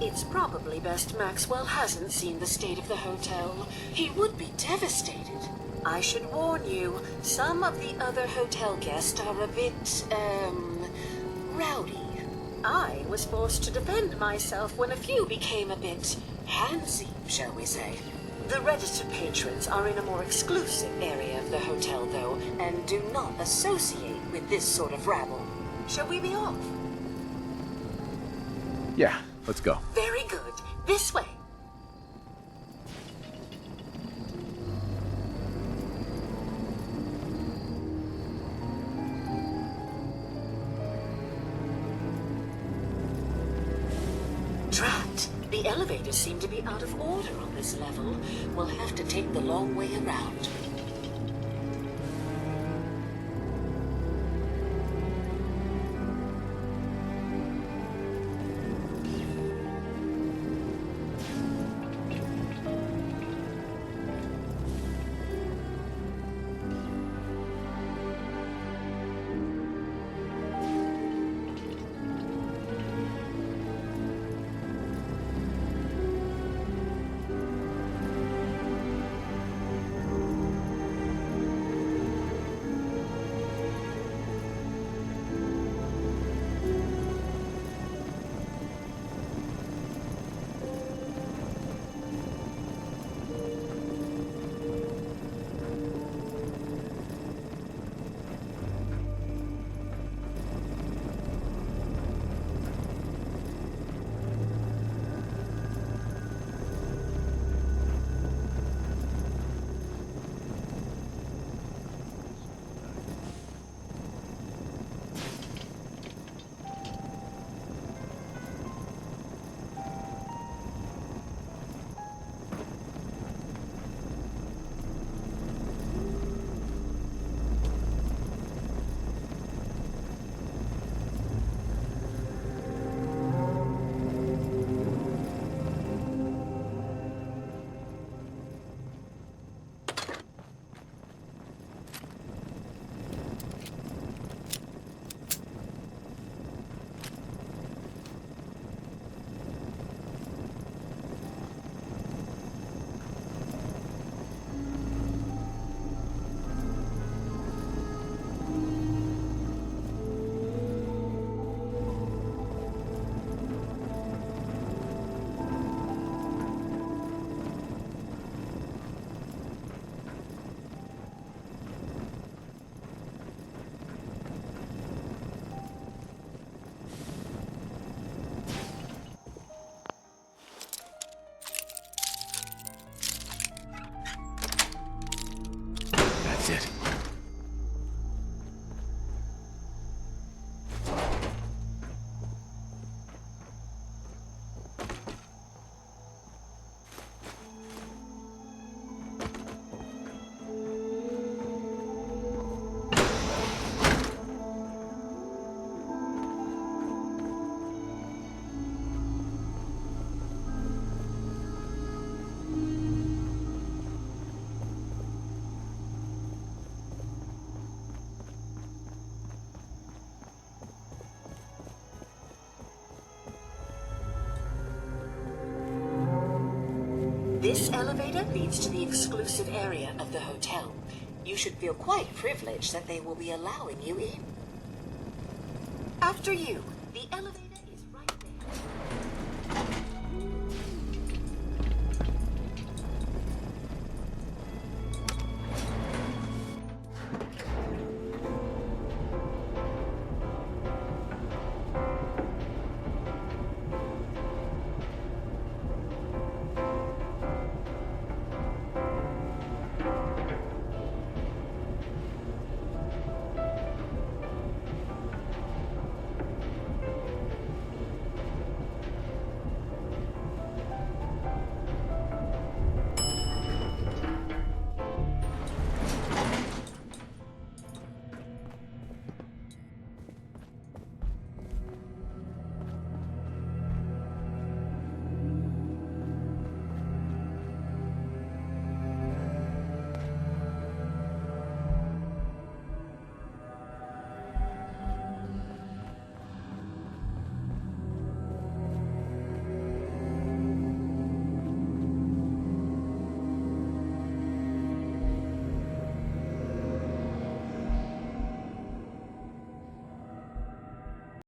Speaker 11: It's probably best Maxwell hasn't seen the state of the hotel. He would be devastated. I should warn you, some of the other hotel guests are a bit, rowdy. I was forced to defend myself when a few became a bit handsy, shall we say. The registered patrons are in a more exclusive area of the hotel, though, and do not associate with this sort of rabble. Shall we be off?
Speaker 1: Yeah, let's go.
Speaker 11: Very good. This way. Drat. The elevators seem to be out of order on this level. We'll have to take the long way around.
Speaker 1: That's it.
Speaker 11: This elevator leads to the exclusive area of the hotel. You should feel quite privileged that they will be allowing you in. After you, the elevator...